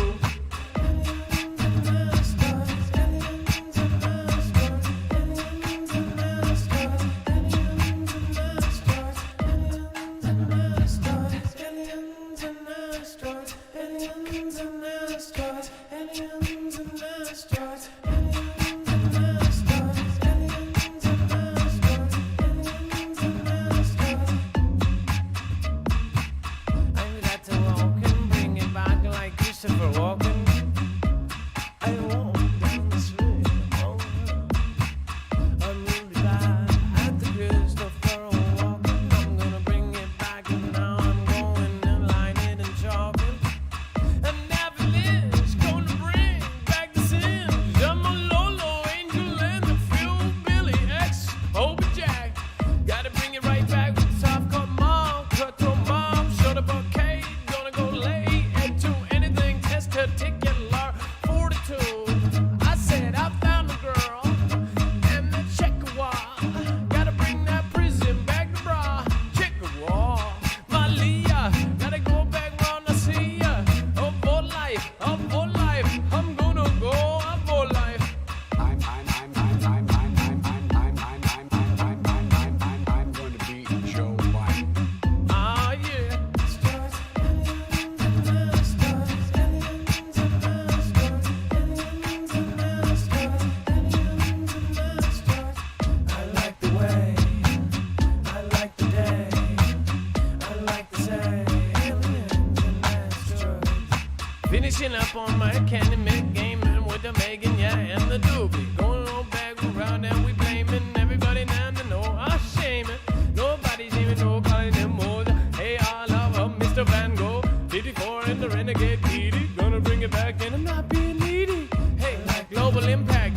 up on my candy mid game and with the Megan, yeah, and the doobie. Going on back around and we blaming everybody down to know our shame. Nobody's even know calling them more. Hey, I love her, Mr. Van Gogh. 54 and the Renegade Petey. Gonna bring it back and I'm not being needy. Hey, global impact.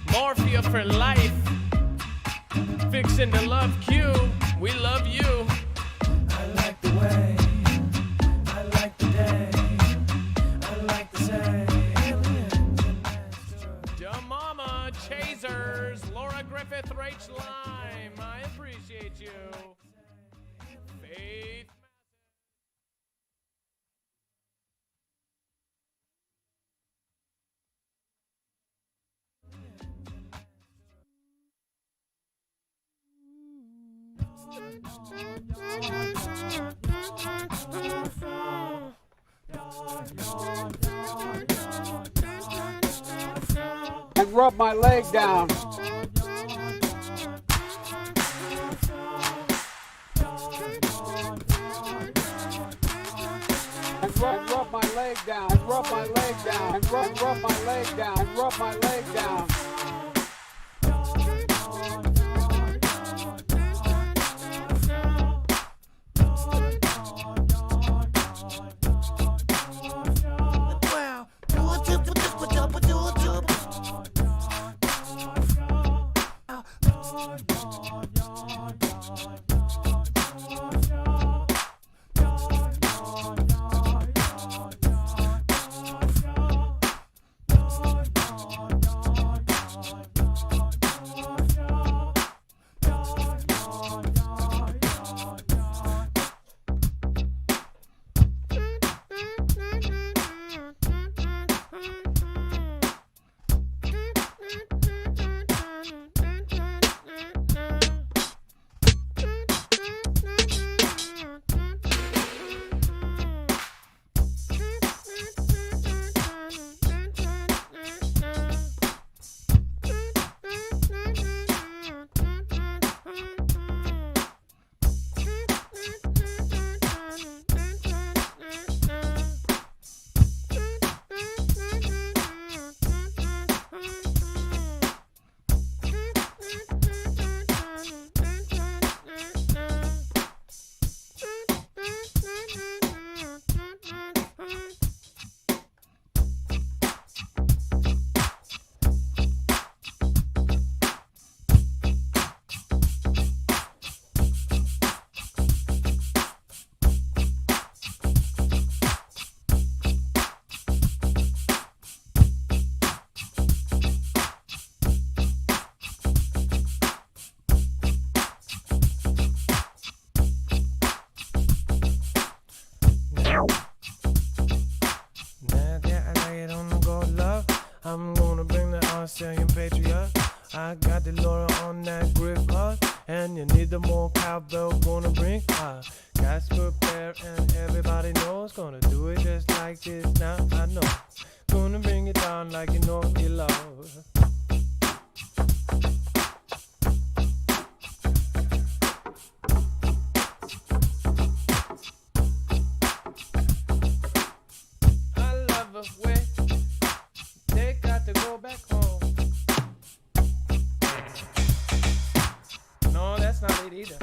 Morphia for life. Fixing the love queue. We love you. I like the way. I like the day. I like the say. Dumb Mama, Chasers, Laura Griffith, Rach Lime. I appreciate you. Faith. And rub my leg down. And rub my leg down. And rub my leg down. And rub my leg down. And rub my leg down. I got the Laura on that grip, and you need the more cowbell gonna bring. Got to prepare, and everybody knows gonna do it just like this. Now I know, gonna bring it down like you know you love. I love a way they got to go back home. No, that's not it either.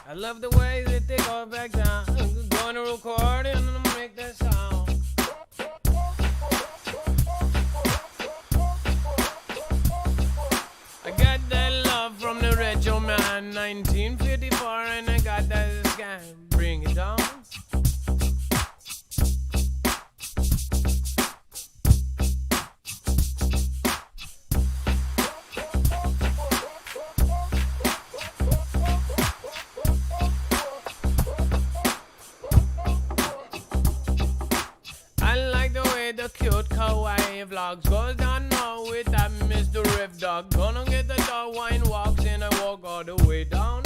I love the way that they go back down. I'm going to record and I'm gonna make that sound. I got that love from the retro man, 1954, and I got that scan. Bring it down. with that Mr. Rev Dog. Gonna get the dog wine walks in, I walk all the way down.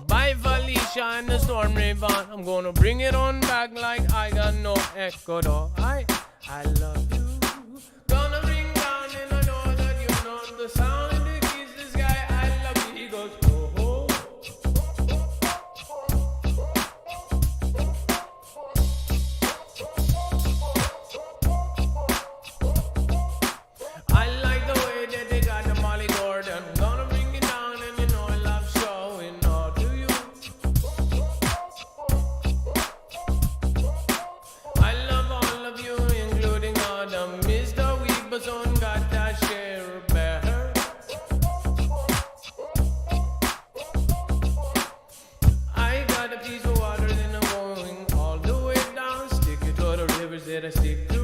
By Felicia and the Storm Raven, I'm gonna bring it on back like I got no echo though. I love you. Gonna bring down and I know that you know the sound of the keys. This guy, I love you. He goes, oh, oh. I like the way that they got the Molly Gordon. Gonna bring it down and you know I love showing all to you. I love all of you, including all the Mr. Weeber's own got that share better. I got a piece of water then I'm going all the way down. Stick it to the rivers that I stick to.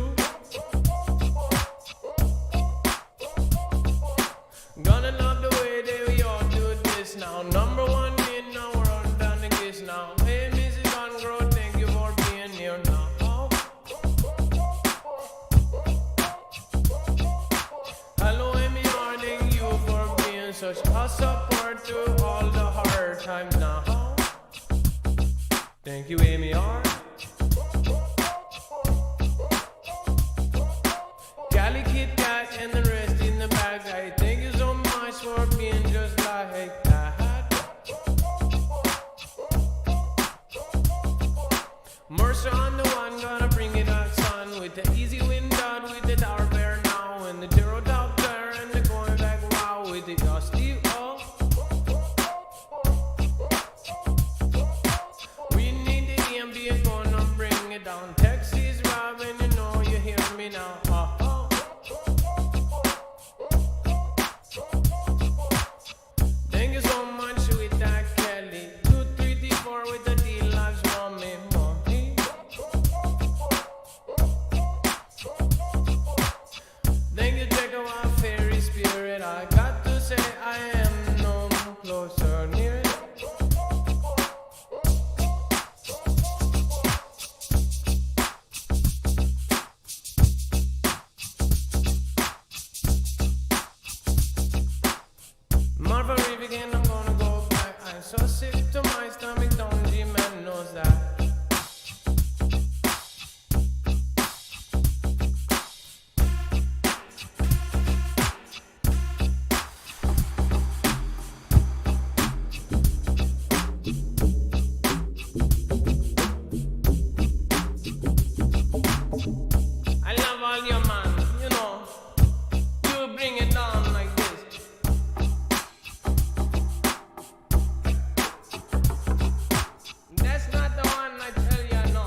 Gonna love the way that we all do this now. Number one in our world, done the kiss now. Hey, Mrs. Ungro, thank you for being here now. Hello, Amy Harding, you for being such a support to all the hard times now. Thank you, Amy R. Cali Kit Kat and the rest in the bag. I thank you so much for being just like that. Mercer on the one, gonna bring it out, son. With the easy wind out, with the tower bear now. And the zero doctor and the going back wow. With the dusty oh. We need the EMPs, gonna bring it down. Texas Robin, you know you hear me now. Thank you so much with that Kelly. 2, 3, 3, 4 with the D lives, mommy, mommy. Thank you, check out my fairy spirit. I got to say I am no closer near. Marfoogle again, I'm gonna go back. I'm so sick to my stomach, don't G-Man knows that. I love all your man, you know. You bring it down like this. That's not the one I tell ya no.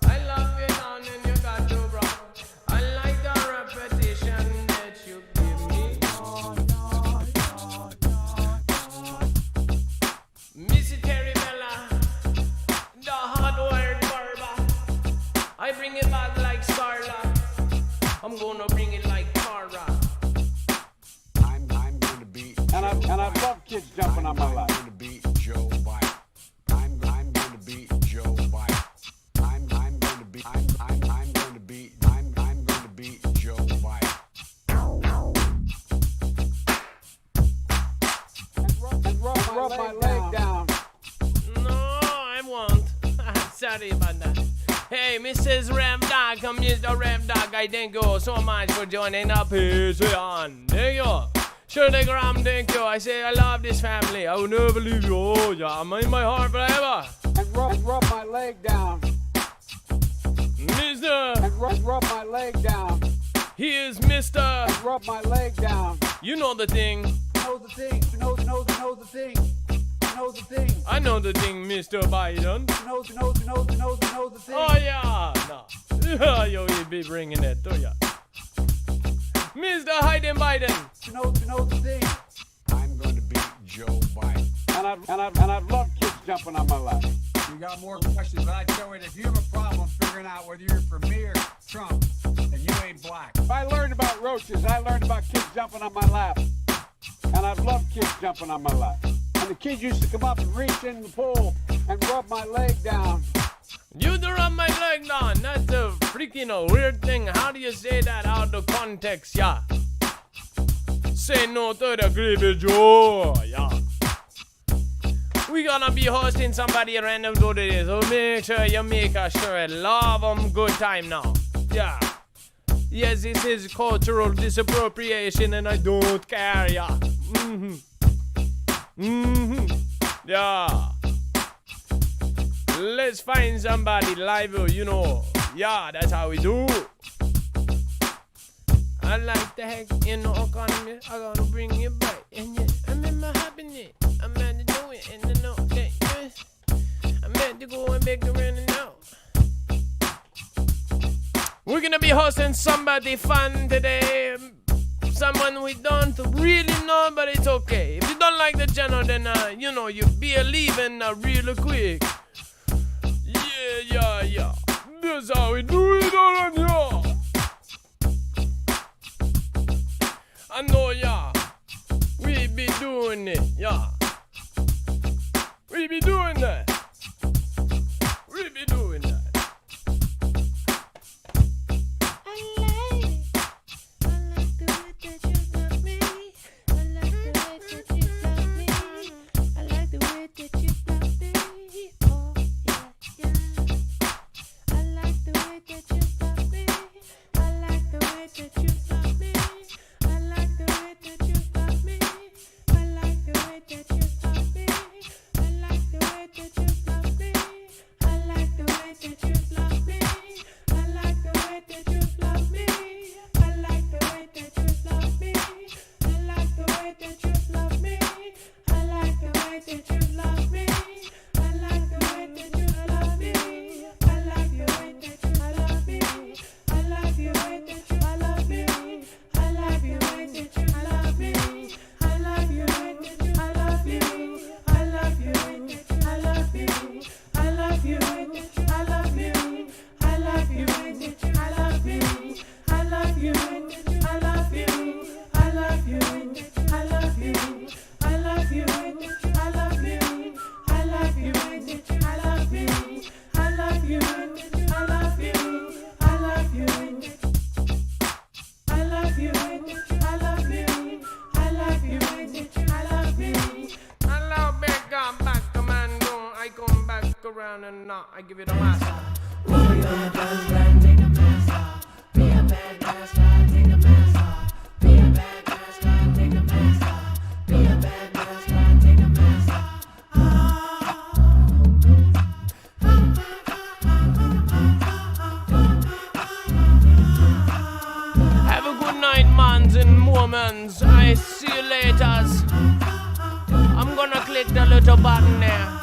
I love you down and you got to rock. I like the repetition that you give me. Missy Terry Bella, the hard-wired barber. I bring it back like Starla. I'm gonna bring it like Cara. I'm going to beat. And I love kids jumping on my lap. I'm going to beat Joe Biden. I'm going to beat Joe Biden. I'm going to beat Joe Biden. And rub my leg down. No, I won't. Sorry about that. Hey, Mrs. Ram Dog, I'm Mr. Ram Dog. I thank you so much for joining the Patreon. Thank you. Shirley Graham, thank you. I say I love this family. I will never leave you. Oh, yeah, I'm in my heart forever. And rub my leg down. Mr. And rub my leg down. He is Mr. And rub my leg down. You know the thing. Know the thing. Know the thing. Know the thing. I know the thing, Mr. Biden. Know the thing. Oh, yeah. No. You'll be bringing it, do ya? Mr. Hayden Biden. Know the thing. I'm going to beat Joe Biden. And I love kids jumping on my lap. You got more questions, but I tell you, if you have a problem figuring out whether you're for me or Trump, then you ain't black. If I learned about roaches, I learned about kids jumping on my lap. And I've loved kids jumping on my lap. And the kids used to come up and reach in the pool and rub my leg down. speaking of weird thing, how do you say that out of context, yeah? Say no to the garbage, oh, yeah. We gonna be hosting somebody random today, so make sure you make a sure love them good time now, yeah. Yes, this is cultural disappropriation and I don't care, yeah. Yeah. Let's find somebody live, you know. Yeah, that's how we do. I like the heck, you know, economy. I gotta bring you back. And yeah, I remember happening. I'm meant to do it, and I know that, yes. I'm meant to go and back around and out. We're gonna be hosting somebody fun today. Someone we don't really know, but it's okay. If you don't like the channel, then, you know, you be leaving real quick. Yeah. That's how we do it on here. I know, yeah. We be doing it, yeah. We be doing that. We be doing that. I give it a master. Have a good night, mans and womans. I see you later. I'm gonna click the little button there.